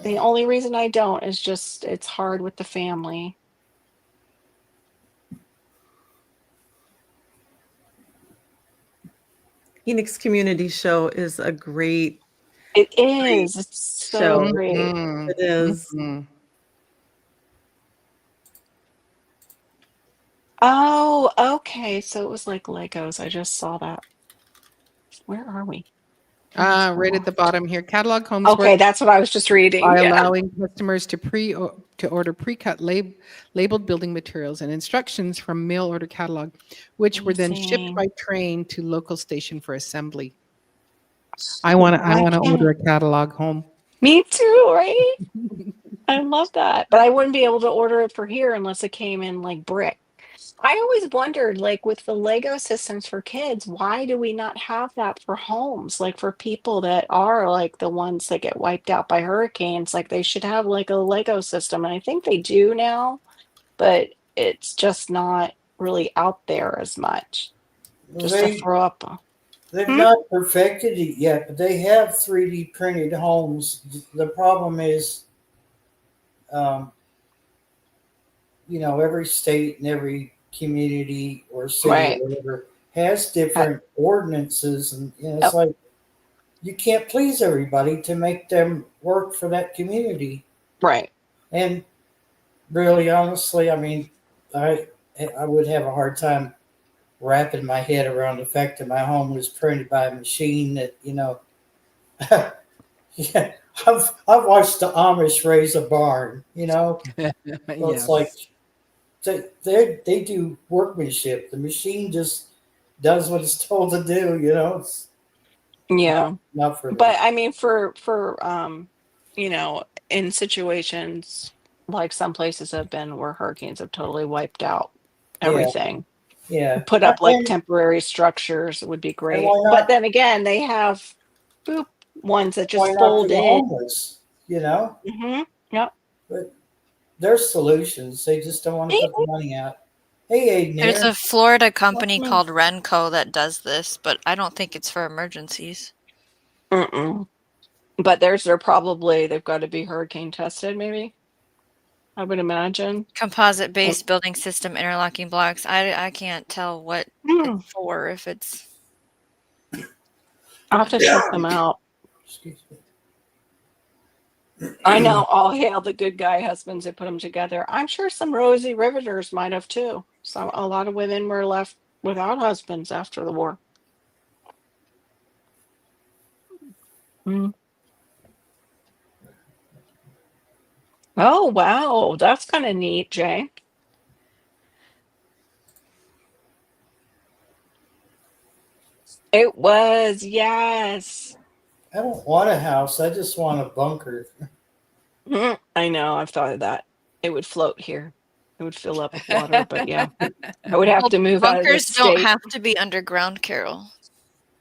The only reason I don't is just it's hard with the family. Phoenix Community Show is a great It is. It's so show. great. Mhm. It is. Mhm. Oh, okay. So it was like Legos. I just saw that. Where are we? Right at the bottom here. Catalog homes Okay, work that's what I was just reading. by Yeah. allowing customers to order pre-cut labeled building materials and instructions from mail order catalog, which were then shipped Amazing. by train to local station for assembly. I want I to can't. order a catalog home. Me too, right? I love that. But I wouldn't be able to order it for here unless it came in like brick. I always wondered, like with the Lego systems for kids, why do we not have that for homes? Like for people that are like the ones that get wiped out by hurricanes, like they should have like a Lego system. And I think they do now, but it's just not really out there as much. Well, Just to throw up. they've Hmm? not perfected it yet, but they have 3D printed homes. The problem is, um, every state and every community or city or Right. whatever has Uh, different ordinances, and it's Yep. like you can't please everybody to make them work for that community. Right. And really, honestly, I mean, I I would have a hard time wrapping my head around the fact that my home was printed by a machine that yeah, I've watched the Amish raise a barn, so it's like Yes. they do workmanship. The machine just does what it's told to do. It's Yeah. not for them. But I mean, you know, in situations like some places have been where hurricanes have totally wiped out Yeah, everything. yeah, Put up like temporary structures would be and great. But then again, they have boop ones that why just not for fold the in. homeless? Yep. But there's solutions. They just don't want to put the money out. Hey, Aiden, There's here. a Florida company Mm-mm. called Renco that does this, but I don't think it's for emergencies. Mm-mm. But they're probably they've got to be hurricane tested, maybe. I would imagine. Composite-based building system interlocking blocks. I can't tell what Hmm, it's for, if it's I'll have to check them out. Excuse me. I know all hail the good guy husbands who put them together. I'm sure some rosy riveters might have too. So a lot of women were left without husbands after the war. Mm. Oh wow, that's kind of neat, Jay. It was, yes. I don't want a house. I just want a bunker. I know, I've thought of that. It would float here. It would fill up with water, but yeah, I would have well, to move out of this bunkers don't state. have to be underground, Carol.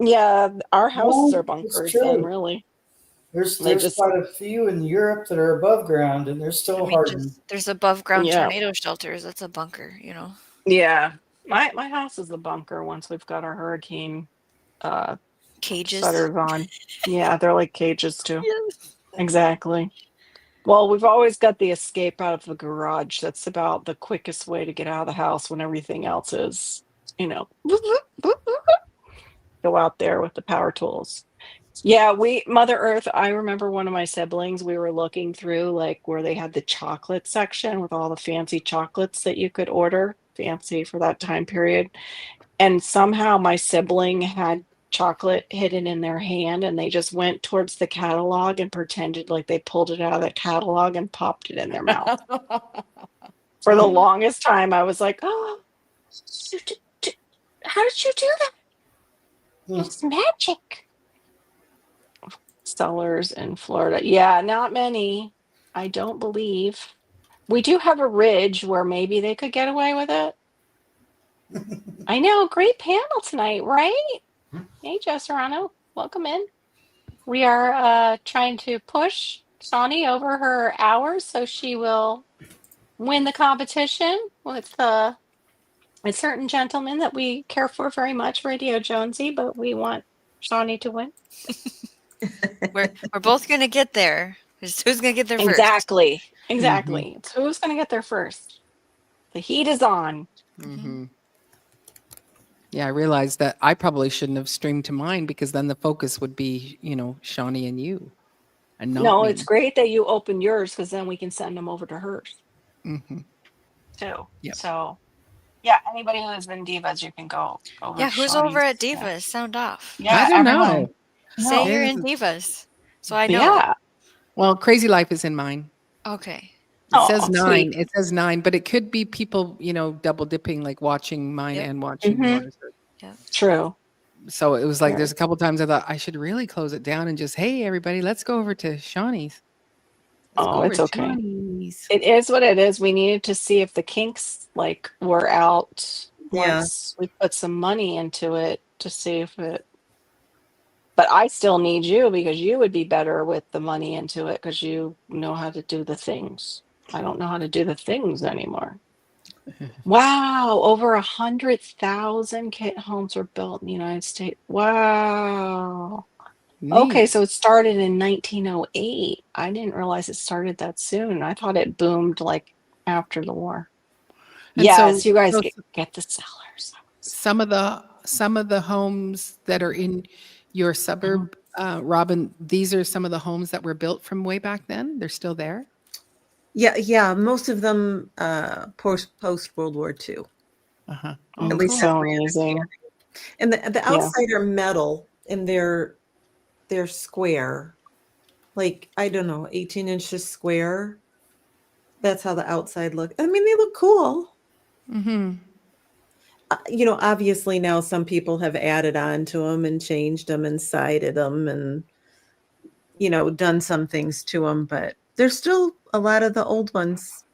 Yeah, our houses are No, it's bunkers then, true. really. There's They there's just, quite a few in Europe that are above ground, and they're I still mean, hardened. just there's above ground yeah, tornado shelters. That's a bunker, yeah. My house is a bunker once we've got our hurricane uh cages. shutters on. Yeah, they're like cages too. Yes. Exactly. Well, we've always got the escape out of the garage. That's about the quickest way to get out of the house when everything else is, you know, go out there with the power tools. Yeah, Mother Earth, I remember one of my siblings, we were looking through like where they had the chocolate section with all the fancy chocolates that you could order, fancy for that time period. And somehow my sibling had chocolate hidden in their hand and they just went towards the catalog and pretended like they pulled it out of the catalog and popped it in their mouth. For the longest time, I was like, "Oh, how did you do that? Hmm. It's magic." Sellers in Florida. Yeah, not many. I don't believe. We do have a ridge where maybe they could get away with it. I know. Great panel tonight, right? Hey, Joe Serrano, welcome in. We are trying to push Shawnee over her hours so she will win the competition with a certain gentleman that we care for very much, Radio Jonesy, but we want Shawnee to win. We're both gonna get there. Who's gonna get there first? Exactly. Mhm. Exactly. It's who's going to get there first. The heat is on. Mhm. Yeah, I realized that I probably shouldn't have streamed to mine because then the focus would be, Shawnee and you and not No, it's me. great that you open yours because then we can send them over to hers Hmm. too. Yep. So yeah, anybody who has been divas, you can go over Yeah, to who's over Shawnee's. at Yeah. Divas? Sound off. I Yeah, don't everyone. know. Say No. you're There's, in Divas, so I know. Yeah. well, Crazy Life is in mine. Okay. It says Oh, sweet. 9. It says 9, but it could be people, double dipping, like watching mine Yep. and watching Mm-hmm. yours. Yep. True. So it was like Very. there's a couple times I thought I should really close it down and just, hey, everybody, let's go over to Shawnee's. Let's Oh, go over it's okay. Johnny's. It is what it is. We needed to see if the kinks like were out Yeah. once we put some money into it to see if it. But I still need you because you would be better with the money into it because you know how to do the things. I don't know how to do the things anymore. Wow, over 100,000 kit homes were built in the United States. Wow. Okay, Neat. so it started in 1908. I didn't realize it started that soon. I thought it boomed like after the war. And Yes, so, you guys so get the sellers. some of the homes that are in your suburb, Robin, these are some of the homes that were built from way back then. They're still there. Yeah. Most of them post World War II. Uh-huh. Oh, At Oh, least it's cool. that's so my amazing. understanding. And the Yeah. outside are metal, and they're square, like I don't know, 18 inches square. That's how the outside look. I mean, they look cool. Mm-hmm. Obviously now some people have added on to them and changed them and sided them and done some things to them, but there's still a lot of the old ones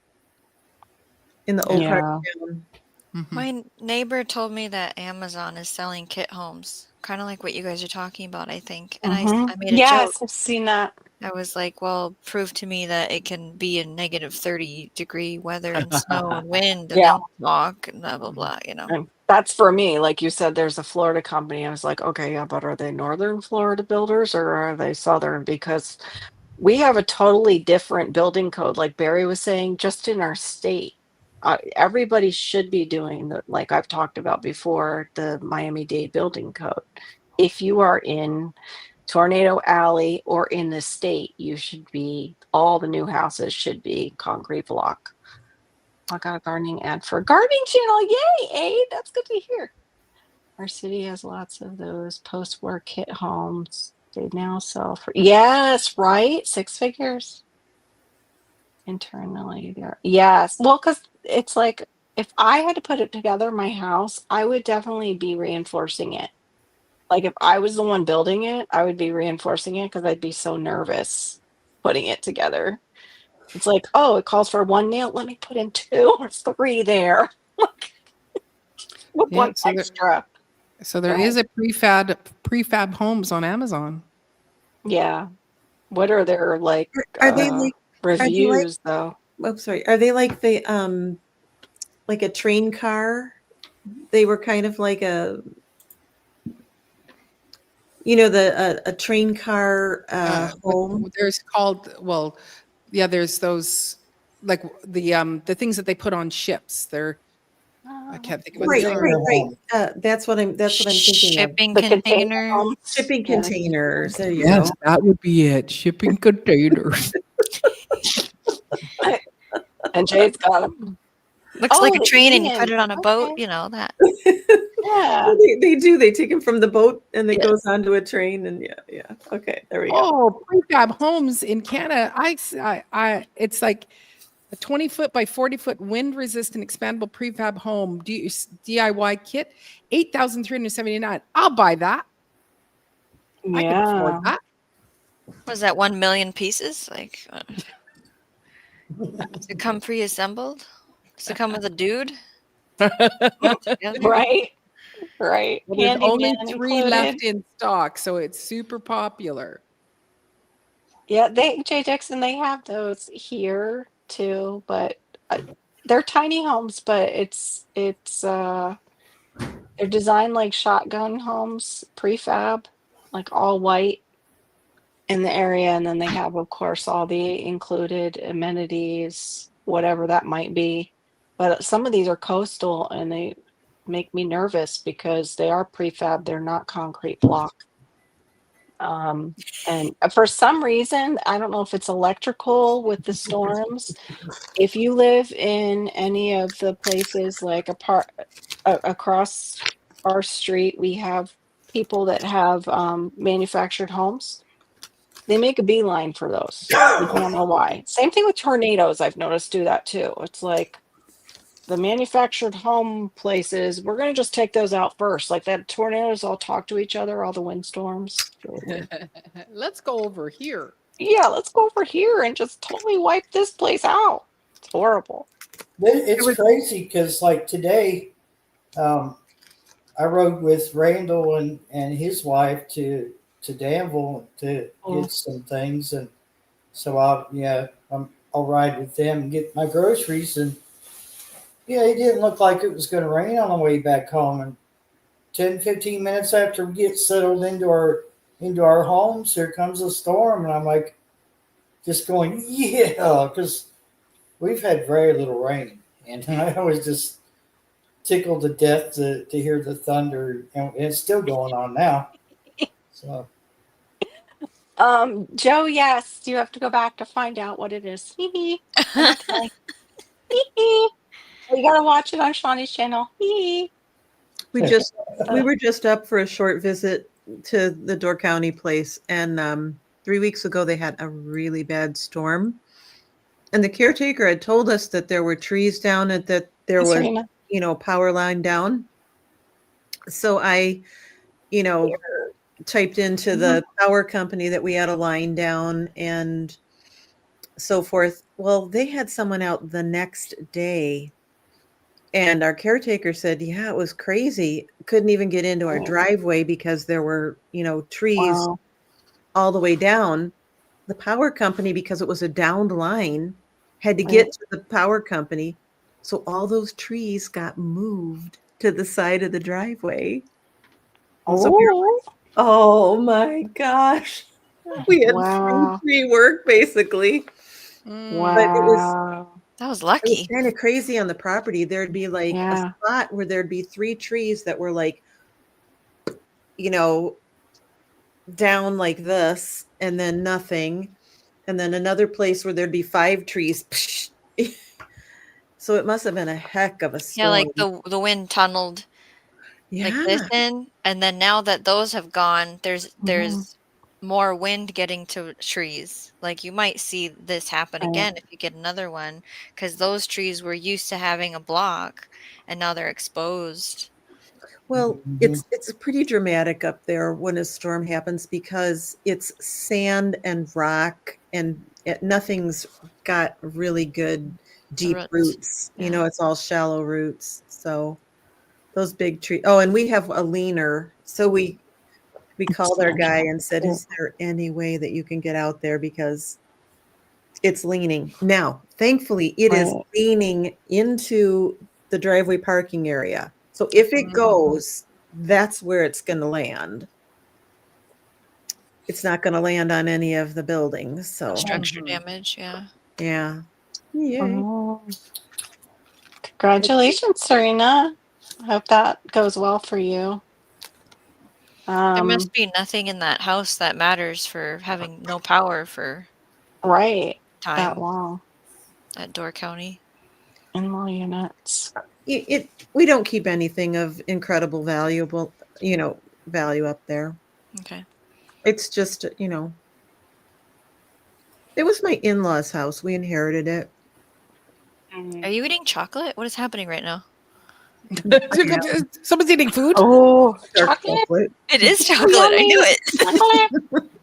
in the old part Yeah. of town. Mm-hmm. My neighbor told me that Amazon is selling kit homes, kind of like what you guys are talking about, I think. And I made a joke. Yes, I've seen that. I was like, well, prove to me that it can be in negative 30-degree weather and snow and wind, and Yeah. then we'll talk and blah, blah, blah, And that's for me. Like you said, there's a Florida company. I was like, okay, yeah, but are they Northern Florida builders or are they Southern? Because we have a totally different building code, like Barry was saying, just in our state. Everybody should be doing the, like I've talked about before, the Miami-Dade building code. If you are in Tornado Alley or in the state, you should be, all the new houses should be concrete block. I got a gardening ad for a gardening channel. Yay, Aid. That's good to hear. Our city has lots of those post-war kit homes. They now sell for, yes, right? 6 figures internally there. Yes. Well, because it's like if I had to put it together, my house, I would definitely be reinforcing it. Like if I was the one building it, I would be reinforcing it because I'd be so nervous putting it together. It's like, oh, it calls for 1 nail. Let me put in 2 or 3 there. With Yeah. 1 extra. So there Go is ahead. a prefab homes on Amazon. Yeah. What are their like Are they like reviews though? sorry, are they like like a train car? They were kind of like a a train car home. There's called, well, yeah, there's those like the things that they put on ships. I can't think of what Right, they are. right. That's what I'm thinking of. shipping The container container. homes. Shipping Yeah. containers. There you Yes, go. that would be it. Shipping containers. And Jay's got them. Looks like a the train and you put Ian. it on a boat, Okay. that. Yeah. They do. They take them from the boat and it Yeah. goes onto a train and yeah. Okay, there we go. Oh, prefab homes in Canada. It's like a 20-foot by 40-foot wind-resistant expandable prefab home DIY kit, $8,379. I'll buy that. I can afford Yeah. that. Was that 1 million pieces? Like, does it come pre-assembled? Does it come with a dude? Together? Right. Right. Well, there's Handyman only 3 included. left in stock, so it's super popular. Yeah, Jay Dixon, they have those here too, but they're tiny homes, but they're designed like shotgun homes, prefab, like all white in the area, and then they have, of course, all the included amenities, whatever that might be. But some of these are coastal, and they make me nervous because they are prefab; they're not concrete block. And for some reason, I don't know if it's electrical with the storms. If you live in any of the places like across our street, we have people that have manufactured homes. They make a beeline for those. We don't know why. Same thing with tornadoes. I've noticed do that too. It's like the manufactured home places, we're going to just take those out first. Like that tornadoes all talk to each other, all the windstorms. Really weird. Let's go over here. Yeah, let's go over here and just totally wipe this place out. It's horrible. It's crazy because like today, um, I rode with Randall and his wife to Danville to Oh, get some things, and so I'll ride with them and get my groceries, and yeah, it didn't look like it was going to rain on the way back home, and 10, 15 minutes after we get settled into our homes, here comes a storm, and I'm like just going yeah, because we've had very little rain, and I was just tickled to death to hear the thunder, and it's still going on now. So Joe, yes, you have to go back to find out what it is. Hee hee. I'm not telling. Hee hee. You gotta watch it on Shawnee's channel. Hee hee. We just we So, were just up for a short visit to the Door County place, and 3 weeks ago they had a really bad storm, and the caretaker had told us that there were trees down and that there was, Serena. power line down. So I, you know, typed into the power company that we had a line down and so forth. Well, they had someone out the next day, and our caretaker said, yeah, it was crazy. Couldn't even get into our Oh, driveway because there were, trees wow. all the way down. The power company, because it was a downed line, had to Right. get to the power company. So all those trees got moved to the side of the driveway. And so we were Oh, like, oh my gosh. We had free wow. tree work basically. But it was Wow. That was it was lucky. kind of crazy on the property. There'd be like a Yeah. spot where there'd be 3 trees that were like, you know, down like this and then nothing. And then another place where there'd be 5 trees. So it must have been a heck of a Yeah, like storm. the wind tunneled like this Yeah. in, and then now that those have gone, Mhm. there's more wind getting to trees. Like you might see this happen Right. again if you get another one, because those trees were used to having a block, and now they're exposed. Well, mhm. it's pretty dramatic up there when a storm happens because it's sand and rock and nothing's got really good The deep roots. roots. Yeah. It's all shallow roots. So those big trees. Oh, and we have a leaner. So we called our guy and said, Yeah. "Is there any way that you can get out there because it's leaning?" Now, thankfully, it is Right. leaning into the driveway parking area. So if it Mhm. goes, that's where it's going to land. It's not going to land on any of the buildings. No So, structure Mhm. damage. Yeah. yeah. Yay. Oh, congratulations, Serena. I hope that goes well for you. There Um, must be nothing in that house that matters for having no power for right. That time long at Door County. in-law units. We don't keep anything of incredible value up there. Okay. It's just, it was my in-laws' house. We inherited it. Are you eating chocolate? What is happening right now? Someone's eating food. Oh, Dark chocolate. chocolate. It is So chocolate. I knew yummy. it. Chocolate.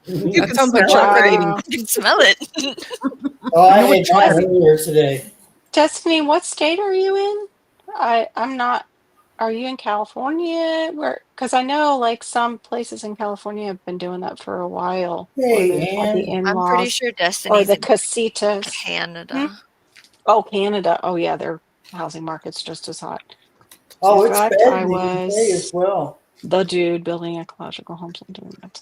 You That can sounds like smell it, chocolate right? eating. Wow. I can smell it. Oh, I I know what had that chocolate. earlier today. Destiny, what state are you in? I'm not. Are you in California? Where? Because I know like some places in California have been doing that for a while, where Hey, they've had the Ann. I'm pretty in-laws sure or Destiny's the in casitas. Hmm? Canada. Oh, Canada. Oh yeah, their housing market's just as hot. In Oh, it's fact, bad I in the UK as was well. the dude building ecological homes and doing that.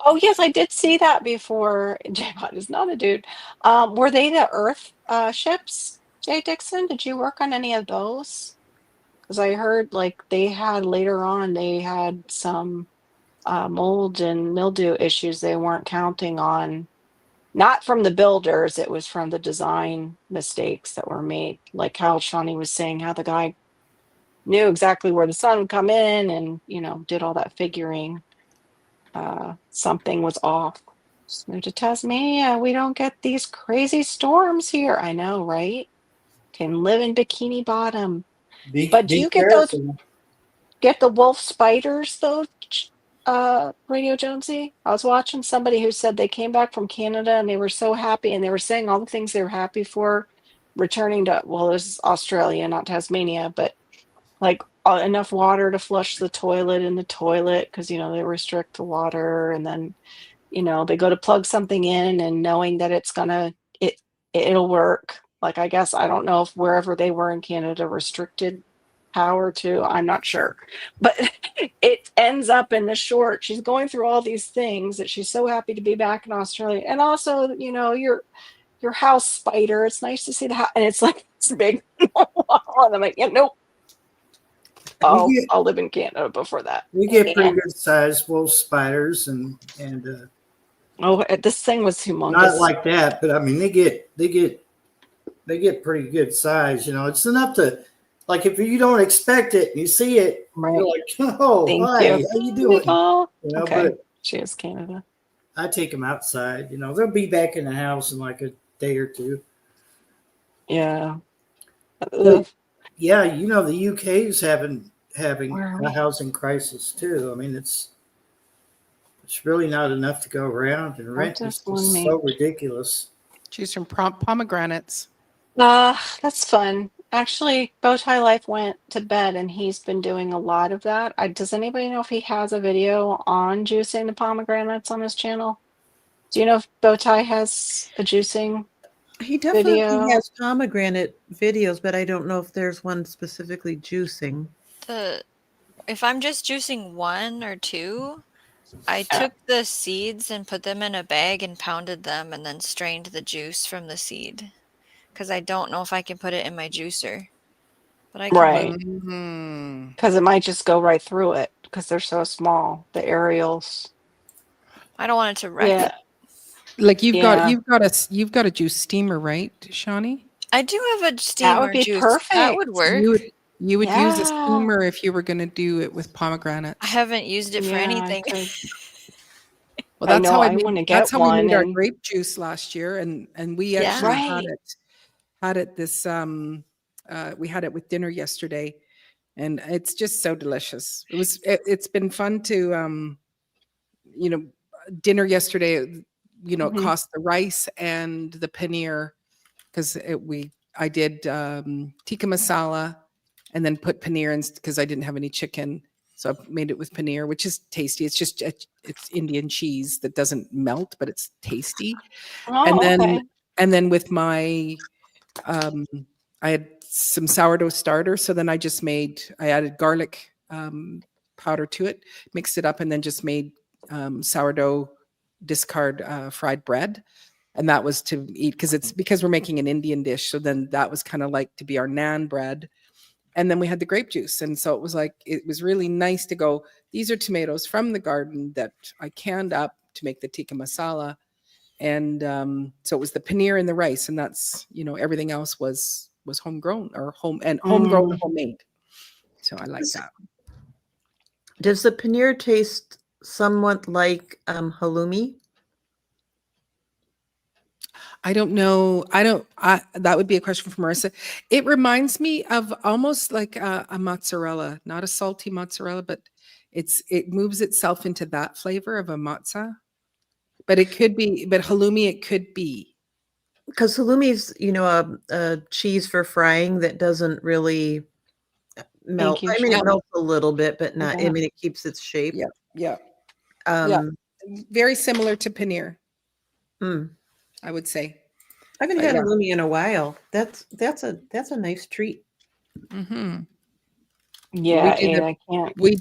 Oh yes, I did see that before. J-Bot is not a dude. Were they the Earth ships? Jay Dixon, did you work on any of those? Because I heard like they had later on they had some mold and mildew issues they weren't counting on. Not from the builders, it was from the design mistakes that were made. Like how Shawnee was saying, how the guy knew exactly where the sun would come in and did all that figuring. Something was off. Just moved to Tasmania. We don't get these crazy storms here. I know, right? Can live in Bikini Bottom. But do Be you get careful. the wolf spiders though, Radio Jonesy? I was watching somebody who said they came back from Canada and they were so happy and they were saying all the things they were happy for returning to, well, this is Australia, not Tasmania, but like enough water to flush the toilet in the toilet because, they restrict the water. And then, they go to plug something in and knowing that it'll work. Like, I guess, I don't know if wherever they were in Canada restricted power to, I'm not sure, but it ends up in the short. She's going through all these things that she's so happy to be back in Australia. And also, your house spider. It's nice to see the house. And it's like, it's big. And I'm like, yeah, nope. I'll live in Canada before that. We get pretty good sized wolf spiders and This thing was humongous. not like that, but I mean they get pretty good size. It's enough to, like, if you don't expect it and you see it, Right. you're like, oh, Thank hi, you. how you doing? Okay. But She is Canada. I take them outside. They'll be back in the house in like a day or two. Yeah. But, yeah, the UK is having Where are we? a housing crisis too. I mean, it's really not enough to go around, and rent is just one just so ridiculous. Choose from pomegranates. That's fun. Actually, Bowtie Life went to bed and he's been doing a lot of that. Does anybody know if he has a video on juicing the pomegranates on his channel? Do you know if Bowtie has a juicing? He definitely Video. has pomegranate videos, but I don't know if there's one specifically juicing. If I'm just juicing 1 or 2, I took the seeds and put them in a bag and pounded them and then strained the juice from the seed. Because I don't know if I can put it in my juicer. But I can. Right. Mm-hmm. Because it might just go right through it because they're so small, the aerials. I don't want it to wreck Yeah. it. Like you've Yeah. got a juice steamer, right, Shawnee? I do have a steamer be juice. perfect. That would work. You would use a Yeah. steamer if you were going to do it with pomegranates. I haven't used it for Yeah, I anything. could. Well, I that's know, how I made, wanna that's get how we made one our and- grape juice last year, and we Yeah. actually Right. had it this we had it with dinner yesterday, and it's just so delicious. It's been fun to dinner yesterday. It Mhm. cost the rice and the paneer because I did tikka masala and then put paneer in because I didn't have any chicken. So I made it with paneer, which is tasty. It's just it's Indian cheese that doesn't melt, but it's tasty. Oh, okay. And then with my I had some sourdough starter, so then I added garlic powder to it, mixed it up, and then just made sourdough discard fried bread. And that was to eat because we're making an Indian dish. So then that was kind of like to be our naan bread. And then we had the grape juice. And so it was really nice to go, these are tomatoes from the garden that I canned up to make the tikka masala. And so it was the paneer and the rice. And that's, everything else was homegrown or homegrown and homemade. So I like that. Does the paneer taste somewhat like halloumi? I don't know. That would be a question for Marissa. It reminds me of almost like a mozzarella, not a salty mozzarella, but it moves itself into that flavor of a mozza. But halloumi, it could be. Because halloumi's, a cheese for frying that doesn't really melt. you, I mean, it Shawnee. melts a little bit, but not. Yeah. I mean, it keeps its shape. Yeah. Yeah. Very similar to paneer, I would say. haven't had halloumi in a while. That's a nice treat. Mm-hmm. Yeah, I can't. We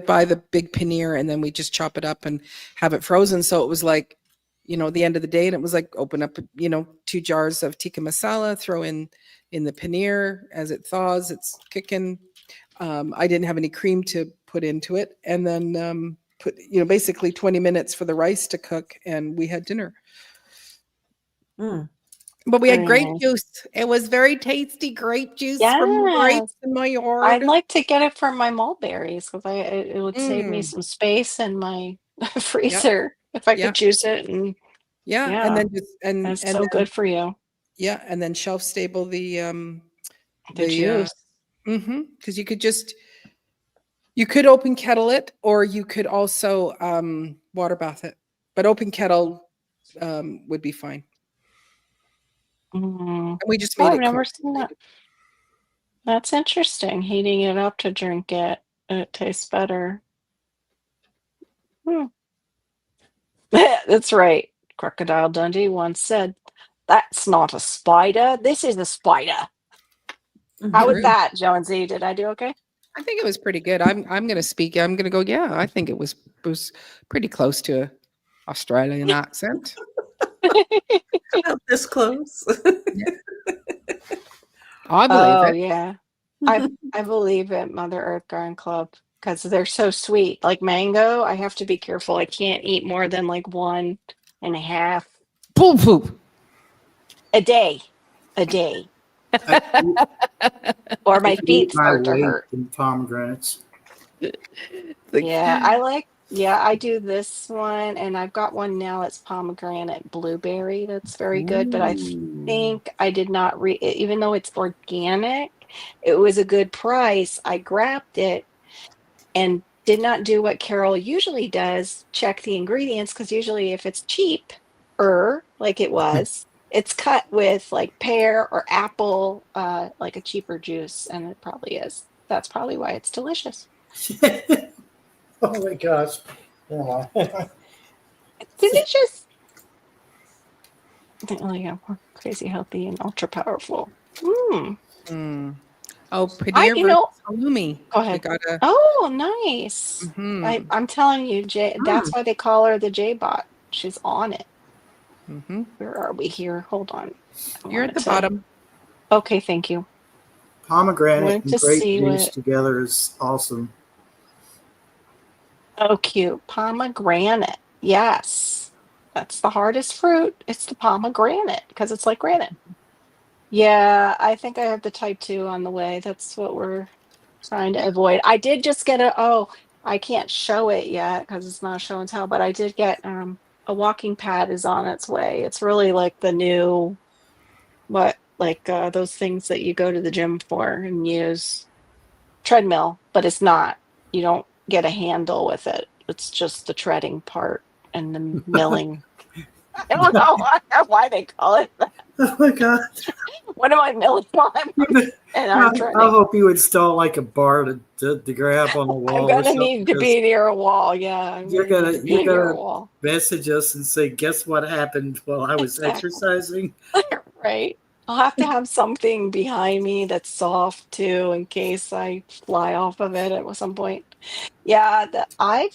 buy the big paneer and then we just chop it up and have it frozen. So it was like, the end of the day, and it was like open up, 2 jars of tikka masala, throw in the paneer as it thaws, it's kicking. I didn't have any cream to put into it, and then put basically 20 minutes for the rice to cook, and we had dinner. But we had grape juice. It was very tasty grape juice from grapes in my yard. I'd like to get it from my mulberries because it would save me some space in my freezer if I could juice it. And and then that's so good for you. Yeah, and then shelf stable the juice. Because you could just You could open kettle it, or you could also water bath it. But open kettle would be fine. Mm. And we just Oh, made I've it never cold. seen that. That's interesting. Heating it up to drink it. It tastes better. Hmm. That's right. Crocodile Dundee once said, "That's not a spider. This is a spider." How was True. that, Jonesy? Did I do okay? I think it was pretty good. I'm going to speak. I'm going to go. Yeah, I think it was pretty close to a Australian accent. Not this close. Yeah. I believe Oh it. yeah. I believe it, Mother Earth Garden Club, because they're so sweet. Like mango, I have to be careful. I can't eat more than like 1.5 Poop poop. a day. A day. I, Or I my can eat feet my start to weight hurt. in pomegranates. Yeah, I do this one, and I've got one now that's pomegranate blueberry that's very good, but I Ooh. think I did not even though it's organic, it was a good price. I grabbed it and did not do what Carol usually does, check the ingredients, because usually if it's cheap, like it was, it's cut with like pear or apple, like a cheaper juice, and it probably is. That's probably why it's delicious. Oh my gosh. Yeah. It's delicious. Oh yeah, we're crazy healthy and ultra powerful. Mm. Mm. Oh, I, paneer you versus know, halloumi. go We ahead. got a. Oh, nice. Mm-hmm. I'm telling you, Jay, that's Mm. why they call her the J bot. She's on it. Mm-hmm. Where are we here? Hold on. I You're at wanted the to. bottom. Okay, thank you. I Pomegranate wanted and to grape see juice what. together is awesome. Oh, cute. Pomegranate. Yes. That's the hardest fruit. It's the pomegranate because it's like granite. Yeah, I think I have the type 2 on the way. That's what we're trying to avoid. I did just get I can't show it yet because it's not show and tell, but I did get a walking pad is on its way. It's really like the new those things that you go to the gym for and use treadmill, but it's not. You don't get a handle with it. It's just the treading part and the milling. I don't know why they call it that. Oh my god. What am I milling while I'm and I, I'm I treading? hope you install like a bar to grab on the I'm wall or gonna something need to because be near a wall. Yeah, I'm you're gonna need gonna to you're be near a gonna wall. message us and say, guess what happened while I was Exactly. exercising? Right. I'll have to have something behind me that's soft too, in case I fly off of it at some point. Yeah, I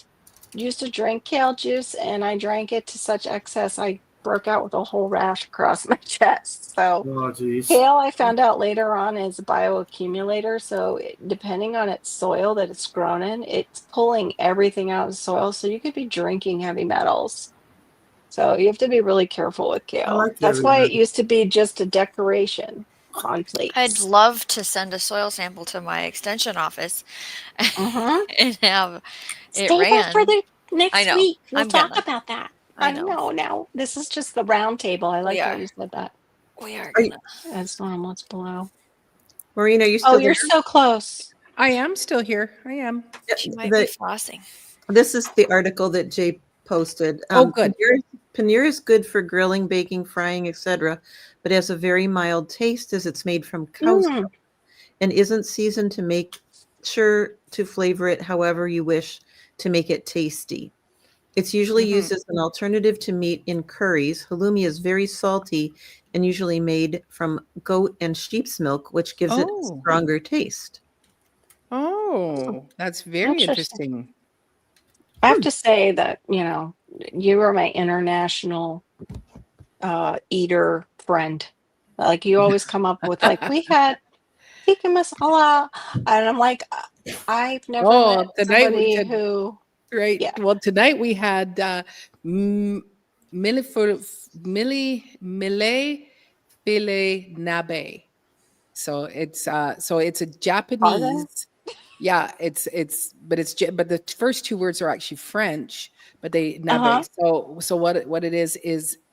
used to drink kale juice and I drank it to such excess I broke out with a whole rash across my chest. So Oh geez. kale, I found out later on, is a bioaccumulator. So depending on its soil that it's grown in, it's pulling everything out of the soil. So you could be drinking heavy metals. So you have to be really careful with I kale. like That's heavy why it metal. used to be just a decoration on I'd plates. love to send a soil sample to my extension office Hmm. and have it Save that for ran. the I next know. week. We'll I'm talk gonna. about that. I I know. know now. This is just the round table. I We like how are. you said that. We are Are you, gonna. As normal, it's below. Maureen, are you Oh, still there? you're so close. I am still here. I am. Yeah, She might be flossing. this is the article that Jay posted. Oh, good. Paneer is good for grilling, baking, frying, etc., but has a very mild taste as it's made from cow's Mm. milk and isn't seasoned to make sure to flavor it however you wish to make it tasty. It's usually Mhm. used as an alternative to meat in curries. Halloumi is very salty and usually made from goat and sheep's milk, which gives it a Oh. stronger taste. Oh, that's very Interesting. interesting. I have to say that, you are my international eater friend. Like you always come up with like, we had tikka masala. And I'm like, I've never met Oh, tonight we somebody did who, right. yeah, Well, tonight we had mille filet nabe. So it's a pardon. Japanese. Yeah, but the first two words are actually French, but they nabe. Uh-huh. So what it is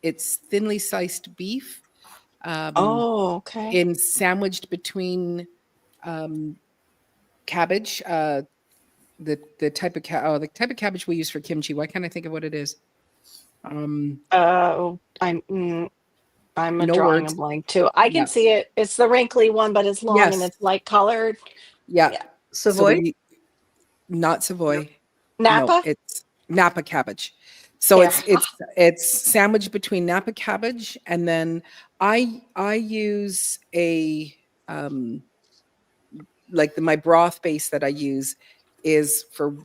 it's thinly sliced beef, um, Oh, okay. sandwiched between cabbage, the type of the type of cabbage we use for kimchi. Why can't I think of what it is? I'm No drawing a words. blank too. I can Yeah. see it. It's the wrinkly one, but it's long and Yes. it's light colored. Yeah. Yeah. So Savoy? not Savoy. No, Napa? it's Napa cabbage. So There. it's sandwiched between Napa cabbage, and then I use a like my broth base that I use is for,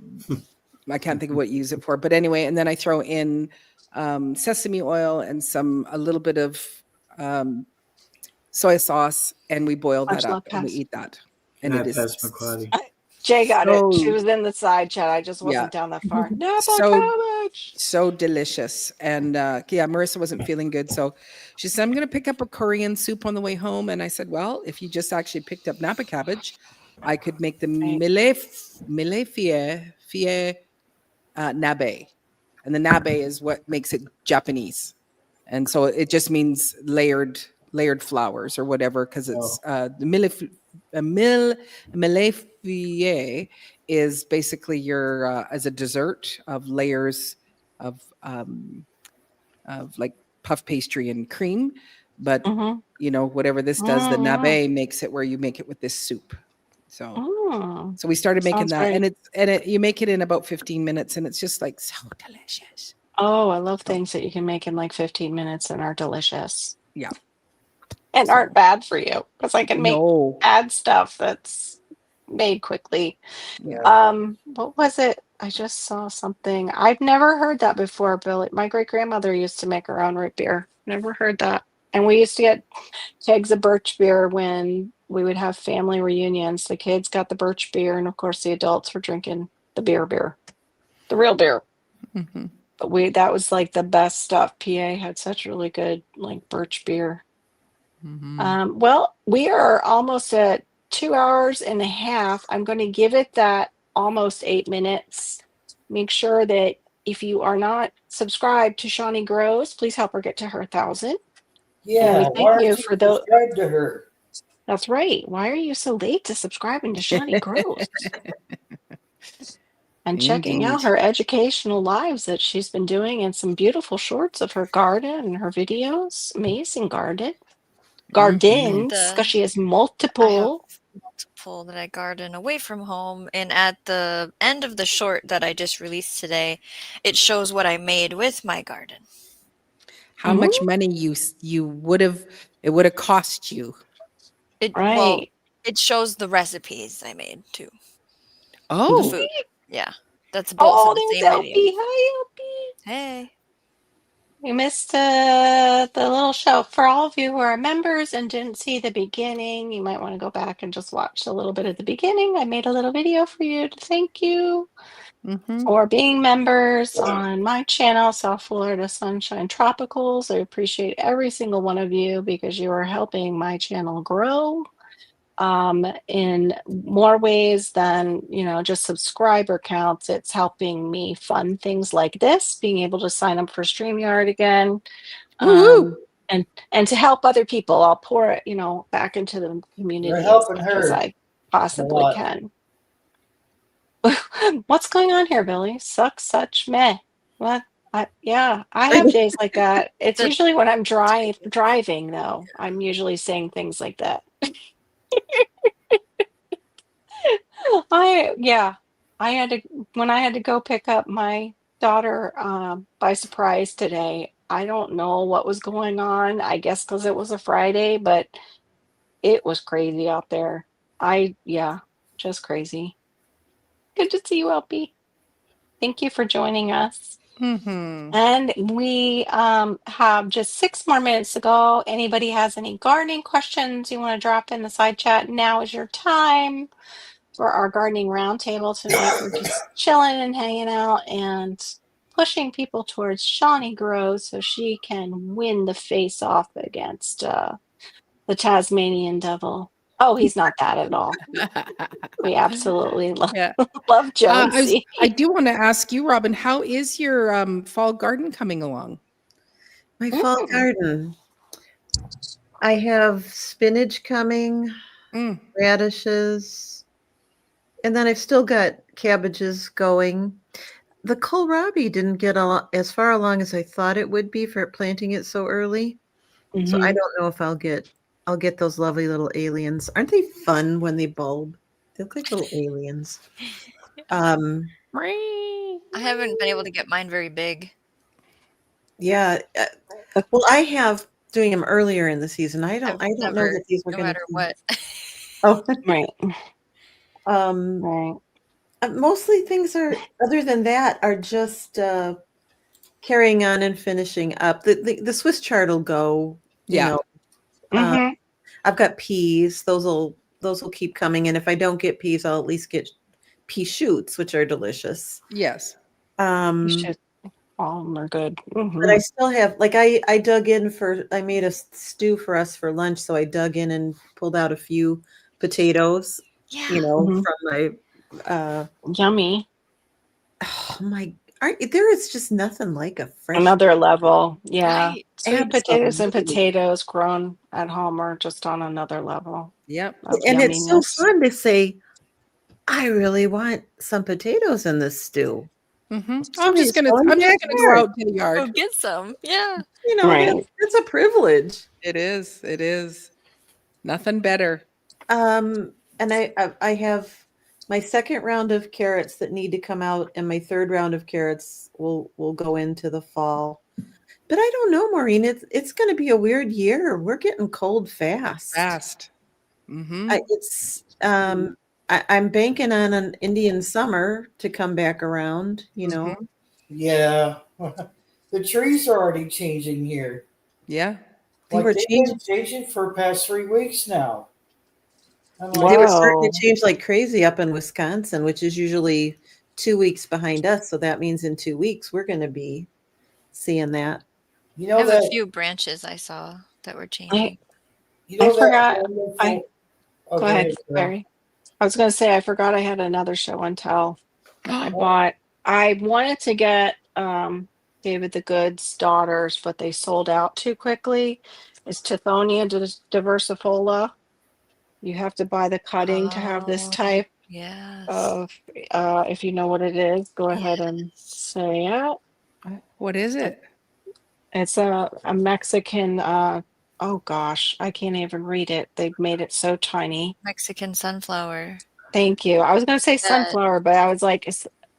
I can't think of what you use it for, but anyway, and then I throw in sesame oil and a little bit of soy sauce, and we boil that Much love, up and we Pass. eat that, Good and it night, is Passamaquoddy. Jay got it. She so was in the side chat. I just yeah, wasn't down that far. Napa so cabbage. so delicious. And yeah, Marissa wasn't feeling good, so she said, I'm going to pick up a Korean soup on the way home. And I said, well, if you just actually picked up Napa cabbage, I could make the Right. fie nabe, and the nabe is what makes it Japanese, and so it just means layered flowers or whatever, because it's the mille is basically your as a dessert of layers of like puff pastry and cream, but Mm-hmm. whatever this does, the Mm-hmm. nabe makes it where you make it with this soup. So Mm. we started making Sounds that, great. and you make it in about 15 minutes, and it's just like so delicious. Oh, I love So, things that you can make in like 15 minutes and are delicious yeah. and So aren't bad for you because I can make no. bad stuff that's made quickly. Yeah. What was it? I just saw something. I've never heard that before, Billy. My great grandmother used to make her own root beer. Never heard that. And we used to get kegs of birch beer when we would have family reunions. The kids got the birch beer, and of course the adults were drinking the beer, the real beer. Hmm. But that was like the best stuff. PA had such really good like birch beer. Hmm. Well, we are almost at 2 hours and a half. I'm going to give it that almost 8 minutes. Make sure that if you are not subscribed to Shawnee Grows, please help her get to her 1,000. And we Yeah, thank why you aren't you for those. subscribed to her? That's right. Why are you so late to subscribing to Shawnee Grows and checking Indeed. out her educational lives that she's been doing and some beautiful shorts of her garden and her videos? Amazing Mhm. gardens, because she has I have multiple. multiple that I garden away from home, and at the end of the short that I just released today, it shows what I made with my garden. How much money you would have cost you? Well, Right. it shows the recipes I made too. The Oh. food. Yeah. That's both in Oh, the there's same video. LP. Hi, LP. Hey. We missed the little show. For all of you who are members and didn't see the beginning, you might want to go back and just watch a little bit of the beginning. I made a little video for you to thank you Hmm. for being members on my channel, South Florida Sunshine Tropicals. I appreciate every single one of you because you are helping my channel grow in more ways than just subscriber counts. It's helping me fund things like this, being able to sign up for StreamYard again, Woohoo! and to help other people. I'll pour it back into the You're community as helping much as her I a possibly lot. can. What's going on here, Billy? Sucks, such meh. What? Yeah, I have days like that. It's The- usually when I'm driving, though. I'm usually saying things like that. I had to when I had to go pick up my daughter by surprise today. I don't know what was going on. I guess because it was a Friday, but it was crazy out there. Yeah, just crazy. Good to see you, LP. Thank you for joining us. Hmm. And we have just 6 more minutes to go. Anybody has any gardening questions you want to drop in the side chat? Now is your time for our gardening roundtable tonight. We're just chilling and hanging out and pushing people towards Shawnee Grows so she can win the face off against the Tasmanian devil. Oh, he's not that at all. We absolutely Yeah. love Jonesy. I do want to ask you, Robin, how is your fall garden coming along? My fall garden. I have spinach coming, Mm. radishes, And then I've still got cabbages going. The kohlrabi didn't get as far along as I thought it would be for planting it so early. So I Mhm. don't know if I'll get those lovely little aliens. Aren't they fun when they bulb? They look like little aliens. Um, I haven't been able to get mine very big. yeah. Well, I have doing them earlier in the season. I I've don't know never, that these are no going to matter be. what. Oh, Right. um, Right. mostly things are other than that are just carrying on and finishing up. The Swiss chard will go. You Yeah. know, uh, Mhm. I've got peas. Those will keep coming. And if I don't get peas, I'll at least get pea shoots, which are delicious. Yes. You Um, should. All of them are good. but I Mhm. still have like I dug in for I made a stew for us for lunch, so I dug in and pulled out a few potatoes, Yeah. Mhm. from my Yummy. oh my there is just nothing like a fresh Another level. Yeah. Right. Sweet potatoes and absolutely. potatoes grown at home are just on another level Yep. of And it's so yumminess. fun to say, I really want some potatoes in this stew. I'm Somebody's just going to the gonna go backyard. out to the Go yard. get some. Yeah. Right. That's a privilege. It is. It is. Nothing better. And I have my second round of carrots that need to come out, and my third round of carrots will go into the fall. But I don't know, Maureen. It's going to be a weird year. We're getting cold fast. Fast. Mm-hmm. It's I'm banking on an Indian summer to come back around. Mm-hmm. Yeah. The trees are already changing here. Yeah. They Like were they've changing. been changing for the past 3 weeks now. I'm like, They were starting to Whoa. change like crazy up in Wisconsin, which is usually 2 weeks behind us. So that means in 2 weeks we're going to be seeing that. you I know have a that few branches I saw that were I changing. you I know that forgot. I wonderful. Oh, Go go ahead, ahead, Carol. Barry. I was gonna say I forgot I had another show and tell. I wanted to get David the Good's daughters, but they sold out too quickly. It's Tithonia diversifolia. You have to buy the cutting to have this Oh, type yes. of if you know what it is, go ahead and Yes. say it. What is Uh, it? It's a Mexican oh gosh, I can't even read it. They've made it so tiny. Mexican sunflower. Thank you. I was gonna say The sunflower, but I was like,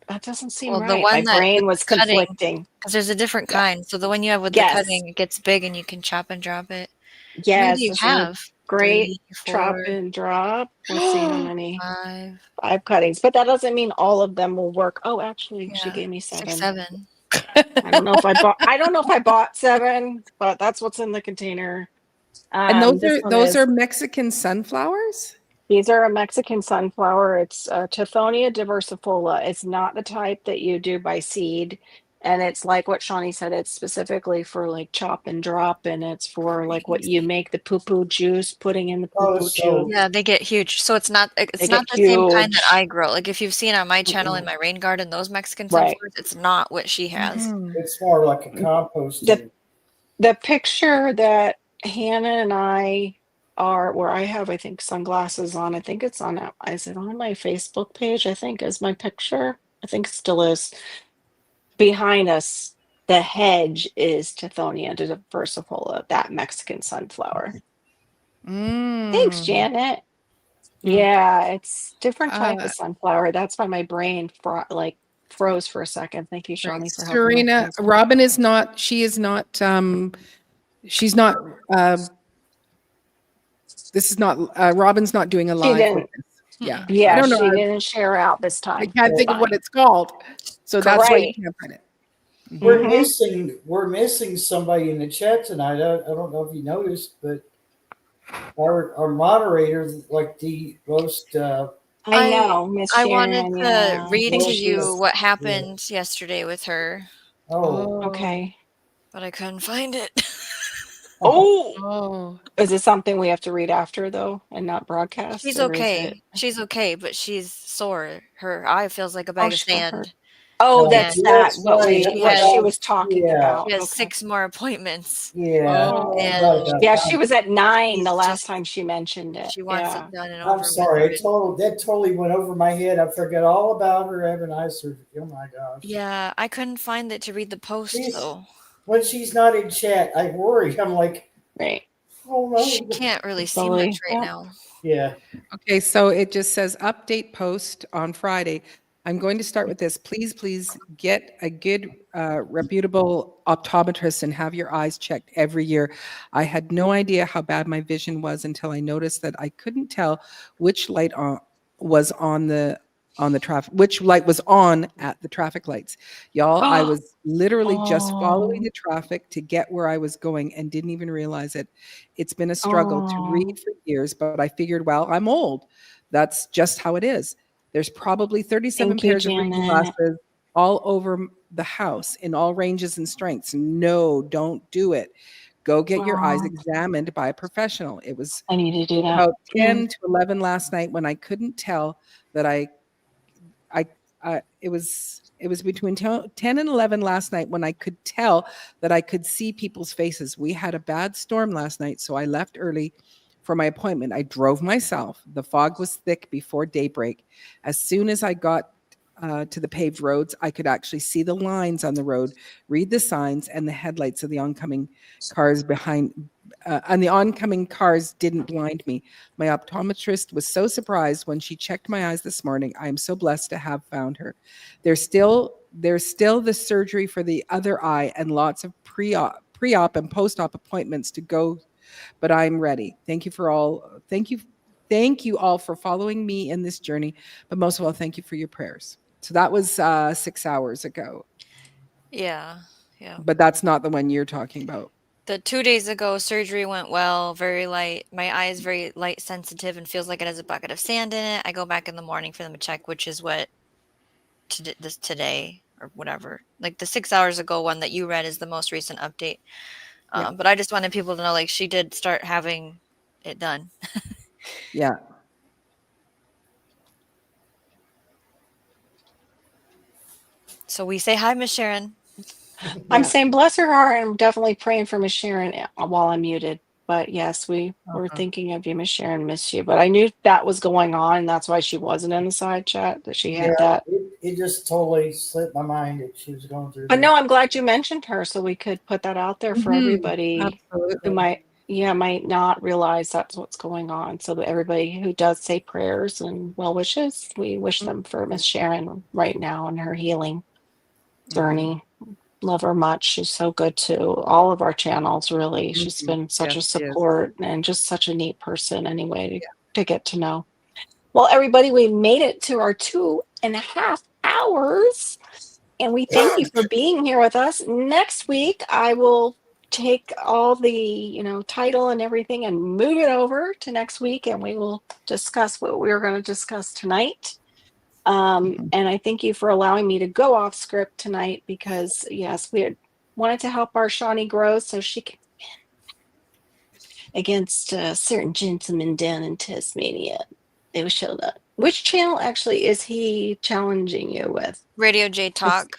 that doesn't seem well, the right. My one that with brain was the cutting, conflicting. because there's a different Yeah. kind. So the one you have with the Yes. cutting, it gets big and you can chop and drop it. How many do Yes, you this is a have? great 3, chop 4, and drop. Let's see how many. 5. 5 cuttings, but that doesn't mean all of them will work. Oh, actually, she Yeah. gave me 6, 7. 7. I don't know if I bought 7, but that's what's in the container. And This one those is are Mexican sunflowers? These are a Mexican sunflower. It's Tithonia diversifolia. It's not the type that you do by seed. And it's like what Shawnee said, it's specifically for like chop and drop, and it's for like what you Crazy. make the poo-poo juice, putting in the Oh, poo-poo juice. so Yeah, they get huge. So it's They it's get not the same kind that I huge. grow. Like if you've seen on my channel in Mm-mm. my rain garden, those Mexican Right. sunflowers, it's not what she has. Mm-hmm. it's more like a The composting. the picture that Hannah and I are where I have, I think, sunglasses on. I think it's on is it on my Facebook page? I think is my picture. I think it still is. Behind us, the hedge is Tithonia diversifolia, that Mexican sunflower. Thanks, Mm. Janet. Mm. Yeah, it's different type of Uh, sunflower. That's why my brain froze for a second. Thank you, right. Shawnee, for helping me Serena, close that. Robin is not, she is not, she's not, this is not, Robin's not doing a She live with didn't. us. Yeah. I Yeah, don't know. she didn't share out this I time. can't It's think of what fine. it's called. So that's why you Right. can't find it. We're Mm-hmm. missing somebody in the chat tonight. I don't know if you noticed, but our moderator, like the most I I know, Miss I wanted Sharon. to Yeah, I read think to you most she's what yeah. happened yesterday with her, Oh, Oh, okay. but I couldn't find it. oh, Oh, oh, is it something we have to read after though and not broadcast, She's or is it? okay. She's okay, but she's sore. Her eye feels like a Oh, bag of she got hurt. sand. Oh, that's that. That's right. What she was talking Yeah, about. She has Okay. 6 more appointments. yeah. Oh, I And forgot about yeah. that. She was at 9 she's the last just time she mentioned it. she wants Yeah. it done and I'm over with. sorry. That totally went over my head. I forgot all about her having eye surgery. Oh my gosh. Yeah, I couldn't find it to read the post She's though. when she's not in chat, I worry. I'm like, Right. oh She no. can't really see much Bully. right Yep. now. Yeah. Okay, so it just says update post on Friday. I'm going to start with this. Please get a good, reputable optometrist and have your eyes checked every year. I had no idea how bad my vision was until I noticed that I couldn't tell which light was on the traffic, which light was on at the traffic lights. Y'all, I was literally just following Oh. the traffic to get where I was going and didn't even realize it. It's been a struggle to read Oh. for years, but I figured, well, I'm old. That's just how it is. There's probably 37 Thank you, pairs of reading Janet. glasses all over the house in all ranges and strengths. No, don't do it. Go get your eyes Oh, examined by a professional. I need to do that. About Yeah. 10 to 11 last night when I couldn't tell that I it was between 10 and 11 last night when I could tell that I could see people's faces. We had a bad storm last night, so I left early for my appointment. I drove myself. The fog was thick before daybreak. As soon as I got to the paved roads, I could actually see the lines on the road, read the signs, and the headlights of the oncoming cars behind. And the oncoming cars didn't blind me. My optometrist was so surprised when she checked my eyes this morning. I am so blessed to have found her. There's still the surgery for the other eye and lots of pre-op and post-op appointments to go, but I'm ready. Thank you all for following me in this journey, but most of all, thank you for your prayers. So that was 6 hours ago, Yeah. Yeah. but that's not the one you're talking about. The 2 days ago surgery went well, very light. My eye is very light sensitive and feels like it has a bucket of sand in it. I go back in the morning for them to check, which is what this today or whatever. Like the 6 hours ago one that you read is the most recent update. Yeah. But I just wanted people to know, like, she did start having it done. Yeah. So we say hi, Miss Sharon. I'm Yeah. saying bless her heart. I'm definitely praying for Miss Sharon while I'm muted. But yes, we were Uh-huh. thinking of you, Miss Sharon, miss you. But I knew that was going on, and that's why she wasn't in the side chat, that she Yeah. had that. It just totally slipped my mind that she was going through But that. no, I'm glad you mentioned her so we could put that out there for Mhm. everybody who Absolutely. might not realize that's what's going on. So that everybody who does say prayers and well wishes, we wish them for Miss Sharon right now in her healing journey. Love her much. She's so good to all of our channels, really. She's Mhm. been such Yes, a she is. support and just such a neat person anyway to get to know. Well, everybody, we made it to our 2.5 hours. And we thank you for being here with us. Next week, I will take all the, title and everything and move it over to next week, and we will discuss what we are going to discuss tonight. Mhm. And I thank you for allowing me to go off script tonight because, yes, we had wanted to help our Shawnee grow so she can against a certain gentleman down in Tasmania. They showed up. Which channel actually is he challenging you with? Radio J Talk.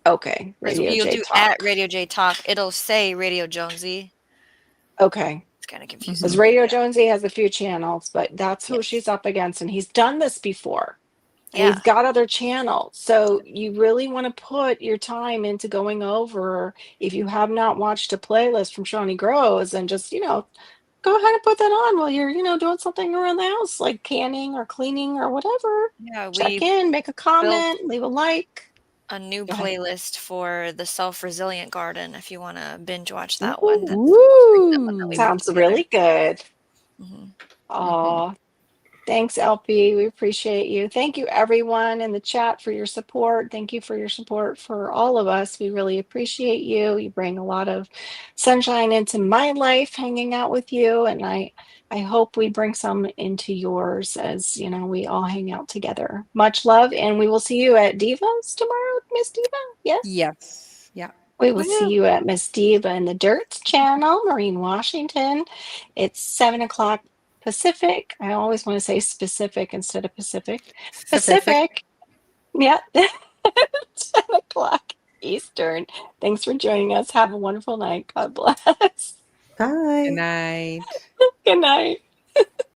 Okay, Because Radio you'll J do at Talk. Radio J Talk. It'll say Radio Jonesy. Okay. It's kind of Because confusing. Radio Yeah. Jonesy has a few channels, but that's who Yes. she's up against. And he's done this before. And Yeah. he's got other channels. So you really want to put your time into going over. If you have not watched a playlist from Shawnee Grows, and just, go ahead and put that on while you're, doing something around the house, like canning or cleaning or whatever. Yeah, Check we in, make a built comment, leave a like. a new Go ahead. playlist for the self-resilient garden if you want to binge watch that Ooh, one. That's the most recent one that we put sounds together. really good. Mhm. Oh, thanks, LP. We appreciate you. Thank you, everyone in the chat, for your support. Thank you for your support for all of us. We really appreciate you. You bring a lot of sunshine into my life hanging out with you. And I hope we bring some into yours as, we all hang out together. Much love. And we will see you at Divas tomorrow, Miss Diva. Yes. Yes. Yeah. We will see Woohoo. you at Miss Diva in the Dirt channel, Maureen, Washington. It's 7 o'clock Pacific. I always want to say specific instead of Pacific. Pacific. Pacific. Yeah. 10 o'clock Eastern. Thanks for joining us. Have a wonderful night. God bless. Bye. Good night. Good night.